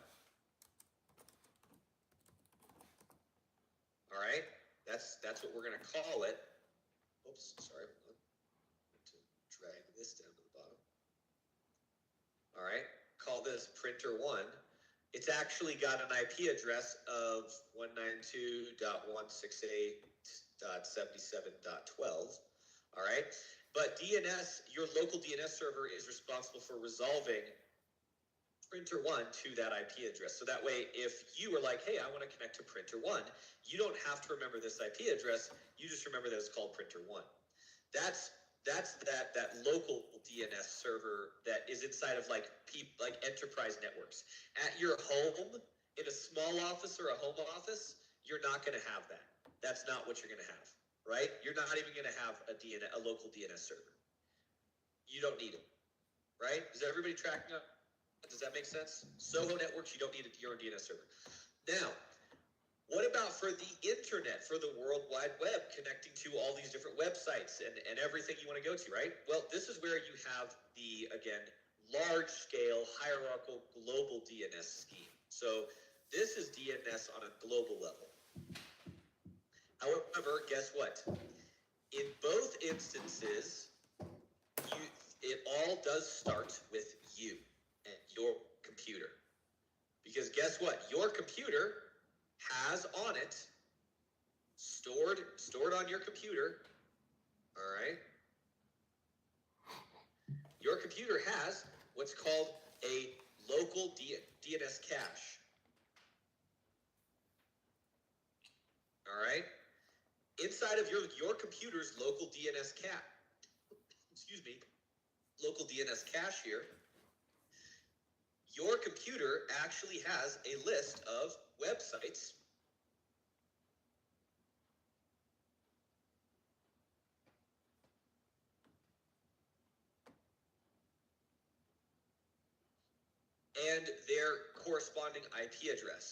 All right, that's what we're going to call it. Oops, sorry. I have to drag this down to the bottom. All right, call this printer 1. It's actually got an IP address of 192.168.77.12. All right, but DNS, your local DNS server is responsible for resolving printer 1 to that IP address. So that way, if you were like, hey, I want to connect to printer 1, you don't have to remember this IP address. You just remember that it's called printer 1. That's that local DNS server that is inside of like enterprise networks. At your home, in a small office or a home office, you're not going to have that. That's not what you're going to have, right? You're not even going to have a local DNS server. You don't need it, right? Is everybody tracking up? Does that make sense? Soho networks, you don't need your own DNS server. Now, what about for the internet, for the World Wide Web, connecting to all these different websites and everything you want to go to, right? Well, this is where you have the, again, large-scale, hierarchical, global DNS scheme. So this is DNS on a global level. However, guess what? In both instances, it all does start with you and your computer. Because guess what? Your computer has on it, stored on your computer, all right? Your computer has what's called a local DNS cache. All right? Inside of your computer's local DNS cache, local DNS cache here, your computer actually has a list of websites and their corresponding IP address.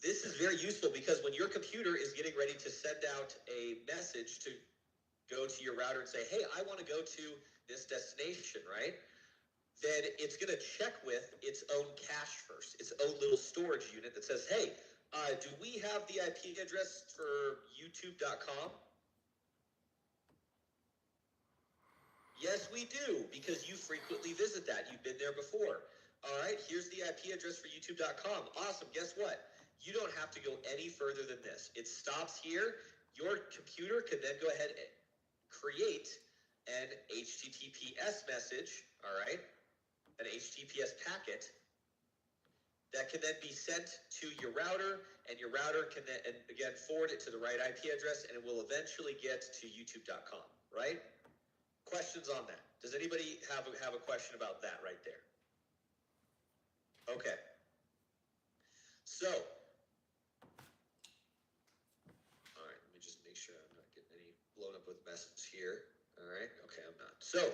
This is very useful because when your computer is getting ready to send out a message to go to your router and say, hey, I want to go to this destination, right? Then it's going to check with its own cache first, its own little storage unit that says, hey, do we have the IP address for youtube.com? Yes, we do, because you frequently visit that. You've been there before. All right, here's the IP address for youtube.com. Awesome. Guess what? You don't have to go any further than this. It stops here. Your computer can then go ahead and create an HTTPS message, all right, an HTTPS packet that can then be sent to your router, and your router can then, and again, forward it to the right IP address, and it will eventually get to youtube.com, right? Questions on that? Does anybody have a question about that right there? Okay. So, all right, let me just make sure I'm not getting any blown up with messes here. All right, okay, I'm not. So,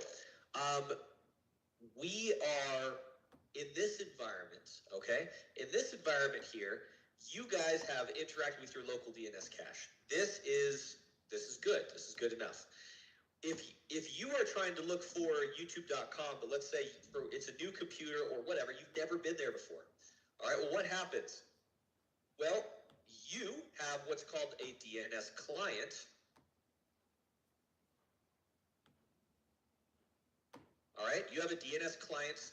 we are in this environment, okay? In this environment here, you guys have interacted with your local DNS cache. This is good. This is good enough. If you are trying to look for youtube.com, but let's say it's a new computer or whatever, you've never been there before. All right, well, what happens? Well, you have what's called a DNS client. All right, you have a DNS client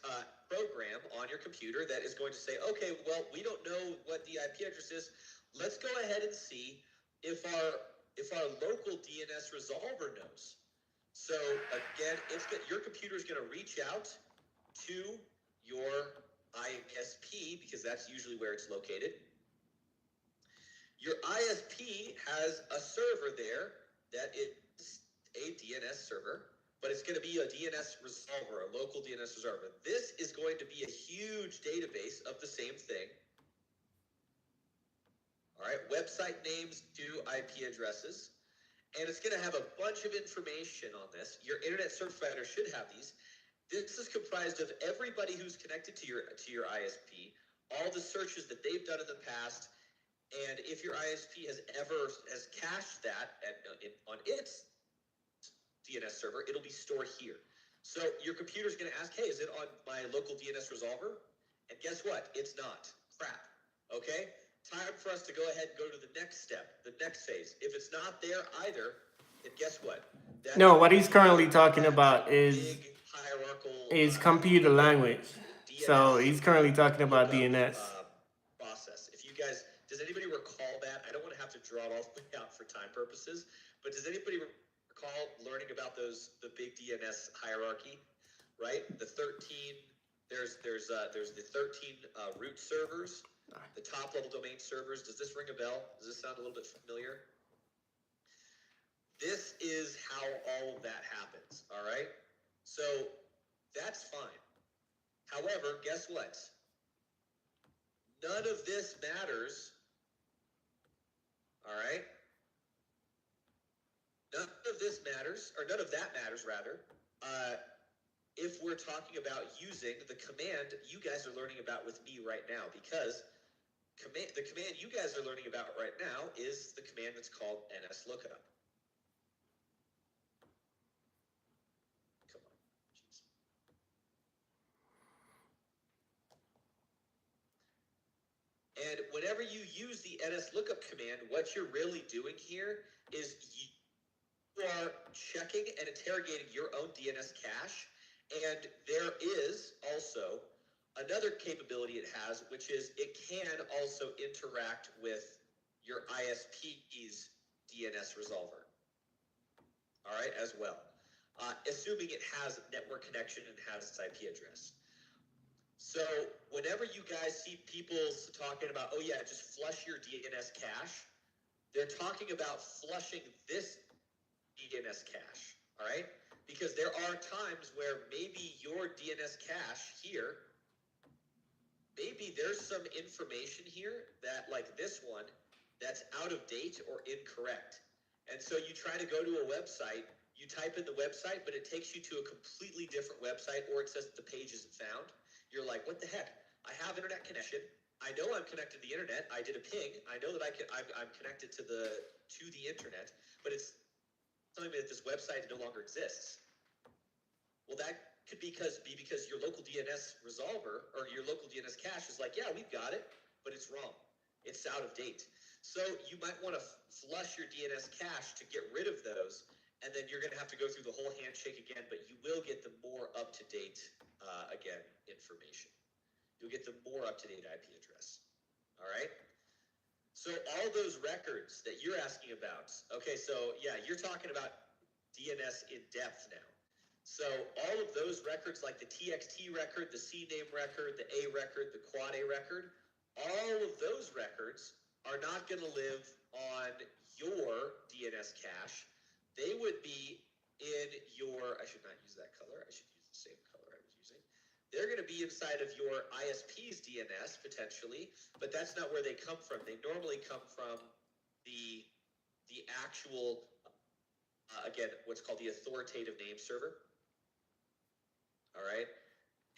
program on your computer that is going to say, okay, well, we don't know what the IP address is. Let's go ahead and see if our local DNS resolver knows. So again, your computer is going to reach out to your ISP because that's usually where it's located. Your ISP has a server there that is a DNS server, but it's going to be a DNS resolver, a local DNS resolver. This is going to be a huge database of the same thing. All right, website names to IP addresses. And it's going to have a bunch of information on this. Your internet service provider should have these. This is comprised of everybody who's connected to your ISP, all the searches that they've done in the past, and if your ISP has cached that on its DNS server, it'll be stored here. So your computer's going to ask, hey, is it on my local DNS resolver? And guess what? It's not. Crap. Okay? Time for us to go ahead and go to the next step, the next phase. If it's not there either, then guess what? No, what he's currently talking about is computer language. So he's currently talking about DNS. Process. If you guys, does anybody recall that? I don't want to have to draw it all the way out for time purposes, but does anybody recall learning about the big DNS hierarchy, right? The 13, there's the 13 root servers, the top level domain servers. Does this ring a bell? Does this sound a little bit familiar? This is how all of that happens, all right? So that's fine. However, guess what? None of this matters, all right? None of this matters, or none of that matters, rather, if we're talking about using the command you guys are learning about with me right now, because the command you guys are learning about right now is the command that's called nslookup. Come on, jeez. And whenever you use the nslookup command, what you're really doing here is you are checking and interrogating your own DNS cache. And there is also another capability it has, which is it can also interact with your ISP's DNS resolver. All right, as well. Assuming it has network connection and has its IP address. So whenever you guys see people talking about, oh yeah, just flush your DNS cache, they're talking about flushing this DNS cache, all right? Because there are times where maybe your DNS cache here, maybe there's some information here that, like this one, that's out of date or incorrect. And so you try to go to a website, you type in the website, but it takes you to a completely different website, or it says that the page isn't found. You're like, what the heck? I have internet connection. I know I'm connected to the internet. I did a ping. I know that I'm connected to the internet, but it's telling me that this website no longer exists. Well, that could be because your local DNS resolver or your local DNS cache is like, yeah, we've got it, but it's wrong. It's out of date. So you might want to flush your DNS cache to get rid of those, and then you're going to have to go through the whole handshake again, but you will get the more up-to-date, again, information. You'll get the more up-to-date IP address. All right? So all those records that you're asking about, okay, so yeah, you're talking about DNS in depth now. So all of those records, like the TXT record, the CNAME record, the A record, the quad A record, all of those records are not going to live on your DNS cache. They would be in your, I should not use that color, I should use the same color I was using. They're going to be inside of your ISP's DNS potentially, but that's not where they come from. They normally come from the actual, again, what's called the authoritative name server. All right,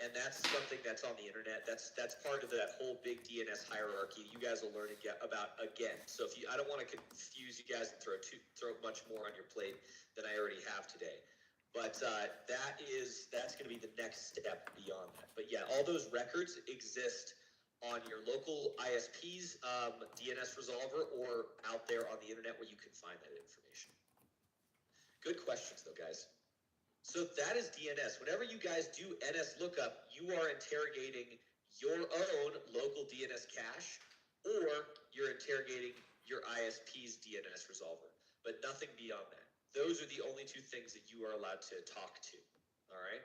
and that's something that's on the internet. That's part of that whole big DNS hierarchy. You guys will learn about again. So if I don't want to confuse you guys and throw much more on your plate than I already have today. But that's going to be the next step beyond that. But yeah, all those records exist on your local ISP's DNS resolver or out there on the internet where you can find that information. Good questions though, guys. So that is DNS. Whenever you guys do nslookup, you are interrogating your own local DNS cache, or you're interrogating your ISP's DNS resolver, but nothing beyond that. Those are the only two things that you are allowed to talk to, all right?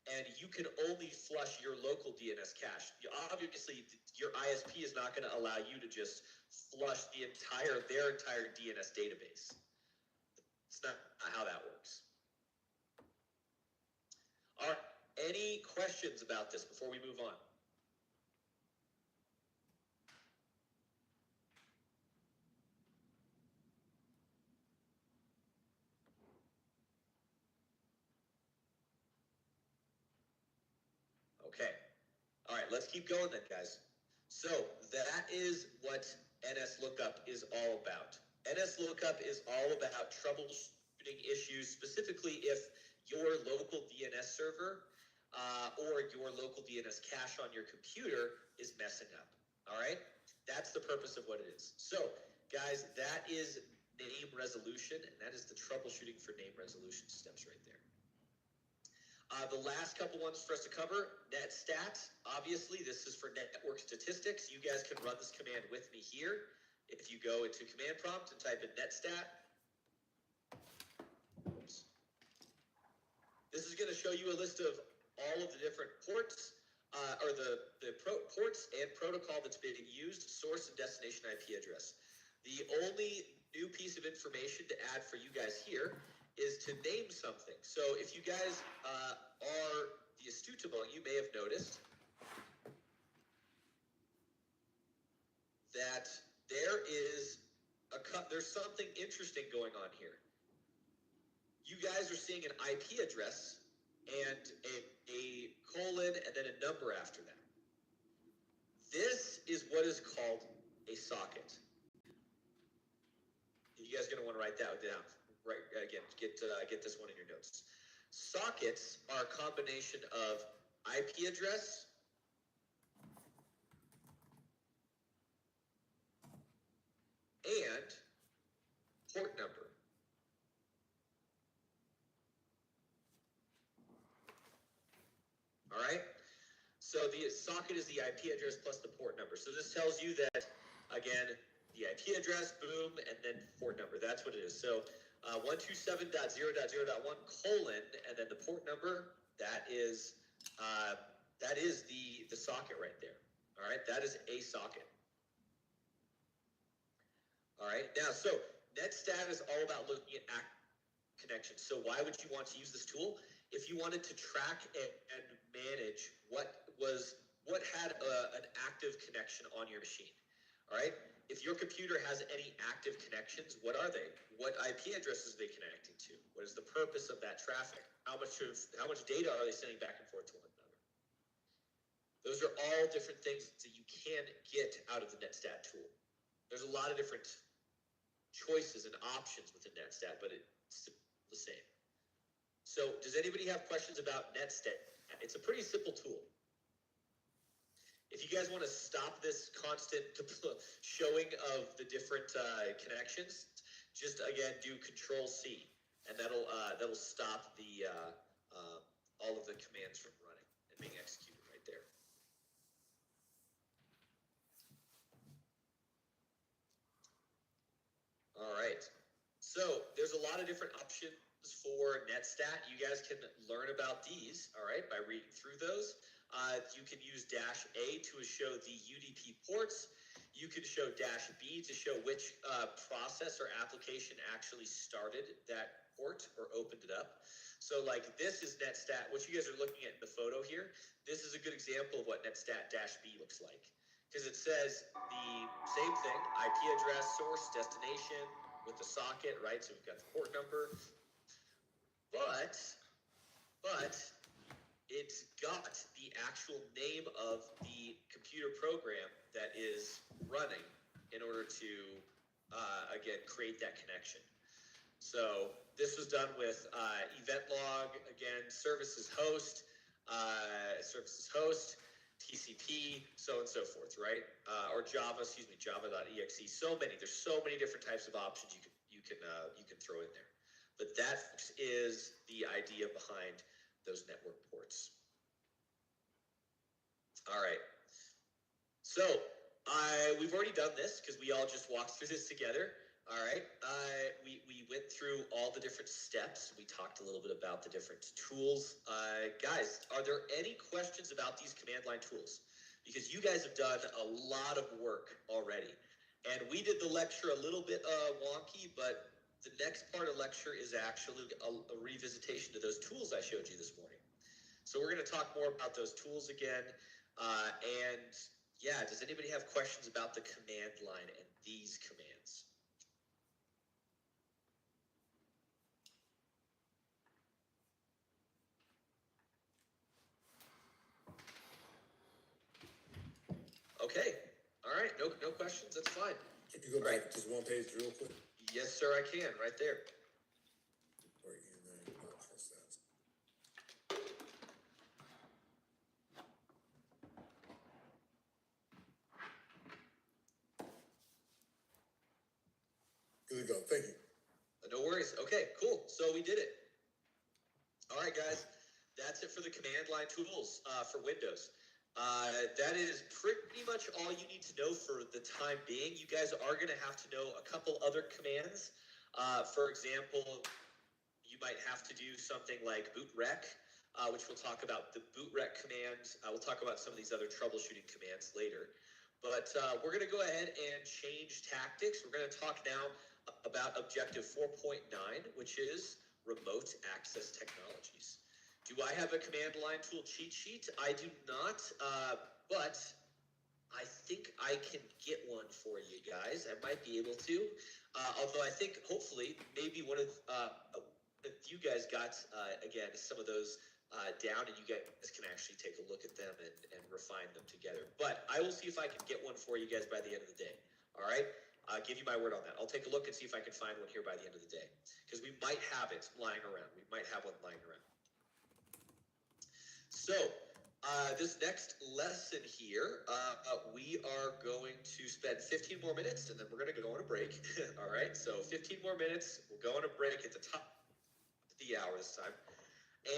And you can only flush your local DNS cache. Obviously, your ISP is not going to allow you to just flush their entire DNS database. It's not how that works. All right, any questions about this before we move on? Okay, all right, let's keep going then, guys. So that is what nslookup is all about. nslookup is all about troubleshooting issues, specifically if your local DNS server or your local DNS cache on your computer is messing up. All right, that's the purpose of what it is. So, guys, that is name resolution, and that is the troubleshooting for name resolution steps right there. The last couple ones for us to cover, netstat. Obviously, this is for network statistics. You guys can run this command with me here. If you go into command prompt and type in netstat, oops. This is going to show you a list of all of the different ports, or the ports and protocol that's being used, source and destination IP address. The only new piece of information to add for you guys here is to name something. So if you guys are the astute among you may have noticed that there's something interesting going on here. You guys are seeing an IP address and a colon and then a number after that. This is what is called a socket. You guys are going to want to write that down. Right, again, get this one in your notes. Sockets are a combination of IP address and port number. All right. So the socket is the IP address plus the port number. So this tells you that, again, the IP address, boom, and then port number. That's what it is. So 127.0.0.1 colon, and then the port number, that is the socket right there. All right, that is a socket. All right, now, so netstat is all about looking at active connections. So why would you want to use this tool? If you wanted to track and manage what had an active connection on your machine. All right. If your computer has any active connections, what are they? What IP addresses are they connecting to? What is the purpose of that traffic? How much data are they sending back and forth to one another? Those are all different things that you can get out of the netstat tool. There's a lot of different choices and options within netstat, but it's the same. So does anybody have questions about netstat? It's a pretty simple tool. If you guys want to stop this constant showing of the different connections, just again do Control-C, and that'll stop the all of the commands from running and being executed right there. All right. So there's a lot of different options for netstat. You guys can learn about these, all right, by reading through those. You can use -A to show the UDP ports. You can show -B to show which process or application actually started that port or opened it up. So like this is netstat. What you guys are looking at in the photo here, this is a good example of what netstat -B looks like. Because it says the same thing, IP address, source, destination with the socket, right? So we've got the port number. But it's got the actual name of the computer program that is running in order to, again, create that connection. So this was done with event log, again, services host, TCP, so on and so forth, right? Or Java, Java.exe. There's so many different types of options you can throw in there. But that is the idea behind those network ports. All right. So we've already done this because we all just walked through this together. All right. We went through all the different steps. We talked a little bit about the different tools. Guys, are there any questions about these command line tools? Because you guys have done a lot of work already. And we did the lecture a little bit wonky, but the next part of lecture is actually a revisitation to those tools I showed you this morning. So we're going to talk more about those tools again. And yeah, does anybody have questions about the command line and these commands? Okay. All right. No questions. That's fine. Can you go back just one page real quick? Yes, sir, I can. Right there. or anything. I don't trust that. Good to go. Thank you. No worries. Okay, cool. So we did it. All right, guys. That's it for the command line tools for Windows. That is pretty much all you need to know for the time being. You guys are going to have to know a couple other commands. For example, you might have to do something like bootrec, which we'll talk about the bootrec command. We'll talk about some of these other troubleshooting commands later. But we're going to go ahead and change tactics. We're going to talk now about objective 4.9, which is remote access technologies. Do I have a command line tool cheat sheet? I do not, but I think I can get one for you guys. I might be able to, although I think hopefully maybe one of you guys got, again, some of those down, and you guys can actually take a look at them and refine them together. But I will see if I can get one for you guys by the end of the day. All right? I'll give you my word on that. I'll take a look and see if I can find one here by the end of the day, because we might have it lying around. We might have one lying around. So this next lesson here, we are going to spend 15 more minutes, and then we're going to go on a break. All right, so 15 more minutes. We'll go on a break at the top of the hour this time.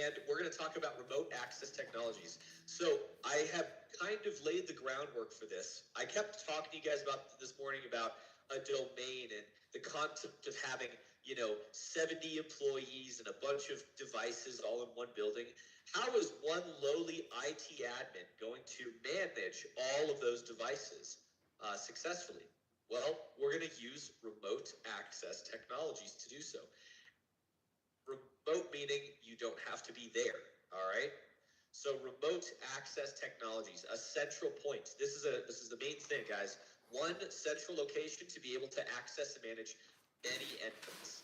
And we're going to talk about remote access technologies. So I have kind of laid the groundwork for this. I kept talking to you guys about this morning about a domain and the concept of having, 70 employees and a bunch of devices all in one building. How is one lowly IT admin going to manage all of those devices successfully? Well, we're going to use remote access technologies to do so. Remote meaning you don't have to be there, all right? So remote access technologies, a central point. This is the main thing, guys. One central location to be able to access and manage any endpoints.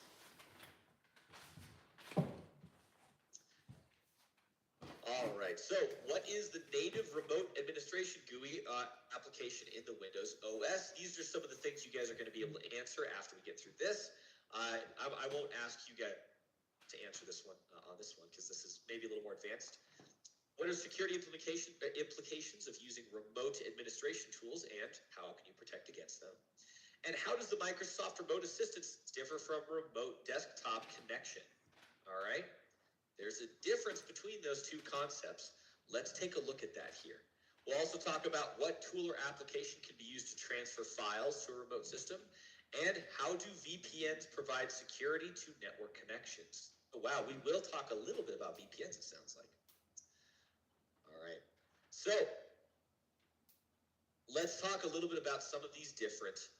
All right, so what is the native remote administration GUI application in the Windows OS? These are some of the things you guys are going to be able to answer after we get through this. I won't ask you guys to answer this one on this one, because this is maybe a little more advanced. What are security implications of using remote administration tools, and how can you protect against them? And how does the Microsoft Remote Assistance differ from remote desktop connection? All right, there's a difference between those two concepts. Let's take a look at that here. We'll also talk about what tool or application can be used to transfer files to a remote system, and how do VPNs provide security to network connections? Oh, wow, we will talk a little bit about VPNs, it sounds like. All right, so let's talk a little bit about some of these different,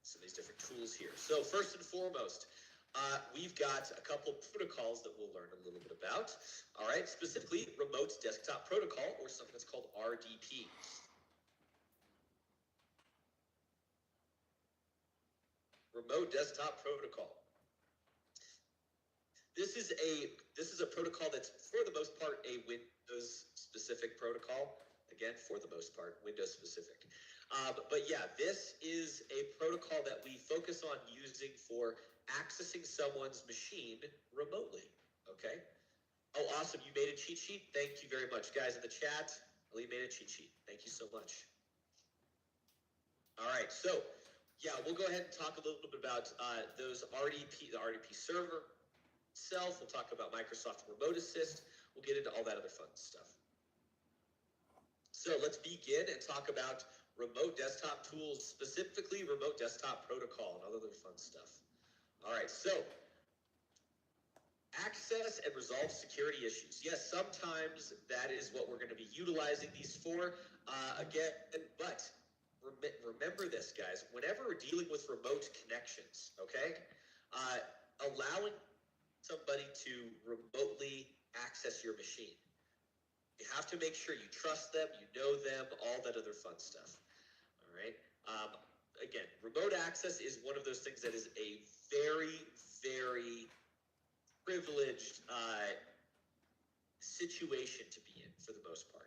some of these different tools here. So first and foremost, we've got a couple of protocols that we'll learn a little bit about. All right, specifically Remote Desktop Protocol, or something that's called RDP. Remote Desktop Protocol. This is a protocol that's, for the most part, a Windows-specific protocol. Again, for the most part, Windows-specific. But yeah, this is a protocol that we focus on using for accessing someone's machine remotely. Okay? Oh, awesome. You made a cheat sheet? Thank you very much. Guys in the chat, Ali made a cheat sheet. Thank you so much. All right, so yeah, we'll go ahead and talk a little bit about those RDP, the RDP server itself. We'll talk about Microsoft Remote Assist. We'll get into all that other fun stuff. So let's begin and talk about remote desktop tools, specifically remote desktop protocol and all other fun stuff. All right, so access and resolve security issues. Yes, sometimes that is what we're going to be utilizing these for. But remember this, guys. Whenever we're dealing with remote connections, okay, allowing somebody to remotely access your machine, you have to make sure you trust them, you know them, all that other fun stuff. All right. Again, remote access is one of those things that is a very, very privileged situation to be in for the most part.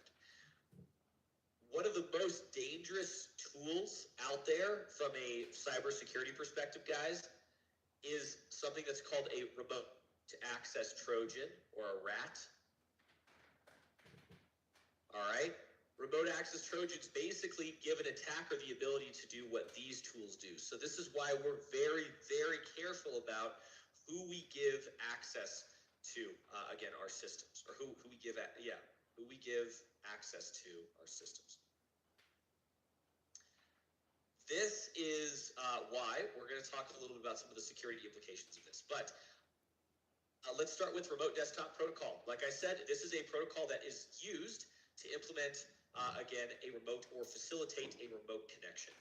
One of the most dangerous tools out there from a cybersecurity perspective, guys, is something that's called a remote to access Trojan or a rat. All right. Remote access Trojans basically give an attacker the ability to do what these tools do. So this is why we're very, very careful about who we give access to, again, our systems, or who we give access to our systems. This is why we're going to talk a little bit about some of the security implications of this. But let's start with remote desktop protocol. Like I said, this is a protocol that is used to implement, again, a remote or facilitate a remote connection.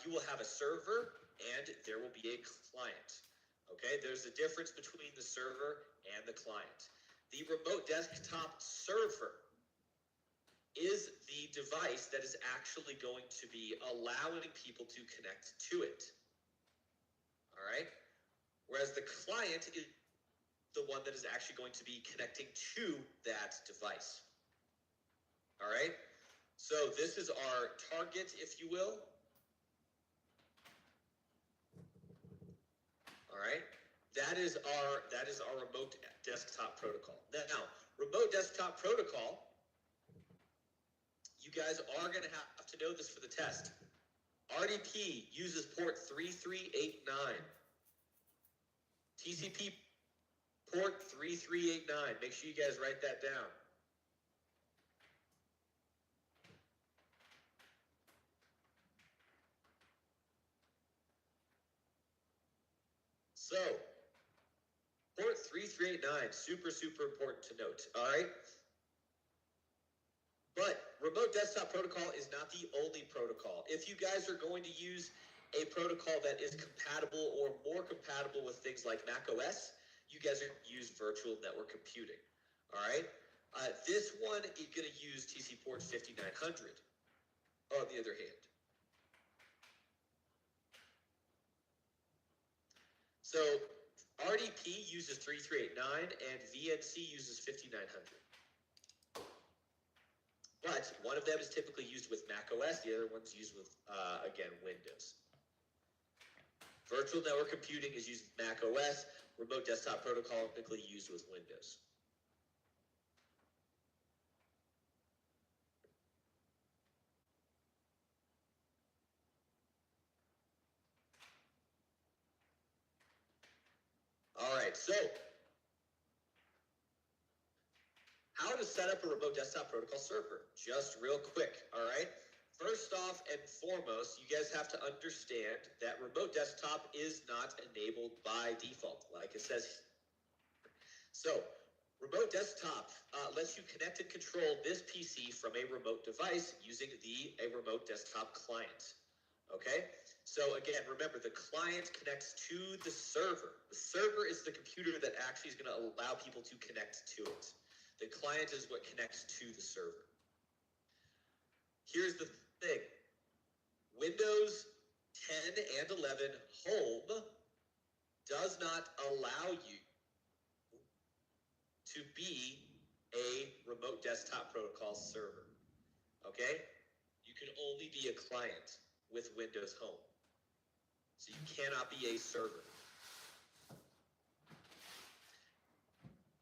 You will have a server and there will be a client. Okay, there's a difference between the server and the client. The remote desktop server is the device that is actually going to be allowing people to connect to it. All right, whereas the client is the one that is actually going to be connecting to that device. All right, so this is our target, if you will. All right, that is our remote desktop protocol. Now, remote desktop protocol, you guys are going to have to know this for the test. RDP uses port 3389. TCP port 3389. Make sure you guys write that down. So, port 3389, super important to note, all right? But remote desktop protocol is not the only protocol. If you guys are going to use a protocol that is compatible or more compatible with things like Mac OS, you guys are going to use virtual network computing, all right? This one is going to use TC port 5900 on the other hand. So RDP uses 3389 and VNC uses 5900. But one of them is typically used with Mac OS, the other one's used with, again, Windows. Virtual network computing is used with Mac OS, remote desktop protocol typically used with Windows. All right, so how to set up a remote desktop protocol server? Just real quick, all right? First off and foremost, you guys have to understand that remote desktop is not enabled by default, like it says. So, remote desktop lets you connect and control this PC from a remote device using a remote desktop client, okay? So again, remember, the client connects to the server. The server is the computer that actually is going to allow people to connect to it. The client is what connects to the server. Here's the thing. Windows 10 and 11 Home does not allow you to be a remote desktop protocol server. Okay? You can only be a client with Windows Home. So you cannot be a server.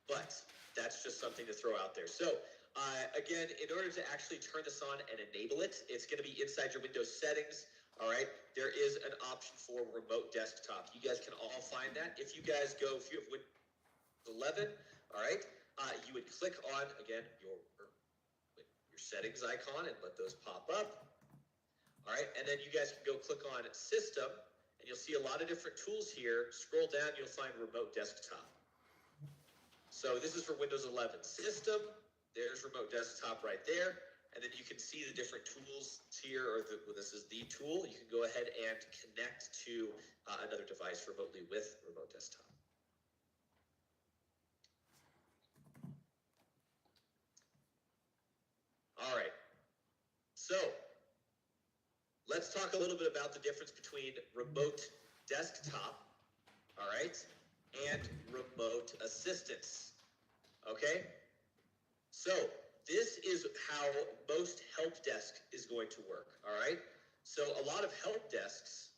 But that's just something to throw out there. So again, in order to actually turn this on and enable it, it's going to be inside your Windows settings. All right, there is an option for remote desktop. You guys can all find that. If you guys go, if you have Windows 11, all right, you would click on, again, your settings icon and let those pop up. All right, and then you guys can go click on System, and you'll see a lot of different tools here. Scroll down, you'll find Remote Desktop. So this is for Windows 11 System. There's Remote Desktop right there. And then you can see the different tools here, or this is the tool. You can go ahead and connect to another device remotely with Remote Desktop. All right. So let's talk a little bit about the difference between remote desktop, all right, and remote assistance, okay? So this is how most help desk is going to work, all right? So a lot of help desks,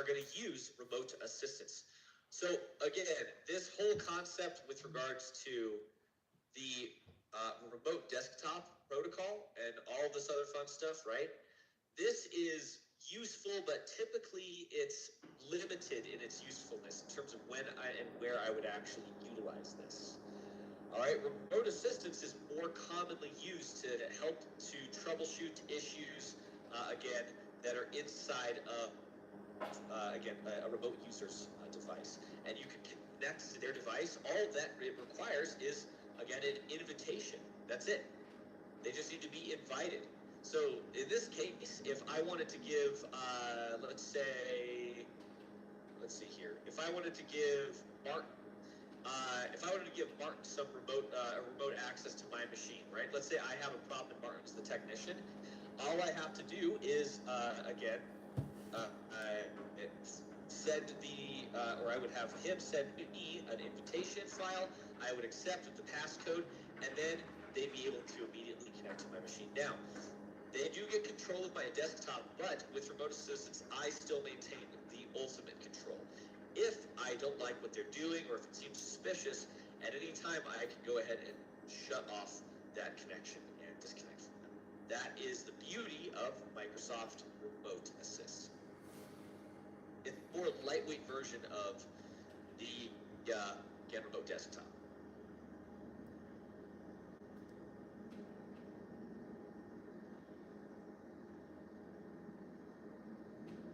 are going to use remote assistance. So again, this whole concept with regards to the remote desktop protocol and all this other fun stuff, right? This is useful, but typically it's limited in its usefulness in terms of when and where I would actually utilize this. All right, remote assistance is more commonly used to help to troubleshoot issues, again, that are inside of, a remote user's device. And you can connect to their device. All that it requires is, again, an invitation. That's it. They just need to be invited. So in this case, if I wanted to give, let's see here. If I wanted to give Martin some remote access to my machine, right? Let's say I have a problem and Martin's the technician. All I have to do is, send or I would have him send me an invitation file. I would accept with the passcode, and then they'd be able to immediately connect to my machine. Now, they do get control of my desktop, but with remote assistance, I still maintain the ultimate control. If I don't like what they're doing, or if it seems suspicious, at any time I can go ahead and shut off that connection and disconnect from them. That is the beauty of Microsoft Remote Assist. It's a more lightweight version of the remote desktop.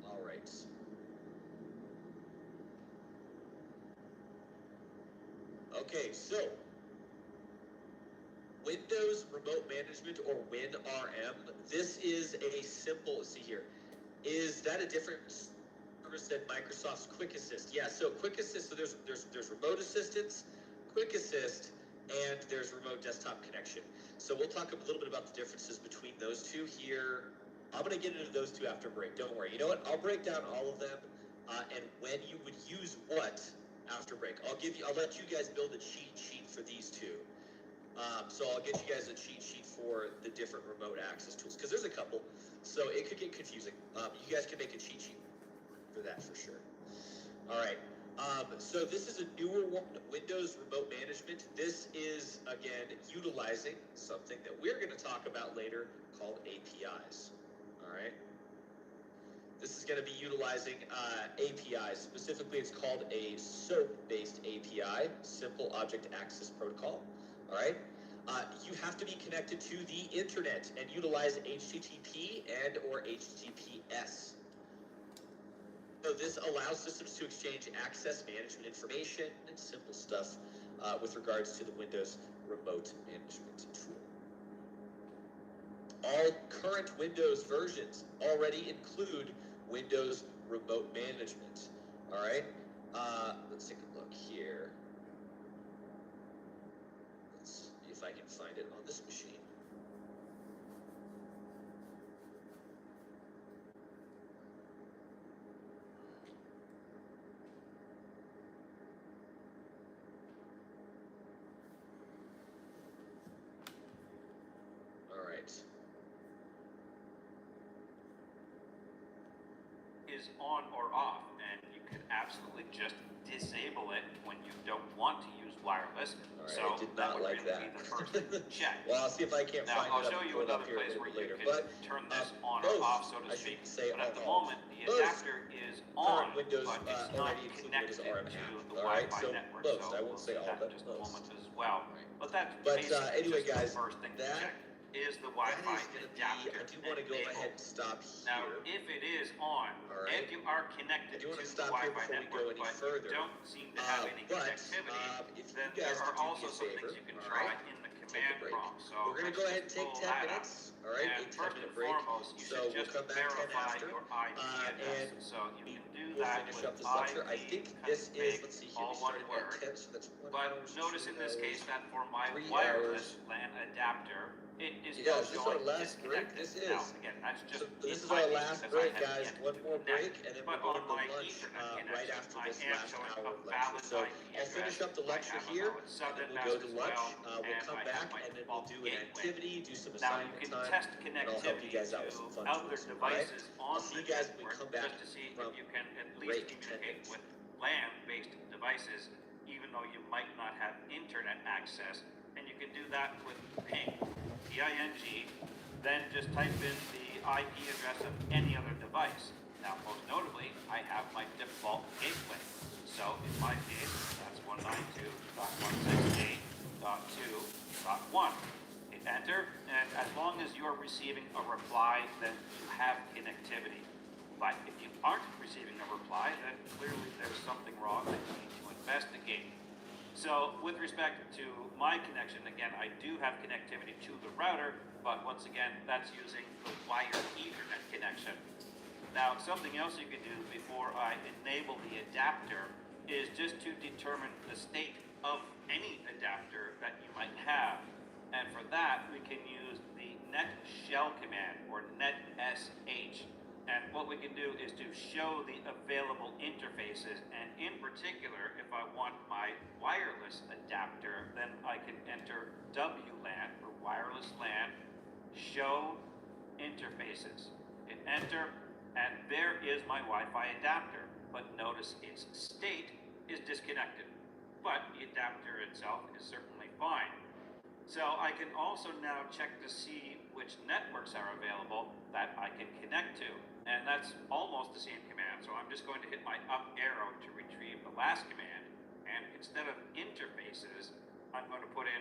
All right. Okay, so Windows Remote Management, or WinRM, this is a simple, see here, is that a different service than Microsoft's Quick Assist? Yeah, so Quick Assist, so there's Remote Assistance, Quick Assist, and there's Remote Desktop Connection. So we'll talk a little bit about the differences between those two here. I'm going to get into those two after break, don't worry. You know what, I'll break down all of them, and when you would use what after break. I'll let you guys build a cheat sheet for these two. So I'll get you guys a cheat sheet for the different remote access tools, because there's a couple, so it could get confusing. You guys can make a cheat sheet for that for sure. All right. So this is a newer one, Windows Remote Management. This is, again, utilizing something that we're going to talk about later called APIs. All right. This is going to be utilizing APIs. Specifically, it's called a SOAP-based API, Simple Object Access Protocol. All right. You have to be connected to the internet and utilize HTTP and or HTTPS. So this allows systems to exchange access management information and simple stuff with regards to the Windows Remote Management tool. All current Windows versions already include Windows Remote Management. All right. Let's take a look here. Let's see if I can find it on this machine. All right. Is on or off, and you could absolutely just disable it when you don't want to use wireless. Right, so I did that not would like really that. be the first thing to check. Well, I'll see if I can't now, find I'll it up show and you pull it up another here a place little where bit you later. can But turn this on most, or off, so to I speak. should say But at the all. moment, the Most adapter is on, Windows but it's not already include connected Windows RM to app. the All right, Wi-Fi so network. most, so I we'll won't say see all, that but in just most. a moment as well. Right. But that's But basically anyway, just guys, the first thing to that check. Is the that Wi-Fi is going to be, adapter I do want to go enabled? ahead and stop Now, here. if it is on, Right. and you are I connected do to want the to stop here Wi-Fi before we network, go any but further. you don't seem to have any connectivity, if then you there guys are could do me also a some favor, things you can all try right? in the Take a command break. prompt. So We're going to let's go ahead and just take pull 10 that up. minutes, all right? And A 10 first minute and break. foremost, you So should we'll just come back 10 verify after. your IP address. And So you can do we'll that finish with up this lecture. I IP think this is, config, let's see here, all we one started word. at 10, so that's 1 But hour, notice 2 in this hours, case that for my 3 wireless hours. LAN adapter, it is Yeah, still is this our showing last break? disconnected. This Now, is. again, that's just So this is in my our case last because I break, have guys. yet One to more connect. break, and then But we're on going my to lunch Ethernet right connection, after I this am last showing hour a of lecture. valid So IP I'll finish address. up the I lecture have a here, valid and then subnet we'll go mask to as lunch. well, We'll and come I have back, my and then we'll default do an gateway. activity, do some Now you assignment can time, test and I'll help you connectivity guys out to with some fun other tools. All right? devices I'll on see the you guys when we network come back just to see from if you can at break least 10 communicate minutes. with LAN-based devices, even though you might not have internet access. And you can do that with ping, P-I-N-G, then just type in the IP address of any other device. Now, most notably, I have my default gateway. So in my case, that's 192.168.2.1. Hit enter, and as long as you're receiving a reply, then you have connectivity. But if you aren't receiving a reply, then clearly there's something wrong that you need to investigate. So with respect to my connection, again, I do have connectivity to the router, but once again, that's using the wired Ethernet connection. Now, something else you can do before I enable the adapter is just to determine the state of any adapter that you might have. And for that, we can use the net shell command, or netsh. And what we can do is to show the available interfaces, and in particular, if I want my wireless adapter, then I can enter WLAN, or wireless LAN, show interfaces. Hit enter, and there is my Wi-Fi adapter. But notice its state is disconnected, but the adapter itself is certainly fine. So I can also now check to see which networks are available that I can connect to. And that's almost the same command. So I'm just going to hit my up arrow to retrieve the last command. And instead of interfaces, I'm going to put in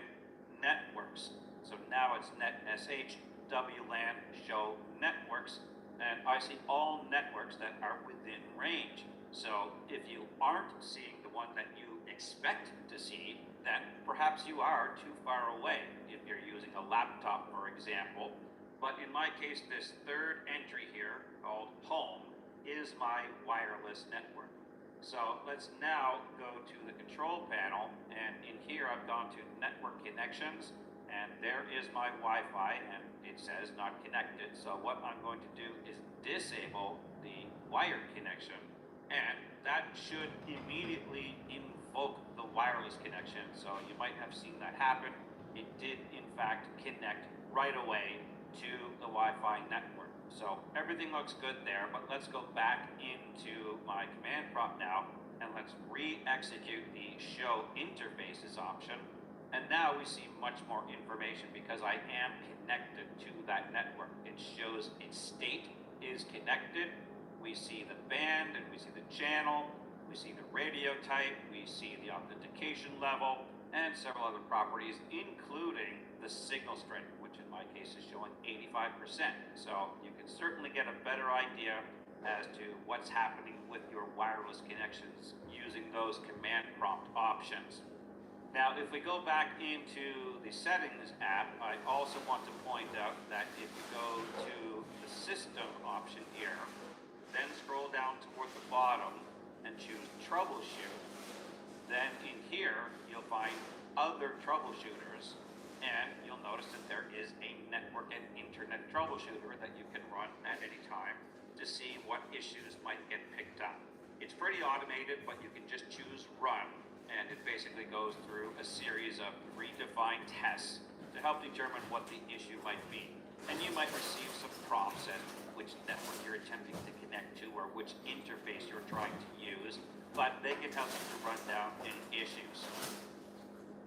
networks. So now it's netsh WLAN show networks. And I see all networks that are within range. So if you aren't seeing the one that you expect to see, then perhaps you are too far away if you're using a laptop, for example. But in my case, this third entry here, called home, is my wireless network. So let's now go to the control panel, and in here I've gone to network connections, and there is my Wi-Fi, and it says not connected. So what I'm going to do is disable the wired connection, and that should immediately invoke the wireless connection. So you might have seen that happen. It did in fact connect right away to the Wi-Fi network. So everything looks good there, but let's go back into my command prompt now, and let's re-execute the show interfaces option. And now we see much more information because I am connected to that network. It shows its state is connected. We see the band, and we see the channel, we see the radio type, we see the authentication level, and several other properties, including the signal strength, which in my case is showing 85%. So you can certainly get a better idea as to what's happening with your wireless connections using those command prompt options. Now, if we go back into the settings app, I also want to point out that if you go to the system option here, then scroll down toward the bottom and choose troubleshoot, then in here you'll find other troubleshooters, and you'll notice that there is a network and internet troubleshooter that you can run at any time to see what issues might get picked up. It's pretty automated, but you can just choose run, and it basically goes through a series of predefined tests to help determine what the issue might be. And you might receive some prompts as to which network you're attempting to connect to or which interface you're trying to use, but they can help you to run down any issues.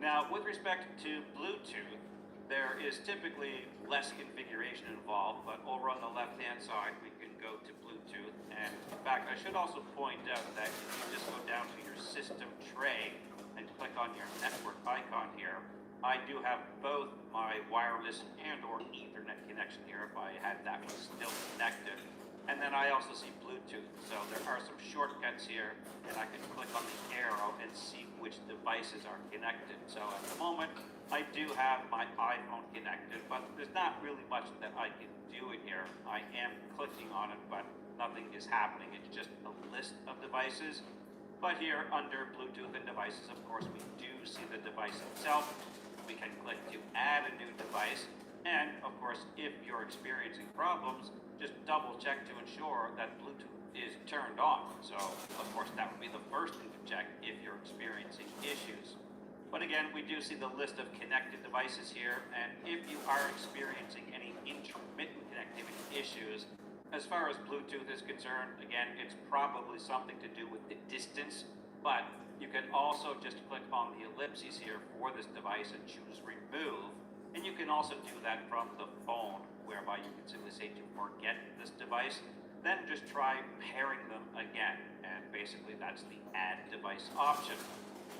Now, with respect to Bluetooth, there is typically less configuration involved, but over on the left-hand side, we can go to Bluetooth. And in fact, I should also point out that if you just go down to your system tray and click on your network icon here, I do have both my wireless and or Ethernet connection here if I had that one still connected. And then I also see Bluetooth. So there are some shortcuts here, and I can click on the arrow and see which devices are connected. So at the moment, I do have my iPhone connected, but there's not really much that I can do in here. I am clicking on it, but nothing is happening. It's just a list of devices. But here under Bluetooth and devices, of course, we do see the device itself. We can click to add a new device, And of course, if you're experiencing problems, just double check to ensure that Bluetooth is turned on. So of course that would be the first thing to check if you're experiencing issues. But again, we do see the list of connected devices here, and if you are experiencing any intermittent connectivity issues, as far as Bluetooth is concerned, again, it's probably something to do with the distance, but you can also just click on the ellipses here for this device and choose remove. And you can also do that from the phone, whereby you can simply say to forget this device, then just try pairing them again. And basically that's the add device option.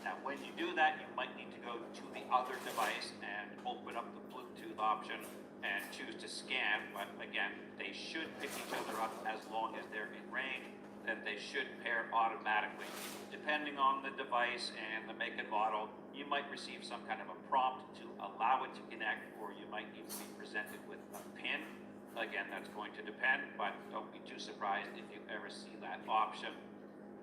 Now, when you do that, you might need to go to the other device and open up the Bluetooth option and choose to scan. But again, they should pick each other up as long as they're in range, then they should pair automatically. Depending on the device and the make and model, you might receive some kind of a prompt to allow it to connect, or you might even be presented with a pin. Again, that's going to depend, but don't be too surprised if you ever see that option.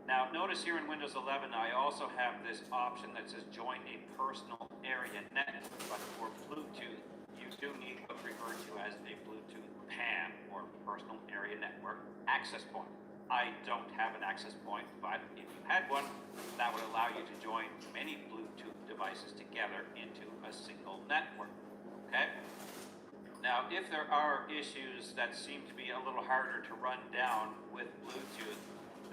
Now, notice here in Windows 11, I also have this option that says join a personal area network, but for Bluetooth, you do need what's referred to as a Bluetooth PAN, or personal area network access point. I don't have an access point, but if you had one, that would allow you to join many Bluetooth devices together into a single network, okay? Now, if there are issues that seem to be a little harder to run down with Bluetooth,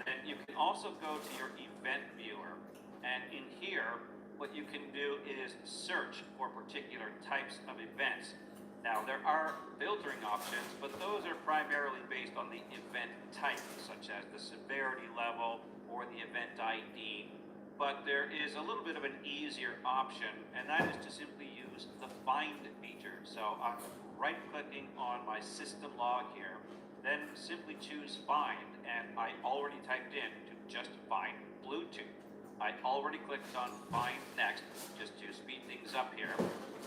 then you can also go to your event viewer, and in here, what you can do is search for particular types of events. Now, there are filtering options, but those are primarily based on the event type, such as the severity level or the event ID. But there is a little bit of an easier option, and that is to simply use the Find feature. So I'm right-clicking on my system log here, then simply choose Find, and I already typed in to just find Bluetooth. I already clicked on Find Next, just to speed things up here,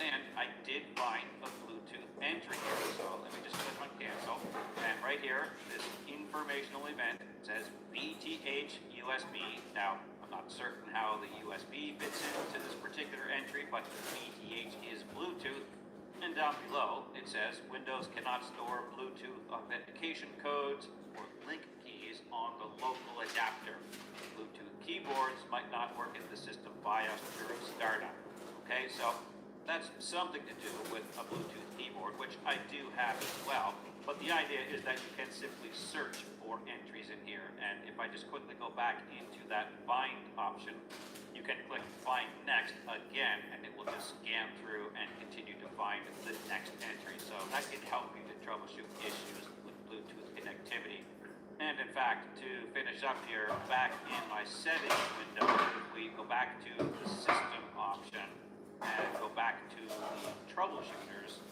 and I did find a Bluetooth entry here. So let me just click on Cancel, and right here, this informational event says VTH USB. Now, I'm not certain how the USB fits into this particular entry, but VTH is Bluetooth. And down below, it says Windows cannot store Bluetooth authentication codes or link keys on the local adapter. Bluetooth keyboards might not work in the system BIOS during startup. Okay, so that's something to do with a Bluetooth keyboard, which I do have as well. But the idea is that you can simply search for entries in here. And if I just quickly go back into that Find option, you can click Find Next again, and it will just scan through and continue to find the next entry. So that can help you to troubleshoot issues with Bluetooth connectivity. And in fact, to finish up here, back in my settings window, if we go back to the system option and go back to the troubleshooters,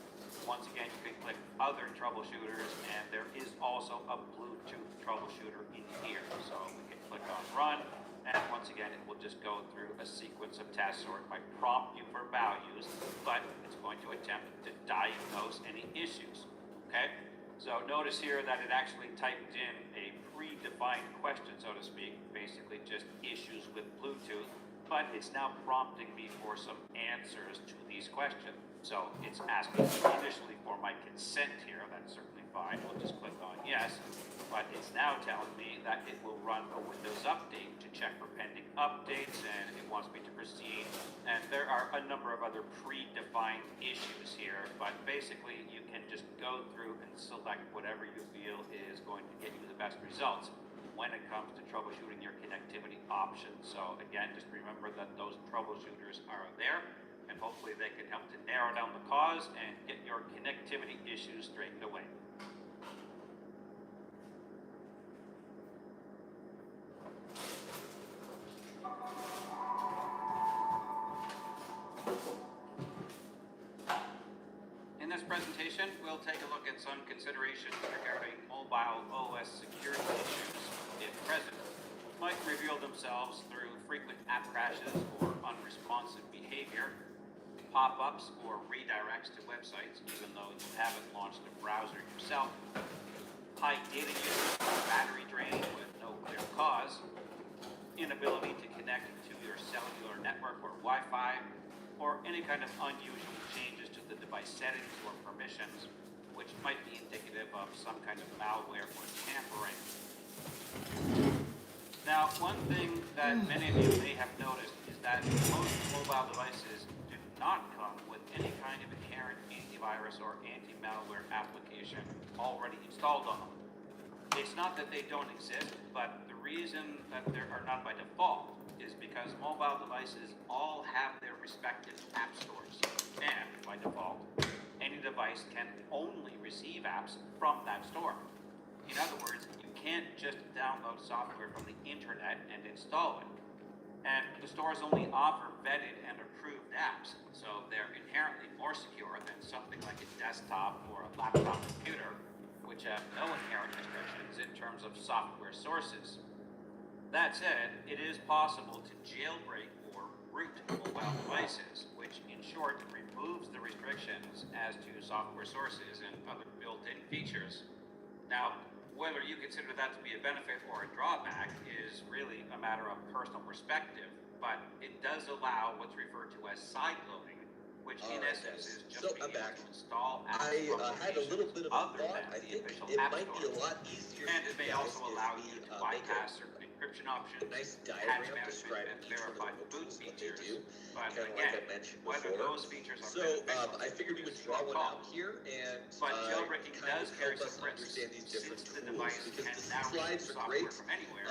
once again, you can click Other Troubleshooters, and there is also a Bluetooth troubleshooter in here. So we can click on Run, and once again, it will just go through a sequence of tests, or it might prompt you for values, but it's going to attempt to diagnose any issues, okay? So notice here that it actually typed in a predefined question, so to speak, basically just issues with Bluetooth, but it's now prompting me for some answers to these questions. So it's asking me initially for my consent here. That's certainly fine. We'll just click on yes. But it's now telling me that it will run a Windows update to check for pending updates, and it wants me to proceed. And there are a number of other predefined issues here, but basically you can just go through and select whatever you feel is going to get you the best results when it comes to troubleshooting your connectivity options. So again, just remember that those troubleshooters are there, and hopefully they can help to narrow down the cause and get your connectivity issues straightened away. In this presentation, we'll take a look at some considerations regarding mobile OS security issues, if present, might reveal themselves through frequent app crashes or unresponsive behavior, pop-ups or redirects to websites even though you haven't launched a browser yourself, high data usage or battery drain with no clear cause, inability to connect to your cellular network or Wi-Fi, or any kind of unusual changes to the device settings or permissions, which might be indicative of some kind of malware or tampering. Now, one thing that many of you may have noticed is that most mobile devices do not come with any kind of inherent antivirus or anti-malware application already installed on them. It's not that they don't exist, but the reason that there are none by default is because mobile devices all have their respective app stores. And by default, any device can only receive apps from that store. In other words, you can't just download software from the internet and install it. And the stores only offer vetted and approved apps, so they're inherently more secure than something like a desktop or a laptop computer, which have no inherent restrictions in terms of software sources. That said, it is possible to jailbreak or root mobile devices, which in short removes the restrictions as to software sources and other built-in features. Now, whether you consider that to be a benefit or a drawback is really a matter of personal perspective, but it does allow what's referred to as sideloading, which in essence is just being able to install apps from had a little bit of a other thought. than I the think official it app might be store. a lot easier And for it you may guys also if allow we you to make bypass certain encryption options, a nice patch diagram management, describing and each one verified of the boot tools, what they features. do, But kind of again, like I mentioned whether before. those features are So beneficial I figured we would draw one out here and but jailbreaking kind does of carry help us some risks. understand these different Since the tools, device because can the now slides receive are software great. from anywhere,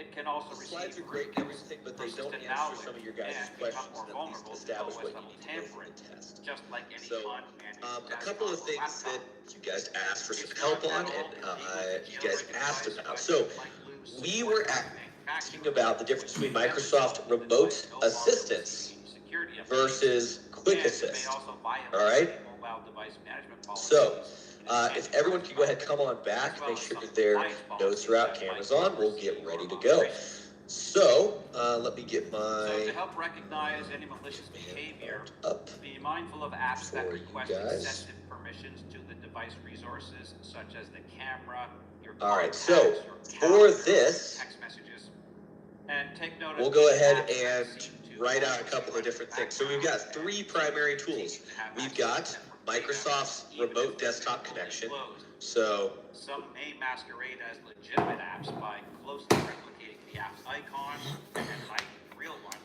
it can The also slides receive are great and everything, but they don't persistent answer malware some of your guys' and questions become more and at least vulnerable to establish OS what you level need to know for tampering, the test. just like any So, unmanaged a couple of desktop or things that laptop. you guys asked for some It's help not on at all and illegal to you guys jailbreak a asked device, about. but So, you might lose we support were from the asking manufacturer, about the difference which between may Microsoft result in the Remote device no longer Assistance receiving security updates, versus Quick and it may Assist. also violate All right? any mobile device management So, policies. if everyone can go ahead, come on back, make sure that their notes are out, cameras on, we'll get ready to go. So, let me get So my to help recognize any malicious behavior, up be mindful of apps that for you request guys. excessive permissions to the device resources, such as the camera, your All right, contacts, so your for calendar, this, text messages, and take note of we'll go any ahead apps that and seem to write out a always couple of run in different the things. So we've background got three and primary seem tools. to have We've access got to network data, Microsoft's even remote if they're desktop fully connection. closed. So Some may masquerade as legitimate apps by closely replicating the app's icon and hiding the real one.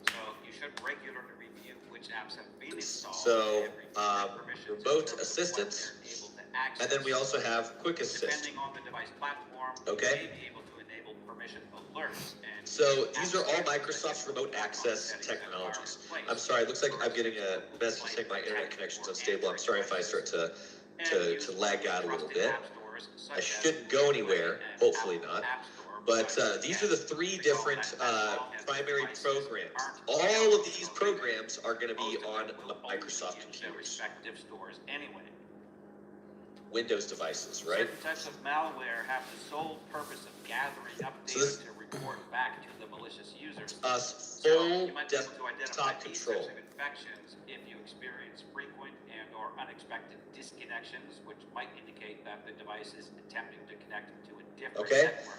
So you should regularly review which apps have been installed So, and review their permissions in remote terms of what assistance, they're able to access. and then we also have Quick Assist. Depending on the device platform, Okay. you may be able to enable permission alerts and So these are apps all that Microsoft's can remote work on access settings that are technologies. in place. I'm sorry, it looks like I'm getting a Versus message saying my internet protect connection's or unstable. I'm answer sorry if I start to and use lag out a little trusted bit. app stores such I as shouldn't go Google anywhere, and hopefully Apple not. App Store, But these are the three recall different that as long as the primary devices programs. aren't All available of these for programs are going to be most of on them will only Microsoft use their computers, respective stores anyway. Windows devices, right? Certain types of malware have the sole purpose of gathering up So data this- to report back to the malicious users. Us So full you might be able to identify desktop these control. types of infections if you experience frequent and or unexpected disconnections, which might indicate that the device is attempting to connect to a different Okay. network.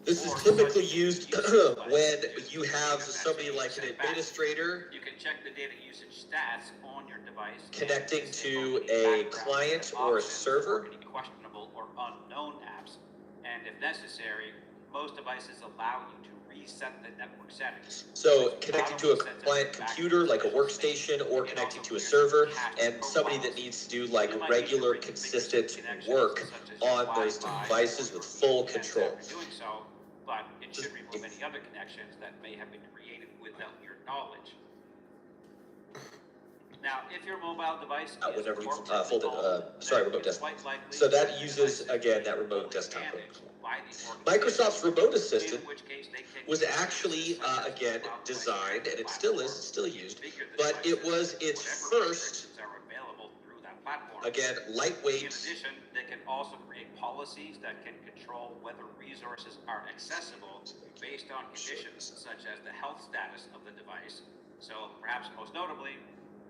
This is Or typically such used usage when devices you to have receive a somebody message like an sent back. administrator You can check the data usage stats on your device and connecting disable to any a background client set or a options server. or any questionable or unknown apps. And if necessary, most devices allow you to reset the network settings. So which connecting not to a only sets client everything back to computer the like a initial state, workstation or it connecting also to a clears server cached and somebody that profiles. needs to do like You might need to regular reconfigure some consistent connections, work such as your on those Wi-Fi devices or with your full VPNs control. after doing so, but it should remove any other connections that may have been created without your knowledge. Now, if your mobile device is Whenever you corporately fold it, owned, sorry, then remote it's desktop. quite likely So that the uses, device is again, that being remote fully desktop managed protocol. by the organization, Microsoft's remote assistant in which case they can was use actually, services such as again, mobile device designed, and it management still is, platforms it's still to used, configure the but it devices was with its whatever first, restrictions are available through that platform. again, In lightweight. addition, they can also create policies that can control whether resources are accessible based on conditions such as the health status of the device. So perhaps most notably,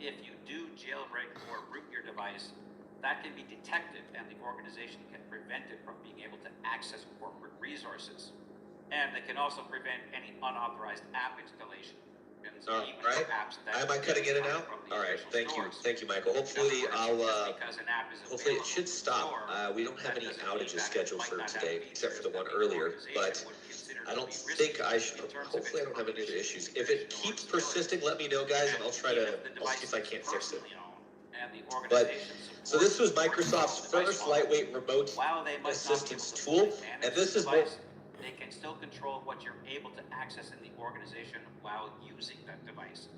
if you do jailbreak or root your device, that can be detected and the organization can prevent it from being able to access corporate resources. And they can also prevent any unauthorized app installation. All even right. for apps that Am I cutting in and out? from the All right. official stores. Thank you, Michael. In Hopefully, other words, I'll. just because an app is Hopefully, it available should in the stop. store, We don't have that any doesn't mean outages that it scheduled might for not have today, except for the features one that earlier. organization But would consider I to don't be think risky I should. in terms of Hopefully, I its don't have any other provision, issues. If it encryption, or keeps stability. persisting, let me know, guys, and I'll try Even to. if the I'll see if I device can't is fix it. personally owned and the But organization so this was supports Microsoft's the device first model, lightweight remote while they might not be able assistance to tool, fully manage and this the is more. device, they can still control what you're able to access in the organization while using that device.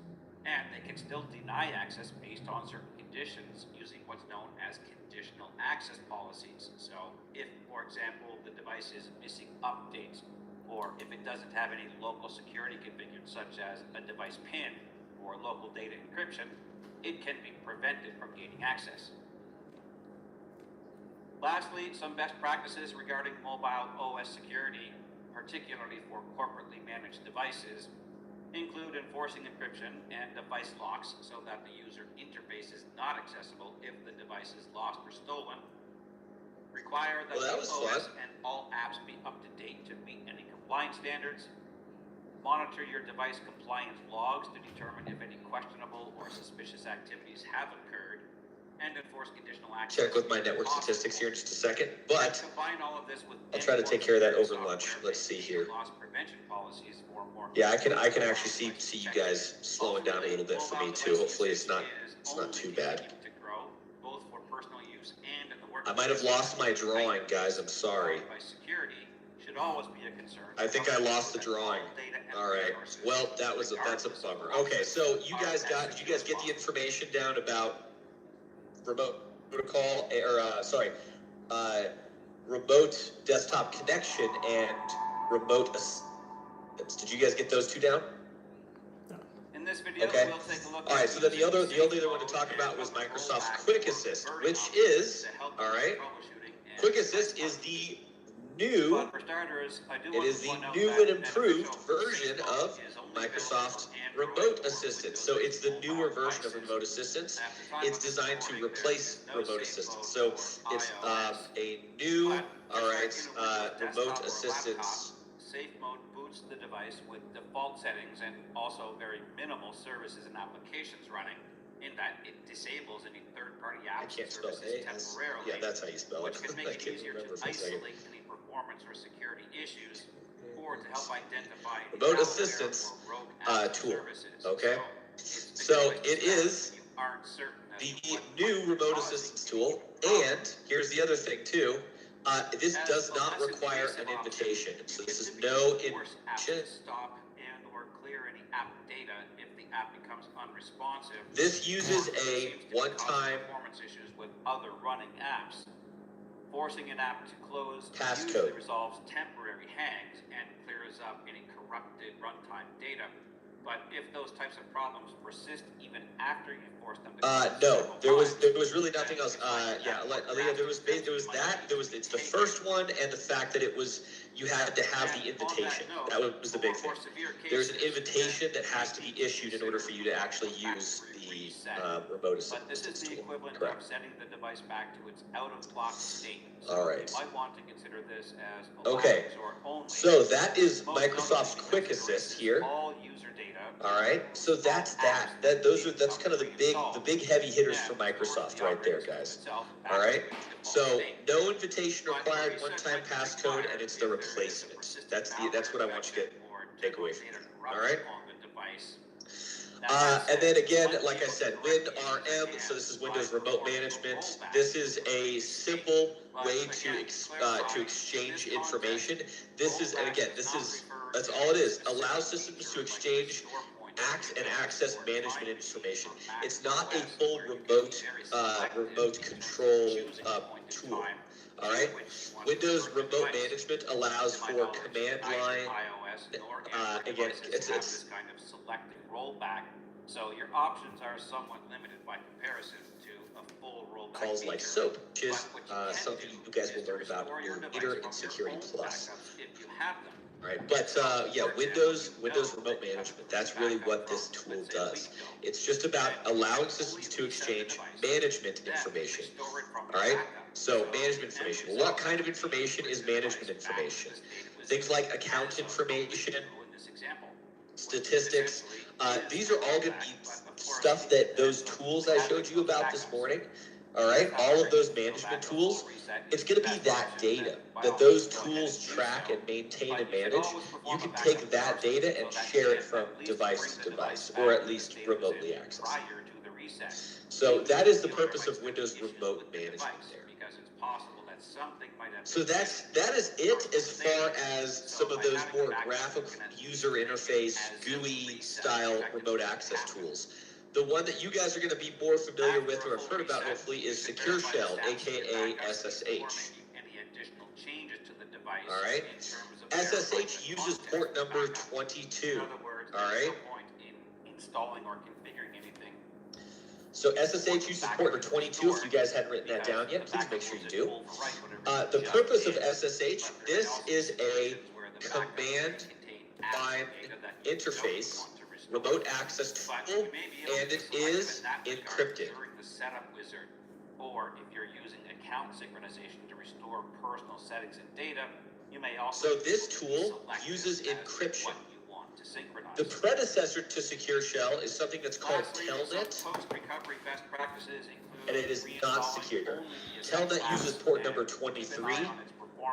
And they can still deny access based on certain conditions using what's known as conditional access policies. So if, for example, the device is missing updates, or if it doesn't have any local security configured, such as a device PIN or local data encryption, it can be prevented from gaining access. Lastly, some best practices regarding mobile OS security, particularly for corporately managed devices, include enforcing encryption and device locks so that the user interface is not accessible if the device is lost or stolen. Require that the OS and all apps be up to date to meet any compliance standards. Monitor your device compliance logs to determine if any questionable or suspicious activities have occurred, and enforce conditional access. Check with my network statistics here in just a second, but combine all of this with I'll try to take care of that over lunch. Let's see here. Loss prevention policies for more Yeah, I can actually see you guys slowing down a little bit for me too. Hopefully it's not too bad. To grow, both for personal use and in the work. I might have lost my drawing, guys. I'm sorry. By security should always be a concern. I think I lost the drawing. All right. Well, that's a bummer. Okay, so did you guys get the information down about remote protocol remote desktop connection and remote assistance? Did you guys get those two down? In this video, okay. We'll take a look. All right. So then the only other one to talk about was Microsoft's Quick Assist, which is all right. Quick Assist is the new. It is the new and improved version of Microsoft Remote Assistant. So it's the newer version of Remote Assistance. It's designed to replace Remote Assistance. So it's a new, Remote Assistance. Safe mode boots the device with default settings and also very minimal services and applications running, in that it disables any third-party apps and services temporarily. Yeah, that's how you spell it. Which can make it easier to isolate any performance or security issues, or to help identify Remote Assistance tool. Okay, so it is the new Remote Assistance tool, and here's the other thing too. This does not require an invitation, so this is no invitation. Stop and or clear any app data if the app becomes unresponsive. This uses a one-time performance issues with other running apps. Forcing an app to close passcode usually resolves temporary hangs and clears up any corrupted runtime data. But if those types of problems persist even after you force them to no, there was really nothing else. Aaliyah, it's the first one, and the fact that you had to have the invitation. That was the big thing. There's an invitation that has to be issued in order for you to actually use the remote assistance tool. But this is the equivalent of setting the device back to its out-of-clock state. All right. You might want to consider this as okay. So that is Microsoft's Quick Assist here. All user data. All right. So that's that's kind of the big heavy hitters for Microsoft right there, guys. All right. So no invitation required, one-time passcode, and it's the replacement. That's what I want you to take away from that. All right. And then again, like I said, WinRM, so this is Windows Remote Management. This is a simple way to exchange information. That's all it is. Allows systems to exchange and access management information. It's not a full remote control tool. All right. Windows Remote Management allows for command line. Again, it's kind of selective rollback. So your options are somewhat limited by comparison to a full rollback. Calls like SOAP, which is something you guys will learn about in Leader in Security Plus. If you have them. Right, but Windows Remote Management, that's really what this tool does. It's just about allowing systems to exchange management information. All right, so management information. Well, what kind of information is management information? Things like account information. statistics. These are all going to be stuff that those tools I showed you about this morning. All right, all of those management tools, it's going to be that data that those tools track and maintain and manage. You can take that data and share it from device to device, or at least remotely access. So that is the purpose of Windows Remote Management there. So that is it as far as some of those more graphical user interface GUI style remote access tools. The one that you guys are going to be more familiar with or have heard about hopefully is Secure Shell, aka SSH. All right, SSH uses port number 22. All right. Installing or configuring anything. So SSH uses port number 22. If you guys hadn't written that down yet, please make sure you do. The purpose of SSH, this is a command line interface, remote access tool, and it is encrypted. Or if you're using account synchronization to restore personal settings and data, you may also. So this tool uses encryption. The predecessor to Secure Shell is something that's called Telnet, and it is not secure. Telnet uses port number 23.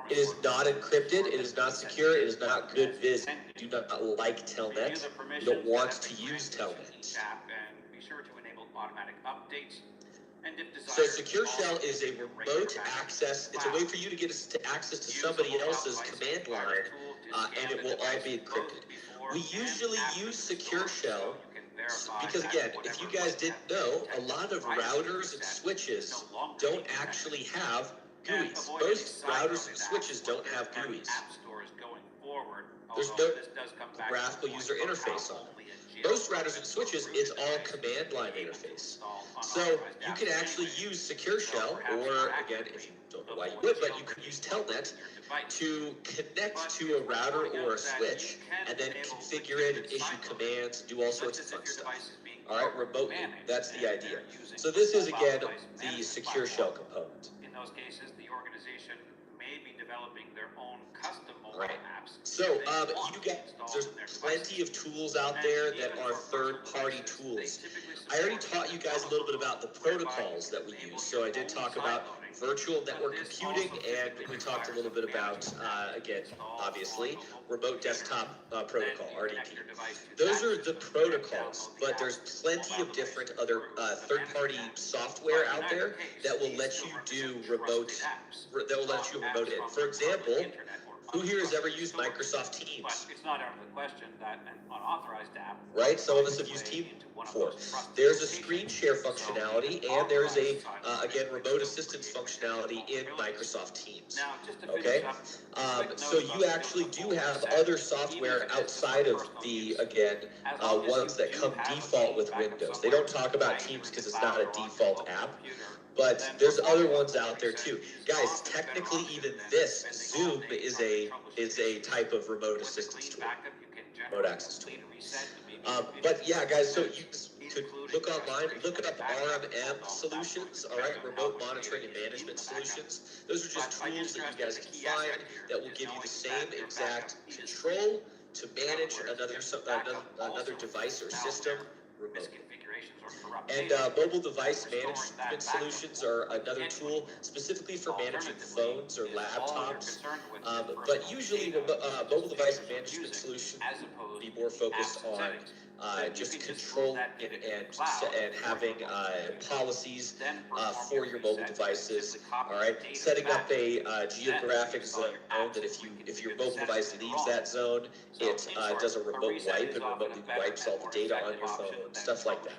It is not encrypted, it is not secure, it is not good viz. You do not like Telnet. You don't want to use Telnet. So Secure Shell is a remote access. It's a way for you to get access to somebody else's command line, and it will all be encrypted. We usually use Secure Shell because, again, if you guys didn't know, a lot of routers and switches don't actually have GUIs. Most routers and switches don't have GUIs. There's no graphical user interface on it. Most routers and switches, it's all command line interface. So you can actually use Secure Shell, or again, if you don't know why you would, but you could use Telnet to connect to a router or a switch, and then configure it and issue commands, do all sorts of fun stuff. All right, remotely, that's the idea. So this is, again, the Secure Shell component. In those cases, the organization may be developing their own custom mobile apps. So, you guys, there's plenty of tools out there that are third-party tools. I already taught you guys a little bit about the protocols that we use. So I did talk about virtual network computing, and we talked a little bit about, again, obviously, remote desktop protocol, RDP. Those are the protocols, but there's plenty of different other third-party software out there that will let you do remote, that will let you remote in. For example, who here has ever used Microsoft Teams? It's not out of the question that an unauthorized app. Right, some of us have used Teams before. There's a screen share functionality, and there's a, again, remote assistance functionality in Microsoft Teams. Okay, so you actually do have other software outside of the, again, ones that come default with Windows. They don't talk about Teams because it's not a default app. But there's other ones out there too. Guys, technically even this, Zoom, is a type of remote assistance tool, remote access tool. But yeah, guys, so you could look online, look up RMM solutions, all right, remote monitoring and management solutions. Those are just tools that you guys can find that will give you the same exact control to manage another device or system remotely. And mobile device management solutions are another tool specifically for managing phones or laptops. But usually mobile device management solutions would be more focused on just control and having policies for your mobile devices. All right, setting up a geographic zone that if your mobile device leaves that zone, it does a remote wipe and remotely wipes all the data on your phone, stuff like that.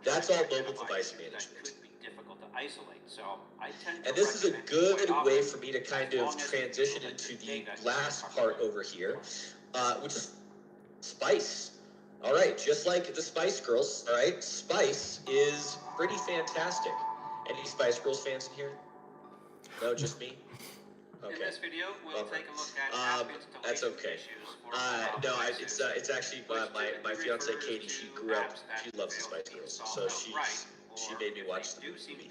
That's all mobile device management. And this is a good way for me to kind of transition into the last part over here, which is Spice. All right, just like the Spice Girls, all right, Spice is pretty fantastic. Any Spice Girls fans in here? No, just me? Okay. In this video, we'll take a look at that's okay. No, it's actually my fiance Katie. She grew up. She loves the Spice Girls, so she made me watch the movie.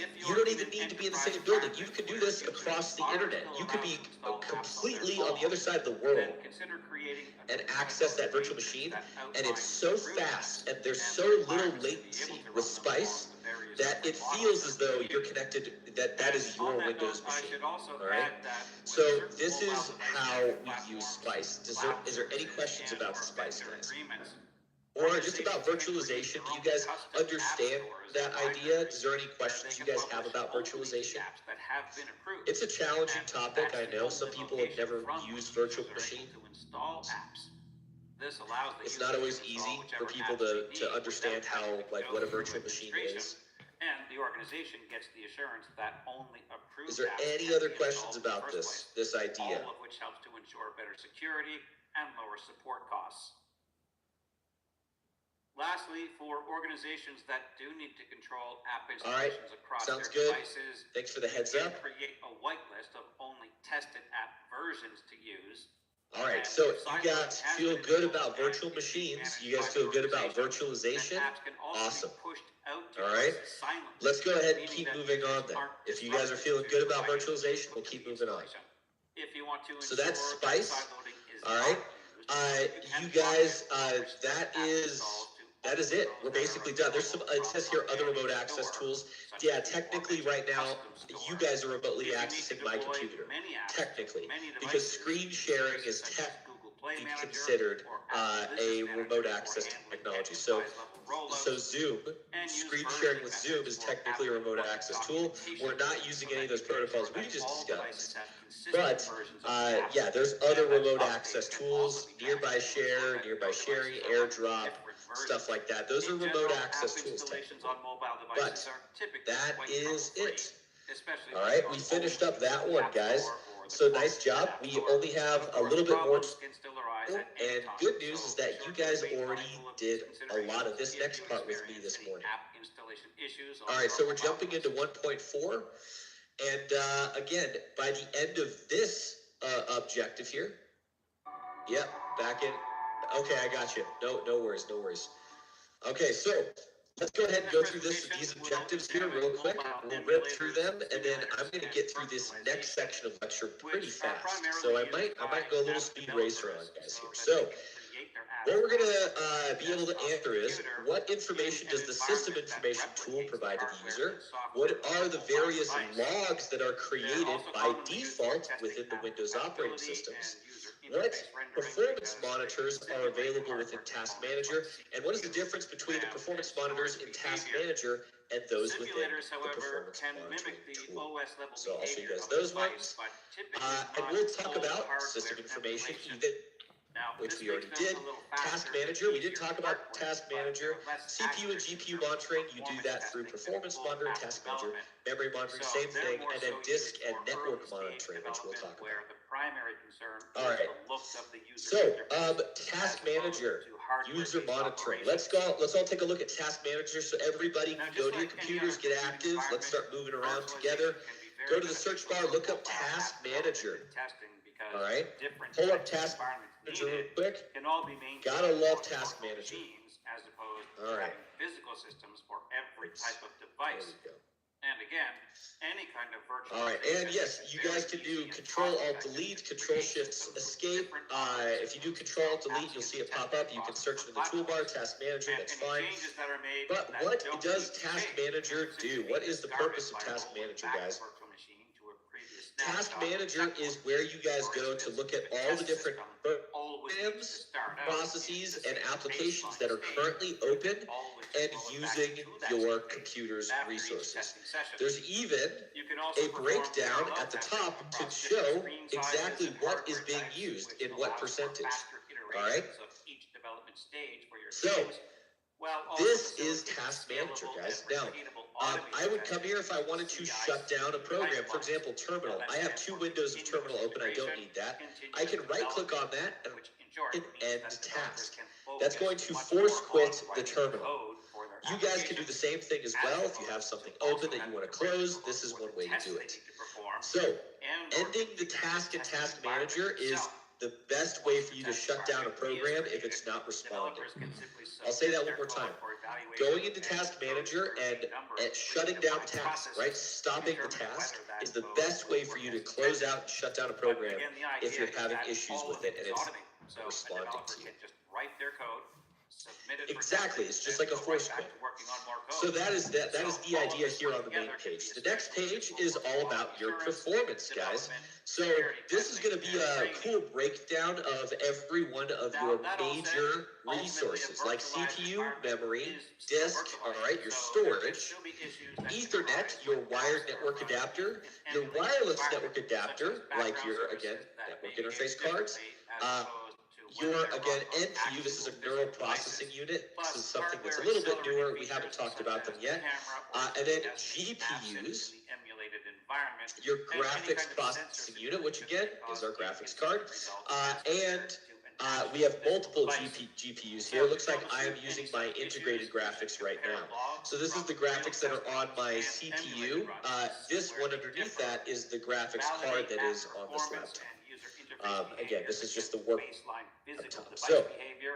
you don't even need to be in the same building. You could do this across the internet. You could be completely on the other side of the world and access that virtual machine, and it's so fast and there's so little latency with Spice that it feels as though you're connected, that is your Windows machine. All right. So this is how we use Spice. Is there any questions about Spice, guys? or just about virtualization. Do you guys understand that idea? Is there any questions you guys have about virtualization? It's a challenging topic. I know some people have never used virtual machines. It's not always easy for people to understand how, like, what a virtual machine is. And the organization gets the assurance that only approved. Is there any other questions about this idea? All of which helps to ensure better security and lower support costs. Lastly, for organizations that do need to control app installations across Sounds their good. devices, Thanks for the heads you up. can create a whitelist of only tested app versions to use. All right, so you guys feel good about virtual machines. You guys feel good about virtualization? Awesome. All right, let's go ahead and keep moving on then. If you guys are feeling good about virtualization, we'll keep moving on. So that's Spice. All right, you guys, that is it. We're basically done. There's some, it says here, other remote access tools. Yeah, technically right now, you guys are remotely accessing my computer. Technically, because screen sharing is technically considered a remote access technology. So Zoom, screen sharing with Zoom is technically a remote access tool. We're not using any of those protocols we just discussed. But yeah, there's other remote access tools, nearby share, nearby sharing, AirDrop, stuff like that. Those are remote access tools technically. But that is it. All right, we finished up that one, guys. So nice job. We only have a little bit more. And good news is that you guys already did a lot of this next part with me this morning. All right, so we're jumping into 1.4. And again, by the end of this objective here, yep, back in. Okay, I got you. No worries. Okay, so let's go ahead and go through these objectives here real quick. We'll rip through them, and then I'm going to get through this next section of lecture pretty fast. So I might go a little speed racer on you guys here. So what we're going to be able to answer is, what information does the system information tool provide to the user? What are the various logs that are created by default within the Windows operating systems? What performance monitors are available within Task Manager? And what is the difference between the performance monitors in Task Manager and those within the performance monitoring tool? So I'll show you guys those ones. And we'll talk about system information, which we already did. Task Manager, we did talk about Task Manager. CPU and GPU monitoring, you do that through Performance Monitoring, Task Manager. Memory monitoring, same thing. And then disk and network monitoring, which we'll talk about. All right. So, Task Manager, user monitoring. Let's all take a look at Task Manager. So everybody can go to your computers, get active. Let's start moving around together. Go to the search bar, look up Task Manager. All right. Pull up Task Manager real quick. Gotta love Task Manager. All right. Physical systems for every type of device. There we go. And again, any kind of virtual. All right, and yes, you guys can do Control-Alt-Delete, Control-Shift-Escape. If you do Control-Alt-Delete, you'll see it pop up. You can search in the toolbar, Task Manager, that's fine. But what does Task Manager do? What is the purpose of Task Manager, guys? Task Manager is where you guys go to look at all the different programs, processes, and applications that are currently open and using your computer's resources. There's even a breakdown at the top to show exactly what is being used in what percentage. All right? So, this is Task Manager, guys. Now, I would come here if I wanted to shut down a program. For example, Terminal. I have 2 windows of Terminal open. I don't need that. I can right-click on that and hit End Task. That's going to force quit the terminal. You guys can do the same thing as well. If you have something open that you want to close, this is one way to do it. So, ending the task in Task Manager is the best way for you to shut down a program if it's not responding. I'll say that one more time. Going into Task Manager and shutting down the task, right? Stopping the task is the best way for you to close out and shut down a program if you're having issues with it and it's responding to you. submit it for Exactly, testing, it's just then like a go force right back quit. to working on more code. So that is the So all of idea this here put on the main together can page. be The next especially page useful is for all quality about your assurance, performance, guys. development, So security this is going to testing, be and a training. cool breakdown of every one of Now, your that all said, major ultimately, a resources like virtualized CPU, environment memory, is still disk, all virtualized. right, your So there can storage, still be issues that can Ethernet, arise your when wired apps are network running adapter, in an your emulated wireless environment, network adapter, such as like background your, again, services that network may behave interface cards. differently as opposed to when Your, they're again, run on NPU, this is a actual neural physical processing devices. unit. This is Plus, something that's a hardware little bit accelerating newer. We haven't features talked such about them as yet. camera or And then GPS absent in GPUs, the emulated environment, your and any graphics kind of processing sensor unit, which simulation again may is our cause graphics card. inconsistent results as And compared to an we actual have physical multiple device. GPUs So here. Looks to like I am troubleshoot using any my such integrated issues, you graphics should right compare now. logs So this is from the graphics that real are on test my runs and CPU. emulated runs to see This where one they underneath differ, that is the graphics card validate that app is on this performance laptop. and user interface Again, behavior this is just against the work baseline physical laptop. device So, behavior,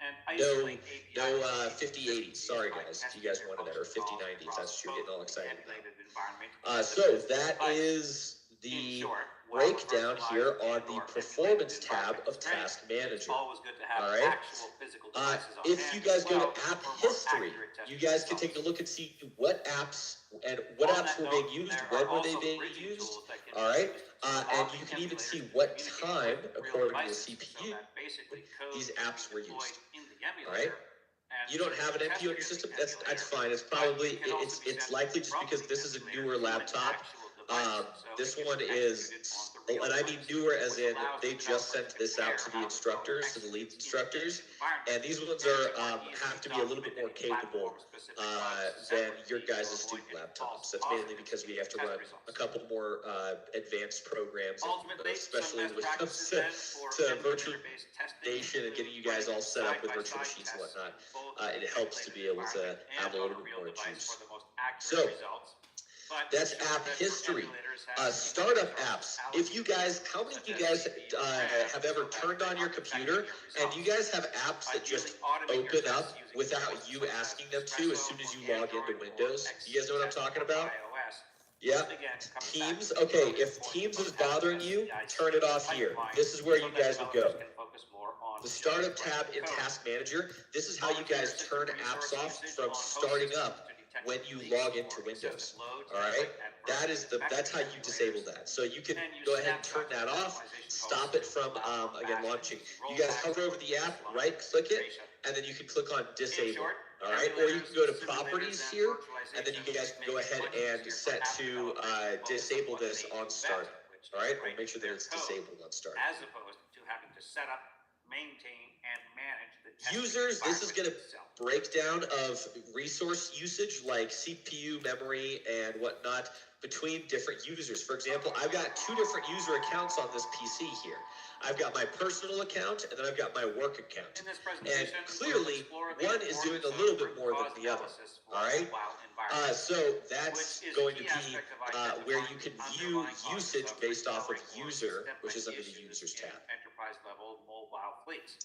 and no, isolate API no coding 5080s. consistencies Sorry by guys, if you testing guys their wanted that, or function calls 5090s. across That's what you're getting all both the excited about. emulated environment and the So physical that device. is In the short, while the breakdown virtualized here on the and/or performance emulated tab environment of is great, Task it's Manager. always good to have All right. actual physical devices on If hand you guys as go well to app for more history, accurate testing you guys can results. take a look and see what apps and what On apps that were note, being used, there when are were they also being bridging used. tools that can All be right. used to And allow you the can even emulators see to what communicate time, with real according to the devices, so CPU, that basically code these can apps be were deployed used. in the All right. emulator. And You don't have an tested NPU on your in the system. That's emulator, fine. It's but probably it can also be it's sent likely just from because the this is a emulator newer to an laptop. actual device, so This it can one be is, executed on the real and I mean device, newer as which in allows they the just developer sent this out to the compare how the code instructors, to the lead executes in the instructors, environment, and these ones and are to more easily have to be a little bit more document any capable platform-specific bugs than your separately guys' to student avoid any laptops. false That's mainly positives because we in have to test run results. a couple more advanced programs, Ultimately, some especially best when it comes practices then for to emulator-based virtualization testing and getting you include guys all running set up with virtual side-by-side machines and tests whatnot. in both It helps to emulated be able to environment have a and on little a bit real more device juice. for the most accurate So, results. But that's ensure app that your history. emulators have Startup resources apps. If you guys, how many of you guys have ever turned on your computer and you guys have apps that just open up without you asking them to as soon as you log into Windows? You guys know what I'm talking about? Yeah. Teams. Okay, if Teams is bothering you, turn it off here. This is where you guys would go. The startup tab in Task Manager. This is how you guys turn apps off from starting up when you log into Windows. All right, that's how you disable that. So you can go ahead and turn that off, stop it from again launching. You guys hover over the app, right click it, and then you can click on disable. All right, or you can go to properties here, and then you guys can go ahead and set to disable this on startup. All right, or make sure that it's disabled on startup. As opposed to having to set up, maintain, and manage the testing Users, this is going to itself. breakdown of resource usage like CPU, memory, and whatnot between different users. For example, I've got two different user accounts on this PC here. I've got my personal account, and then I've got my work account. In this And presentation, clearly, we'll explore the one is doing a importance little of bit more than root the other. cause analysis for All right? mobile environments, So that's which is a going to key be aspect of where you identifying can the view underlying causes usage of based off of recurring or user, which is systemic under the issues users in tab. enterprise-level mobile fleets.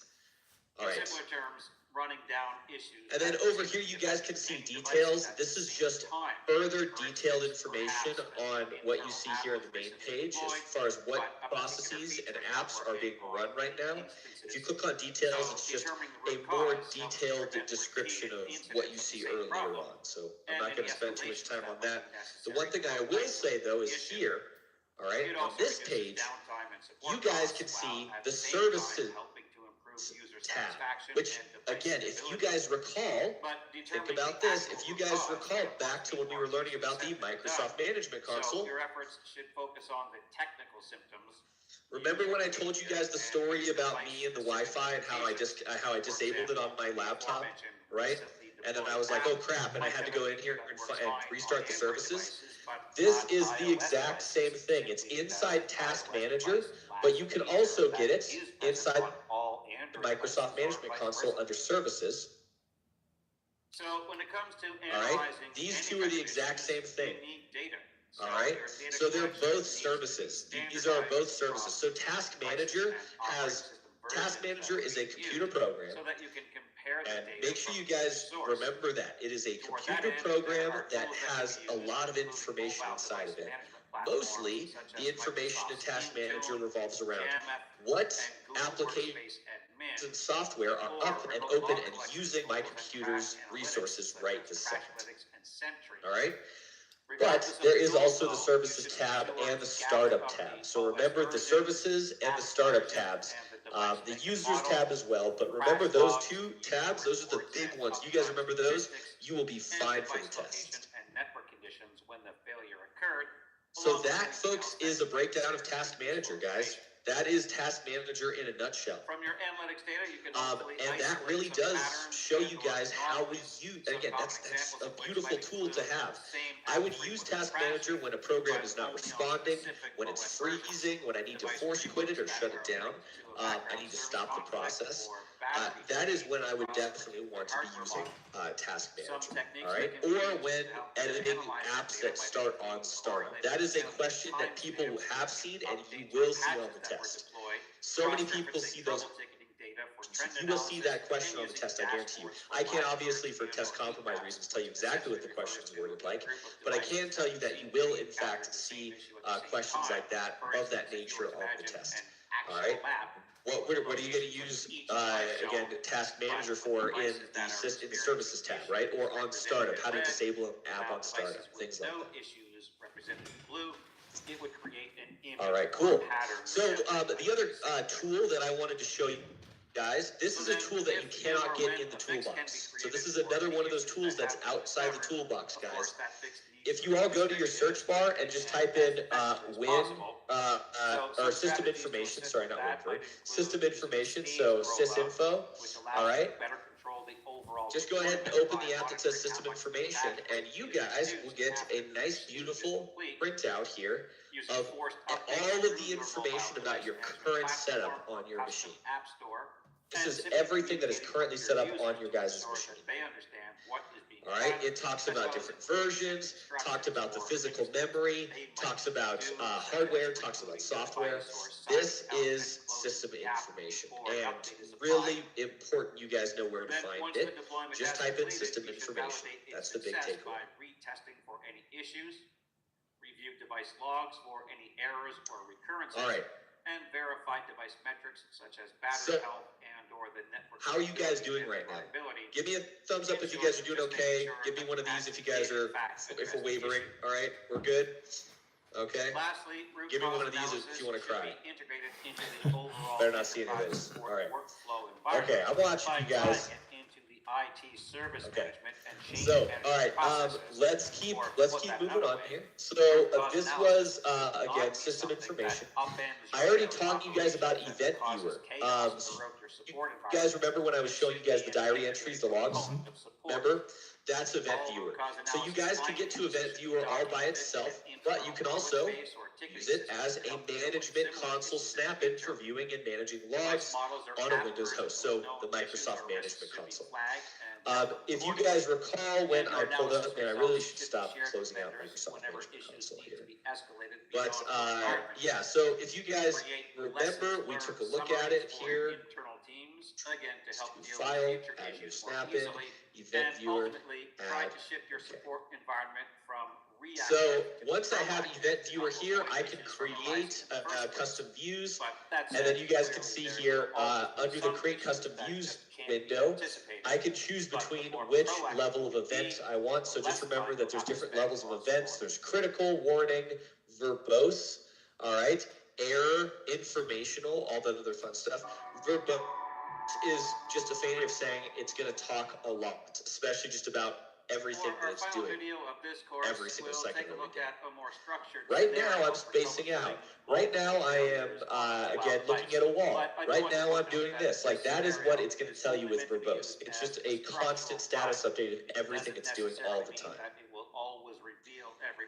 All right. In simpler terms, running down issues. And then that over seem here, to you guys can affect see many details. devices at This the is same just time. further For detailed instance, information perhaps on an what you internal see app here on was the main recently page as deployed, far as what but a particular processes and feature is apps not are being working run on right now. instances. If you click on details, So it's just determining a the root more cause helps detailed prevent description of repeated what you incidents see of the same earlier problem, on. So I'm and not going any to spend too much escalations time that on will that. be The necessary one thing to I will isolate say though is the issue. here, all right, It on also this reduces page, downtime and support you guys costs, can see while at the same time services helping to improve user tab, satisfaction which and device again, if you stability. guys recall, But think determining about the this. actual If you root guys cause recall can back to be when we more were learning about the user-centered than Microsoft done. Management So Console, your efforts should focus on the technical symptoms. remember when I told you guys the story about me and the Wi-Fi and how I disabled it on my laptop, right? And then I was like, oh crap, and I had to go in here and restart the services. This is the exact same thing. It's inside Task Manager, but you can also get it inside the Microsoft Management Console under Services. So when it comes to All right, analyzing these any two are the kind of exact issue, same thing. you need data. All right, your data so they're collection both needs to be services. These are both services. So Task Manager is a computer program, so that you can compare the and data make sure from you guys source. remember that it is a Toward that computer end, program there are that tools has can a be used, lot of including information mobile inside of device it. management platforms Mostly, such the as information in Microsoft's Task Manager Intune, revolves around Jamf, what and Google application Workspace and software are up and open and using my computer's resources right this second. All right? But there is also the Services tab and the Startup tab. So remember the Services and the Startup tabs, the Users tab as well. But remember those two tabs, those are the big ones. You guys remember those? You will be fine for the test. So that, folks, is a breakdown of Task Manager, guys. That is Task Manager in a nutshell. From your analytics data, you can And that really does show you guys how we use, and again, that's a beautiful tool to have. I would use Task Manager when a program is not responding, when it's freezing, when I need to force quit it or shut it down, I need to stop the process. That is when I would definitely want to be using Task Manager, all right? Or when editing apps that start on startup. That is a question that people have seen and you will see on the test. So many people see those. You will see that question on the test, I guarantee you. I can't obviously, for test compromise reasons, tell you exactly what the question is worded like, but I can tell you that you will, in fact, see questions like that, of that nature on the test, all right? What are you going to use, again, Task Manager for in the Services tab, right? Or on Startup, how to disable an app on Startup, things like that. All right, cool. So the other tool that I wanted to show you guys, this is a tool that you cannot get in the toolbox. So this is another one of those tools that's outside the toolbox, guys. If you all go to your search bar and just type in or system information, sorry, not WinFor, system information, so sysinfo, all right? Just go ahead and open the app that says system information, and you guys will get a nice, beautiful printout here of all of the information about your current setup on your machine. This is everything that is currently set up on your guys' machine. All right, it talks about different versions, talked about the physical memory, talks about hardware, talks about software. This is system information, and really important you guys know where to find it. Just type in system information. That's the big takeaway. Retesting for any issues, review device logs for any errors or recurrences. All right. And verify device metrics such as battery health and or the network. How are you guys doing right now? Give me a thumbs up if you guys are doing okay. Give me one of these if you guys are, if we're wavering. All right, we're good. Okay. Lastly, give me one of these if you want to cry. Better not see any of this. All right. Okay, I'm watching you guys. IT service management and so, all right, let's keep moving on here. So this was again system information. I already talked to you guys about Event Viewer. You guys remember when I was showing you guys the diary entries, the logs? Remember? That's Event Viewer. So you guys can get to Event Viewer all by itself, but you can also use it as a management console snap-in for viewing and managing logs on a Windows host, so the Microsoft Management Console. If you guys recall when I pulled up, and I really should stop closing out Microsoft Management Console here. But yeah, so if you guys remember, we took a look at it here. File, add your snap-in, Event Viewer, add. So once I have Event Viewer here, I can create custom views, and then you guys can see here under the Create Custom Views window, I can choose between which level of event I want. So just remember that there's different levels of events. There's critical, warning, verbose, all right, error, informational, all that other fun stuff. Verbose is just a fancy of saying it's going to talk a lot, especially just about everything that it's doing every single second of the day. Right now I'm spacing out. Right now I am again looking at a wall. Right now I'm doing this. Like that is what it's going to tell you with verbose. It's just a constant status update of everything it's doing all the time.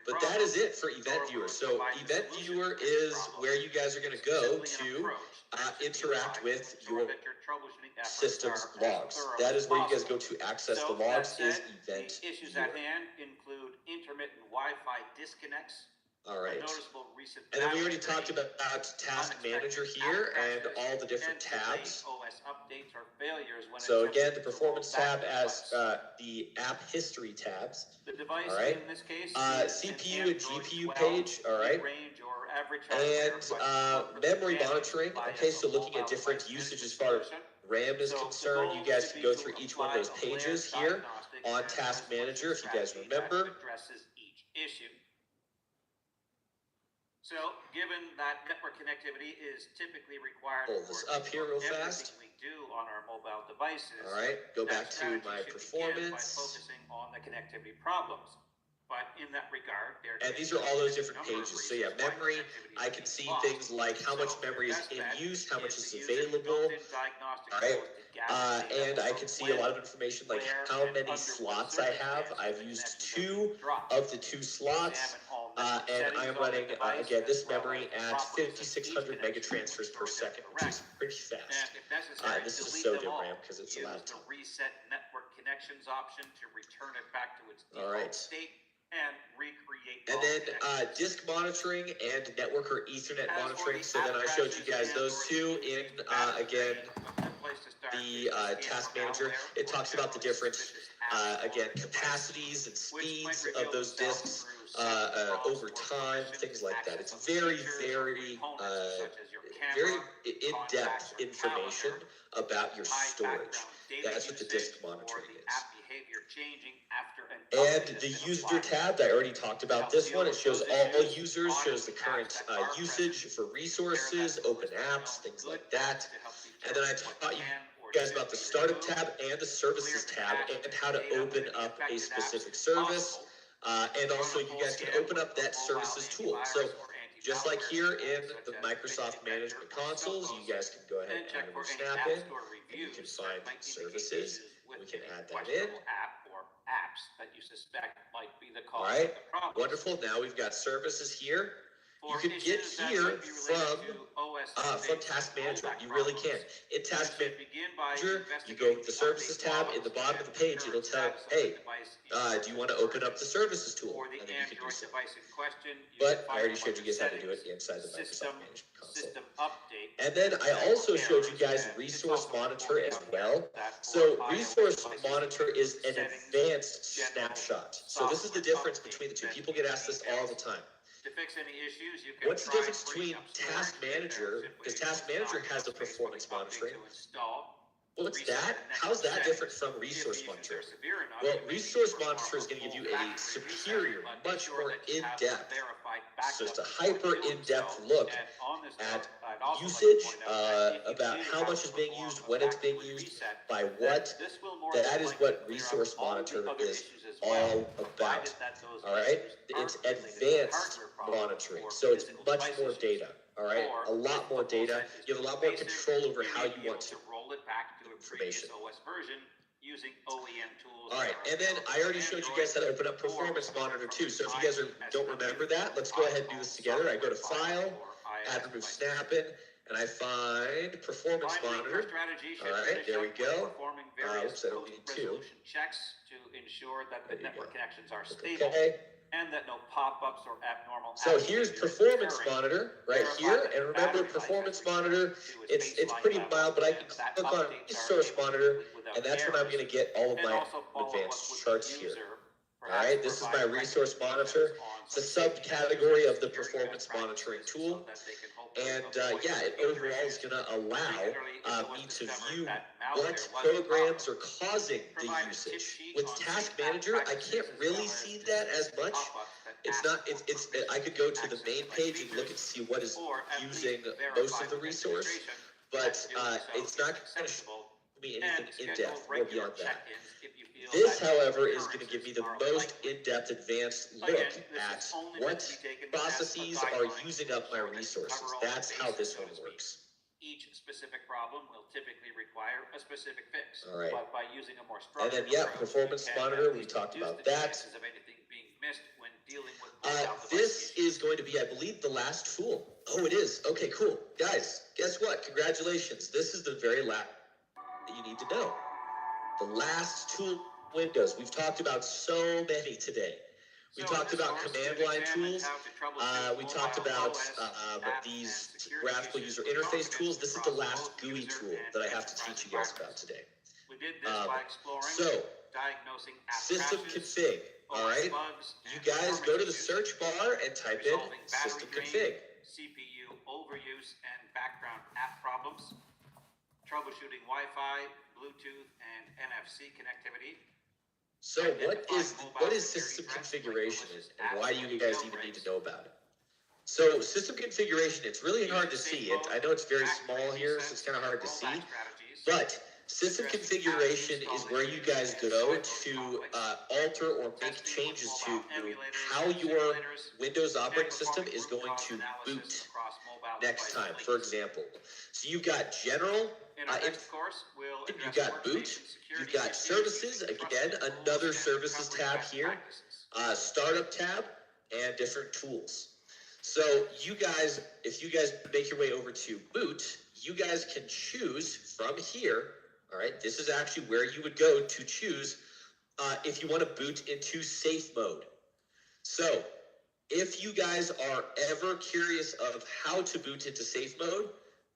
But that is it for Event Viewer. So Event Viewer is where you guys are going to go to interact with your system's logs. That is where you guys go to access the logs, is Event Issues Viewer. at hand include intermittent Wi-Fi disconnects. All right. And then we already talked about Task Manager here and all the different tabs. So again, the Performance tab as the App History tabs. All right. CPU and GPU page. All right. average And memory monitoring. Okay, so looking at different usage as far as RAM is concerned, you guys can go through each one of those pages here on Task Manager if you guys remember. Addresses each issue. So, given that network connectivity is typically required Pull this up here real fast. everything we do on our mobile devices. All right, go back that to strategy my should begin performance. by focusing on the connectivity problems. But in that regard, And these are all those different pages. So yeah, memory, I can see things like how much memory is in use, how much is available. All right, and I can see a lot of information like how many slots I have. I've used 2 of the 2 slots, and I am running, again, this memory at 5,600 mega transfers per second, which is pretty fast. And this is a SODIMM RAM because it's a laptop. The reset network connections option to return it back to its All right. default state and recreate. And then disk monitoring and network or Ethernet monitoring. So then I showed you guys those 2 in, again, the Task Manager. It talks about the different, again, capacities and speeds of those disks over time, things like that. It's very, very, very in-depth information about your storage. That's what the disk monitoring is. And the user tab, I already talked about this one. It shows all users, shows the current usage for resources, open apps, things like that. And then I taught you guys about the startup tab and the services tab and how to open up a specific service. And also you guys can open up that services tool. So just like here in the Microsoft Management Consoles, you guys can go ahead and add a snap in, and you can find services. We can add that in. Apps that you suspect might be the cause All right, of the problem. wonderful. Now we've got services here. You can get here from Task Manager. You really can. In Task Manager, you go to the Services tab. In the bottom of the page, it'll tell, hey, do you want to open up the Services tool? And then you can do so. But I already showed you guys how to do it inside the Microsoft Management Console. And then I also showed you guys Resource Monitor as well. So Resource Monitor is an advanced snapshot. So this is the difference between the two. People get asked this all the time. To fix any issues, you can What's the difference between Task Manager, because Task Manager has a performance monitoring. What's that? How's that different from Resource Monitor? Well, Resource Monitor is going to give you a superior, much more in-depth, so just a hyper in-depth look at usage, about how much is being used, when it's being used, by what. That is what Resource Monitor is all about. All right? It's advanced monitoring, so it's much more data. All right? A lot more data. You have a lot more control over how you want to roll it back to a previous OS version using OEM tools. All right, and then I already showed you guys how to open up Performance Monitor too. So if you guys don't remember that, let's go ahead and do this together. I go to File, Add Remove Snap In, and I find Performance Monitor. All right, there we go. Oops, I don't need 2. Checks to ensure that the network connections are stable. Okay. And that no pop-ups or abnormal. So here's Performance Monitor right here, and remember Performance Monitor, it's pretty mild, but I can click on Resource Monitor, and that's when I'm going to get all of my advanced charts here. All right, this is my Resource Monitor. It's a subcategory of the Performance Monitoring tool, and yeah, it overall is going to allow me to view what programs are causing the usage. With Task Manager, I can't really see that as much. It's not. I could go to the main page and look and see what is using most of the resource, but it's not going to show me anything in depth or beyond that. This, however, is going to give me the most in-depth advanced look at what processes are using up my resources. That's how this one works. Each specific problem will typically require a specific fix. All right. But by using a more And then, yeah, Performance Monitor, we talked about that. This is going to be, I believe, the last tool. Oh, it is. Okay, cool. Guys, guess what? Congratulations. This is the very last that you need to know. The last tool windows. We've talked about so many today. We talked about command line tools. We talked about these graphical user interface tools. This is the last GUI tool that I have to teach you guys about today. We did this by exploring, so, diagnosing system config. All right, you guys go to the search bar and type in system config. CPU overuse and background app problems, troubleshooting Wi-Fi, Bluetooth, and NFC connectivity. So what is system configuration and why do you guys even need to know about it? So system configuration, it's really hard to see it. I know it's very small here, so it's kind of hard to see. But system configuration is where you guys go to alter or make changes to how your Windows operating system is going to boot next time, for example. So you've got general, you've got boot, you've got services, again, another services tab here, startup tab, and different tools. So you guys, if you guys make your way over to boot, you guys can choose from here. All right, this is actually where you would go to choose if you want to boot into safe mode. So if you guys are ever curious of how to boot into safe mode,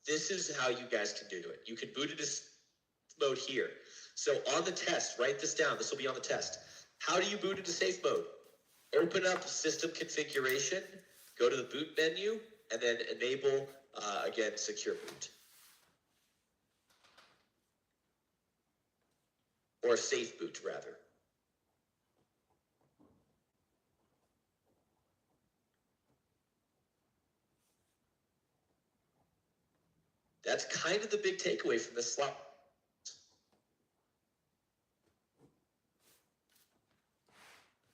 this is how you guys can do it. You can boot into safe mode here. So on the test, write this down. This will be on the test. How do you boot into safe mode? Open up system configuration, go to the boot menu, and then enable, again, secure boot. Or safe boot, rather. That's kind of the big takeaway from this slide.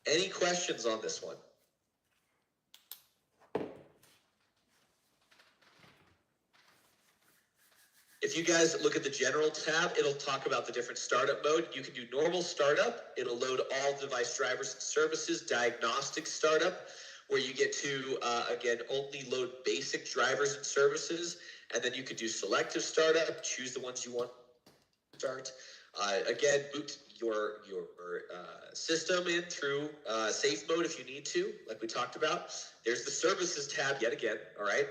Any questions on this one? If you guys look at the general tab, it'll talk about the different startup mode. You can do normal startup. It'll load all device drivers and services. Diagnostic startup, where you get to, again, only load basic drivers and services. And then you could do selective startup, choose the ones you want to start. Again, boot your system in through safe mode if you need to, like we talked about. There's the services tab yet again, all right?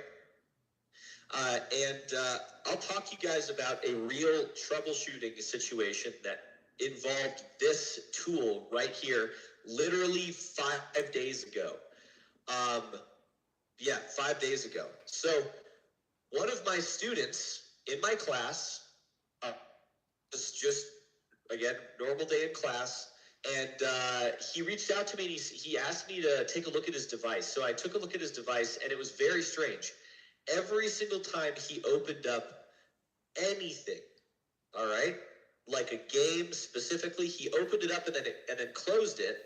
I'll talk to you guys about a real troubleshooting situation that involved this tool right here, literally 5 days ago. 5 days ago. So one of my students in my class, was just, again, normal day in class, and he reached out to me and he asked me to take a look at his device. So I took a look at his device, and it was very strange. Every single time he opened up anything, all right, like a game specifically, he opened it up and then closed it.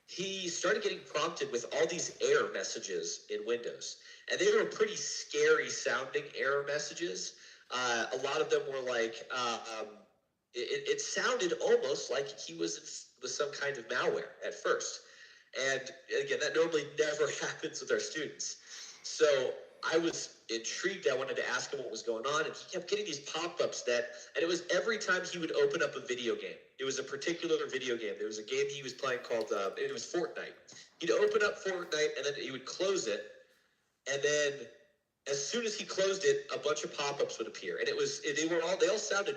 He started getting prompted with all these error messages in Windows, and they were pretty scary sounding error messages. A lot of them were like, it sounded almost like he was some kind of malware at first. And again, that normally never happens with our students. So I was intrigued. I wanted to ask him what was going on, and he kept getting these pop-ups and it was every time he would open up a video game. It was a particular video game. There was a game he was playing called, it was Fortnite. He'd open up Fortnite, and then he would close it, and then as soon as he closed it, a bunch of pop-ups would appear, and they all sounded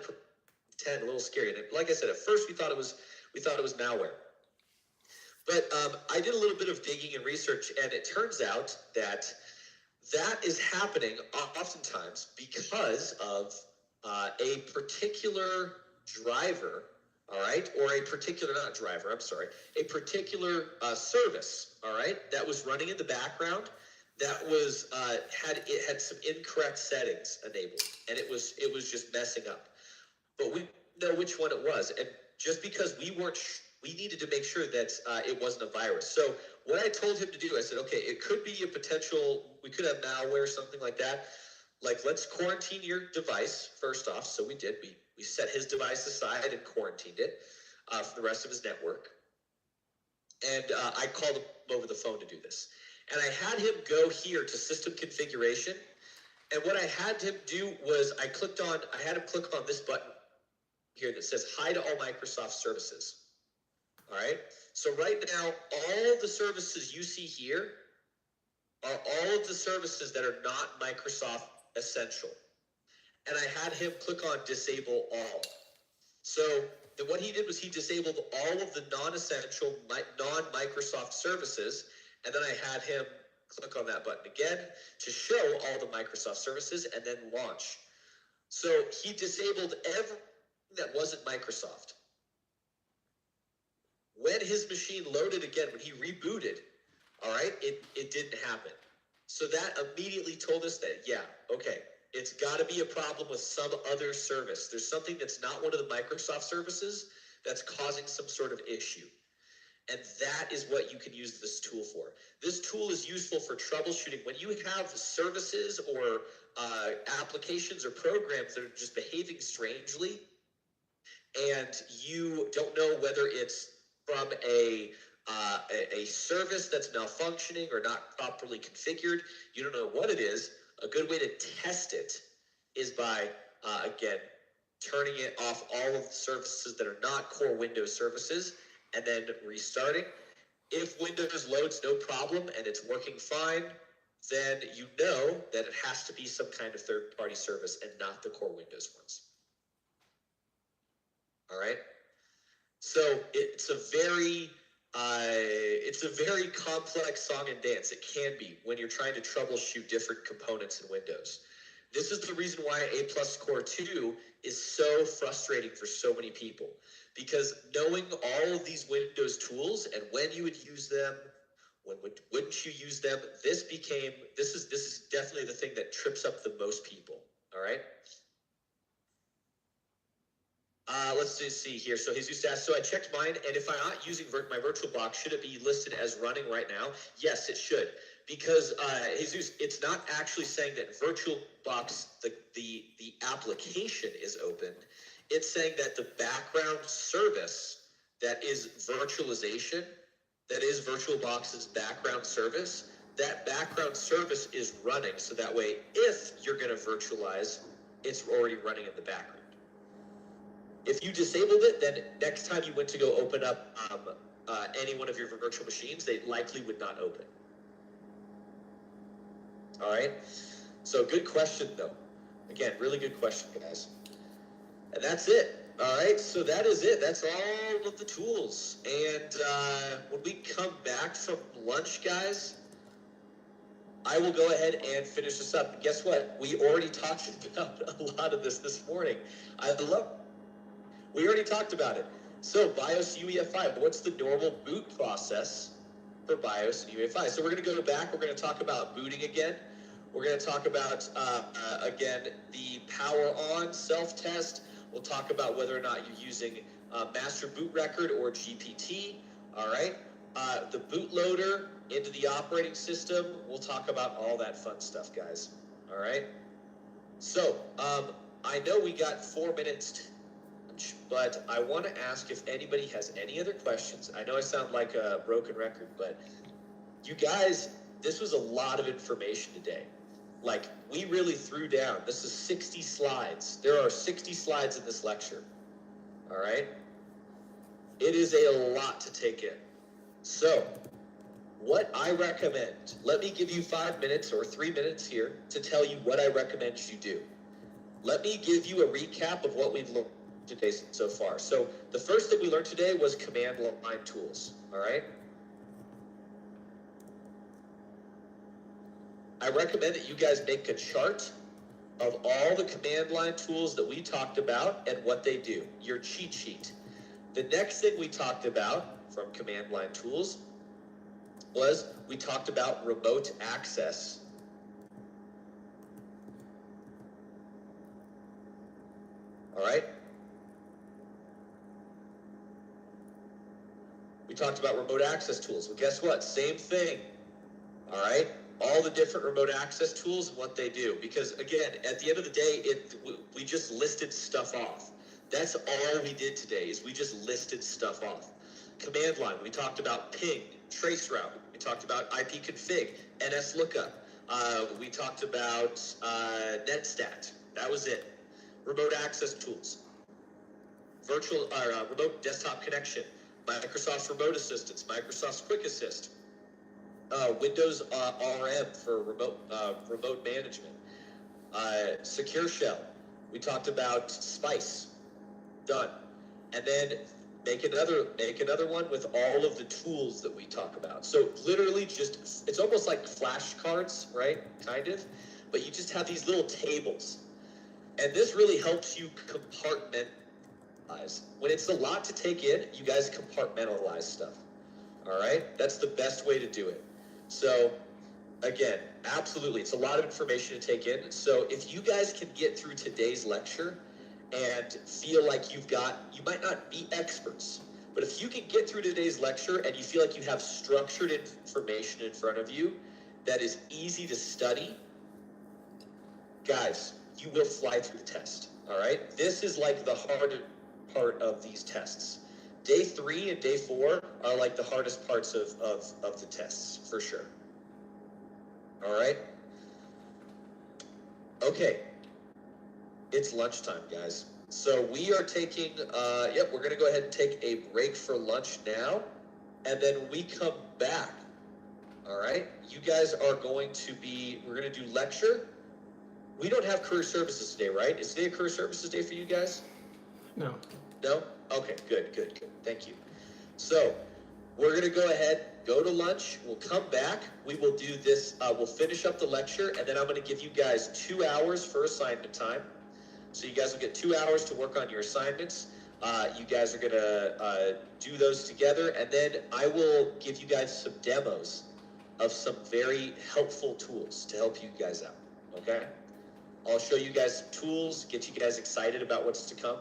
a little scary. And like I said, at first we thought it was malware. But I did a little bit of digging and research, and it turns out that is happening oftentimes because of a particular driver, all right, or a particular service, all right, that was running in the background that was had some incorrect settings enabled, and it was just messing up. But we know which one it was, and just because we needed to make sure that it wasn't a virus. So what I told him to do, I said, okay, it could be a potential, we could have malware, something like that. Like, let's quarantine your device first off. So we did. We set his device aside and quarantined it from the rest of his network. And I called him over the phone to do this. And I had him go here to system configuration. And what I had him do was I had him click on this button here that says hide all Microsoft services. All right. So right now, all the services you see here are all of the services that are not Microsoft Essential. And I had him click on disable all. So then what he did was he disabled all of the non-essential, non-Microsoft services. And then I had him Click on that button again to show all the Microsoft services and then launch. So he disabled everything that wasn't Microsoft. When his machine loaded again, when he rebooted, all right, it didn't happen. So that immediately told us that, yeah, okay, it's got to be a problem with some other service. There's something that's not one of the Microsoft services that's causing some sort of issue. And that is what you can use this tool for. This tool is useful for troubleshooting. When you have services or applications or programs that are just behaving strangely, and you don't know whether it's from a service that's malfunctioning or not properly configured, you don't know what it is, a good way to test it is by, again, turning it off all of the services that are not core Windows services, and then restarting. If Windows loads no problem and it's working fine, then you know that it has to be some kind of third-party service and not the core Windows ones. All right? So it's a very complex song and dance. It can be when you're trying to troubleshoot different components in Windows. This is the reason why A+ Core 2 is so frustrating for so many people, because knowing all of these Windows tools and when you would use them, wouldn't you use them, this is definitely the thing that trips up the most people. All right. Let's just see here. So Jesus asked, so I checked mine, and if I'm not using my VirtualBox, should it be listed as running right now? Yes, it should. Because, Jesus, it's not actually saying that VirtualBox, the application is open. It's saying that the background service that is virtualization, that is VirtualBox's background service, that background service is running. So that way, if you're going to virtualize, it's already running in the background. If you disabled it, then next time you went to go open up any one of your virtual machines, they likely would not open. All right. So good question, though. Again, really good question, guys. And that's it. All right. So that is it. That's all of the tools. And when we come back from lunch, guys, I will go ahead and finish this up. Guess what? We already talked about a lot of this morning. We already talked about it. So BIOS UEFI, what's the normal boot process for BIOS UEFI? So we're going to go back. We're going to talk about booting again. We're going to talk about, again, the power on self-test. We'll talk about whether or not you're using master boot record or GPT. All right. The bootloader into the operating system. We'll talk about all that fun stuff, guys. All right. So I know we got 4 minutes, but I want to ask if anybody has any other questions. I know I sound like a broken record, but you guys, this was a lot of information today. Like, we really threw down. This is 60 slides. There are 60 slides in this lecture. All right? It is a lot to take in. So, what I recommend, let me give you 5 minutes or 3 minutes here to tell you what I recommend you do. Let me give you a recap of what we've learned today so far. So the first thing we learned today was command line tools. All right. I recommend that you guys make a chart of all the command line tools that we talked about and what they do, your cheat sheet. The next thing we talked about from command line tools was we talked about remote access. All right. We talked about remote access tools. Well, guess what? Same thing. All right. All the different remote access tools and what they do. Because again, at the end of the day, we just listed stuff off. That's all we did today is we just listed stuff off. Command line, we talked about ping, traceroute. We talked about ipconfig, nslookup. We talked about netstat. That was it. Remote access tools. Remote desktop connection. Microsoft's Remote Assistance, Microsoft's Quick Assist, Windows RM for remote management, Secure Shell. We talked about Spice, done. And then make another one with all of the tools that we talk about. So literally just, it's almost like flashcards, right? Kind of, but you just have these little tables. And this really helps you compartmentalize. When it's a lot to take in, you guys compartmentalize stuff. All right? That's the best way to do it. So again, absolutely, it's a lot of information to take in. So if you guys can get through today's lecture and feel like you might not be experts, but if you can get through today's lecture and you feel like you have structured information in front of you that is easy to study, guys, you will fly through the test. All right? This is like the hardest part of these tests. Day 3 and day 4 are like the hardest parts of the tests, for sure. All right? Okay. It's lunchtime, guys. So we are taking, we're going to go ahead and take a break for lunch now. And then we come back. All right? You guys are going to we're going to do lecture. We don't have career services today, right? Is today a career services day for you guys? No. No? Okay, good. Thank you. So we're going to go ahead, go to lunch. We'll come back. We will do this. We'll finish up the lecture, and then I'm going to give you guys 2 hours for assignment time. So you guys will get 2 hours to work on your assignments. You guys are going to do those together, and then I will give you guys some demos of some very helpful tools to help you guys out, okay? I'll show you guys some tools, get you guys excited about what's to come.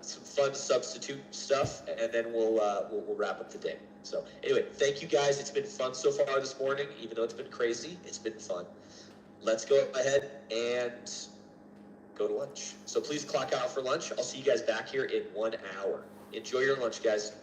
Some fun substitute stuff, and then we'll wrap up the day. So anyway, thank you guys. It's been fun so far this morning, even though it's been crazy. It's been fun. Let's go ahead and go to lunch. So please clock out for lunch. I'll see you guys back here in 1 hour. Enjoy your lunch, guys.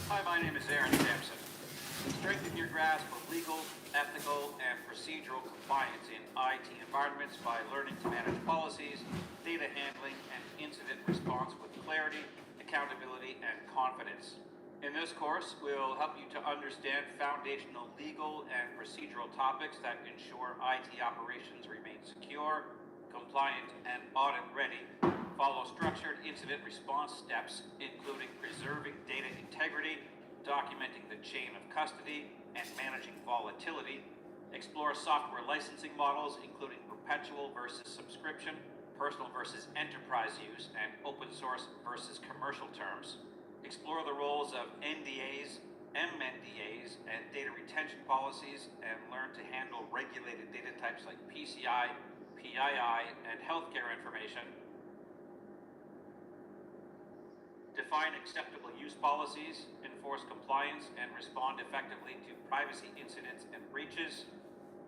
Hi, my name is Aaron Sampson. Strengthen your grasp of legal, ethical, and procedural compliance in IT environments by learning to manage policies, data handling, and incident response with clarity, accountability, and confidence. In this course, we'll help you to understand foundational legal and procedural topics that ensure IT operations remain secure, compliant, and audit-ready. Follow structured incident response steps, including preserving data integrity, documenting the chain of custody, and managing volatility. Explore software licensing models, including perpetual versus subscription, personal versus enterprise use, and open source versus commercial terms. Explore the roles of NDAs, MNDAs, and data retention policies, and learn to handle regulated data types like PCI, PII, and healthcare information. Define acceptable use policies, enforce compliance, and respond effectively to privacy incidents and breaches,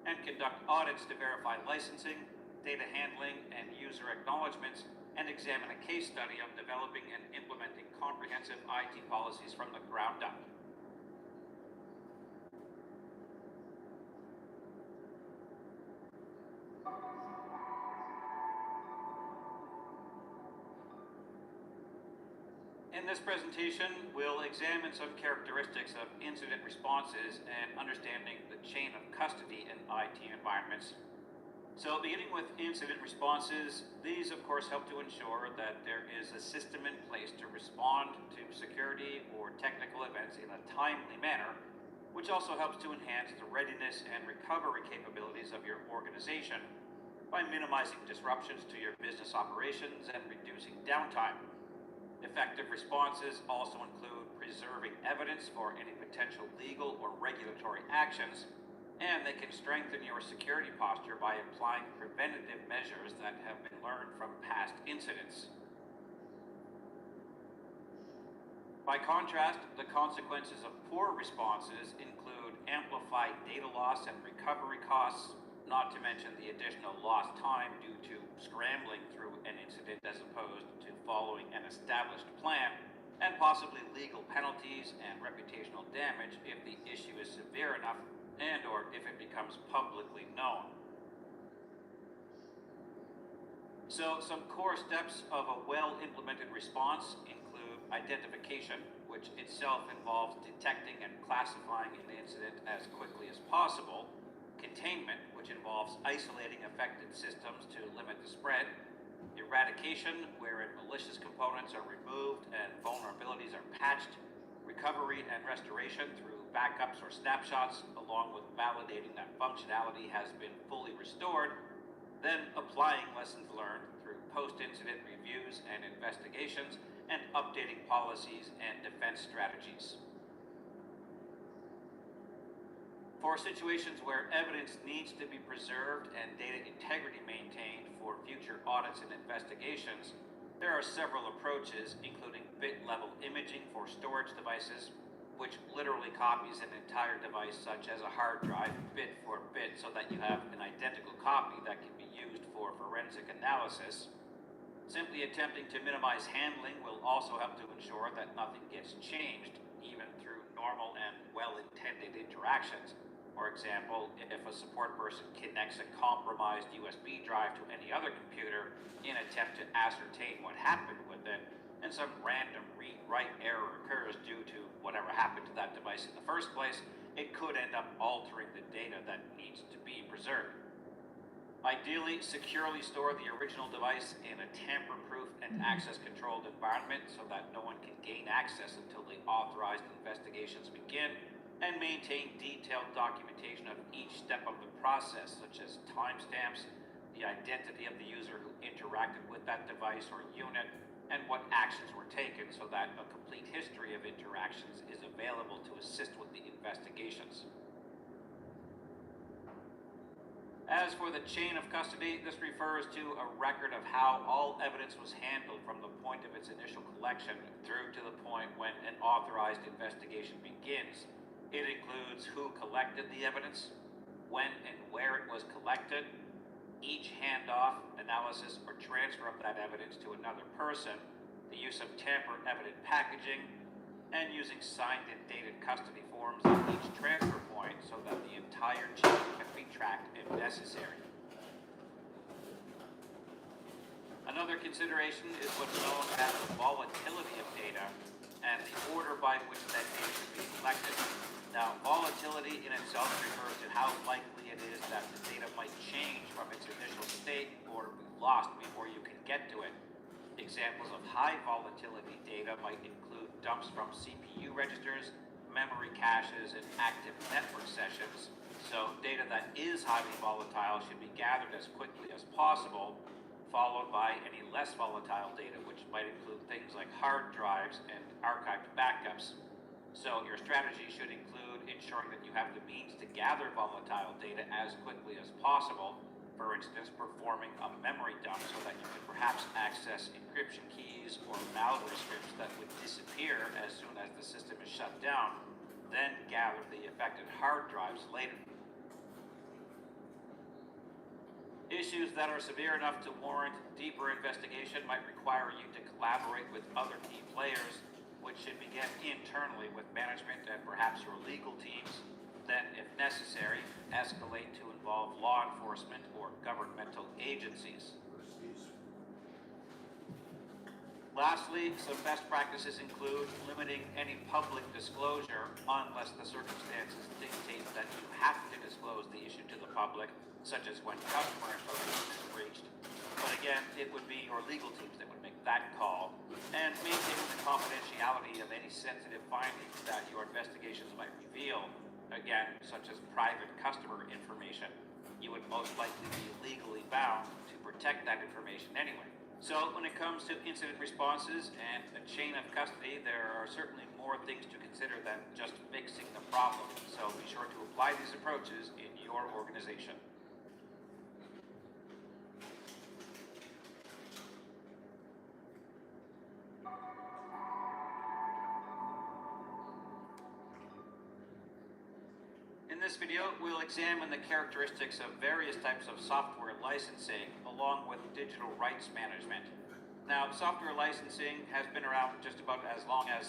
and conduct audits to verify licensing, data handling, and user acknowledgements, and examine a case study of developing and implementing comprehensive IT policies from the ground up. In this presentation, we'll examine some characteristics of incident responses and understanding the chain of custody in IT environments. So beginning with incident responses, these of course help to ensure that there is a system in place to respond to security or technical events in a timely manner, which also helps to enhance the readiness and recovery capabilities of your organization by minimizing disruptions to your business operations and reducing downtime. Effective responses also include preserving evidence for any potential legal or regulatory actions, and they can strengthen your security posture by applying preventative measures that have been learned from past incidents. By contrast, the consequences of poor responses include amplified data loss and recovery costs, not to mention the additional lost time due to scrambling through an incident as opposed to following an established plan, and possibly legal penalties and reputational damage if the issue is severe enough and or if it becomes publicly known. So some core steps of a well-implemented response include identification, which itself involves detecting and classifying an incident as quickly as possible; containment, which involves isolating affected systems to limit the spread; eradication, wherein malicious components are removed and vulnerabilities are patched; recovery and restoration through backups or snapshots, along with validating that functionality has been fully restored; then applying lessons learned through post-incident reviews and investigations, and updating policies and defense strategies. For situations where evidence needs to be preserved and data integrity maintained for future audits and investigations, there are several approaches, including bit-level imaging for storage devices, which literally copies an entire device such as a hard drive bit for bit so that you have an identical copy that can be used for forensic analysis. Simply attempting to minimize handling will also help to ensure that nothing gets changed, even through normal and well-intended interactions. For example, if a support person connects a compromised USB drive to any other computer in an attempt to ascertain what happened with it, and some random read-write error occurs due to whatever happened to that device in the first place, it could end up altering the data that needs to be preserved. Ideally, securely store the original device in a tamper-proof and access-controlled environment so that no one can gain access until the authorized investigations begin, and maintain detailed documentation of each step of the process, such as timestamps, the identity of the user who interacted with that device or unit, and what actions were taken, so that a complete history of interactions is available to assist with the investigations. As for the chain of custody, this refers to a record of how all evidence was handled from the point of its initial collection through to the point when an authorized investigation begins. It includes who collected the evidence, when and where it was collected, each handoff, analysis, or transfer of that evidence to another person, the use of tamper-evident packaging, and using signed and dated custody forms at each transfer point so that the entire chain can be tracked if necessary. Another consideration is what's known as the volatility of data and the order by which that data should be collected. Now, volatility in itself refers to how likely it is that the data might change from its initial state or be lost before you can get to it. Examples of high volatility data might include dumps from CPU registers, memory caches, and active network sessions. So data that is highly volatile should be gathered as quickly as possible, followed by any less volatile data, which might include things like hard drives and archived backups. So your strategy should include ensuring that you have the means to gather volatile data as quickly as possible. For instance, performing a memory dump so that you can perhaps access encryption keys or malware scripts that would disappear as soon as the system is shut down, then gather the affected hard drives later. Issues that are severe enough to warrant deeper investigation might require you to collaborate with other key players, which should begin internally with management and perhaps your legal teams, then, if necessary, escalate to involve law enforcement or governmental agencies. Lastly, some best practices include limiting any public disclosure unless the circumstances dictate that you have to disclose the issue to the public, such as when customer information is breached. But again, it would be your legal teams that would make that call, and maintaining the confidentiality of any sensitive findings that your investigations might reveal, again, such as private customer information. You would most likely be legally bound to protect that information anyway. So when it comes to incident responses and a chain of custody, there are certainly more things to consider than just fixing the problem. So be sure to apply these approaches in your organization. In this video, we'll examine the characteristics of various types of software licensing along with digital rights management. Now, software licensing has been around just about as long as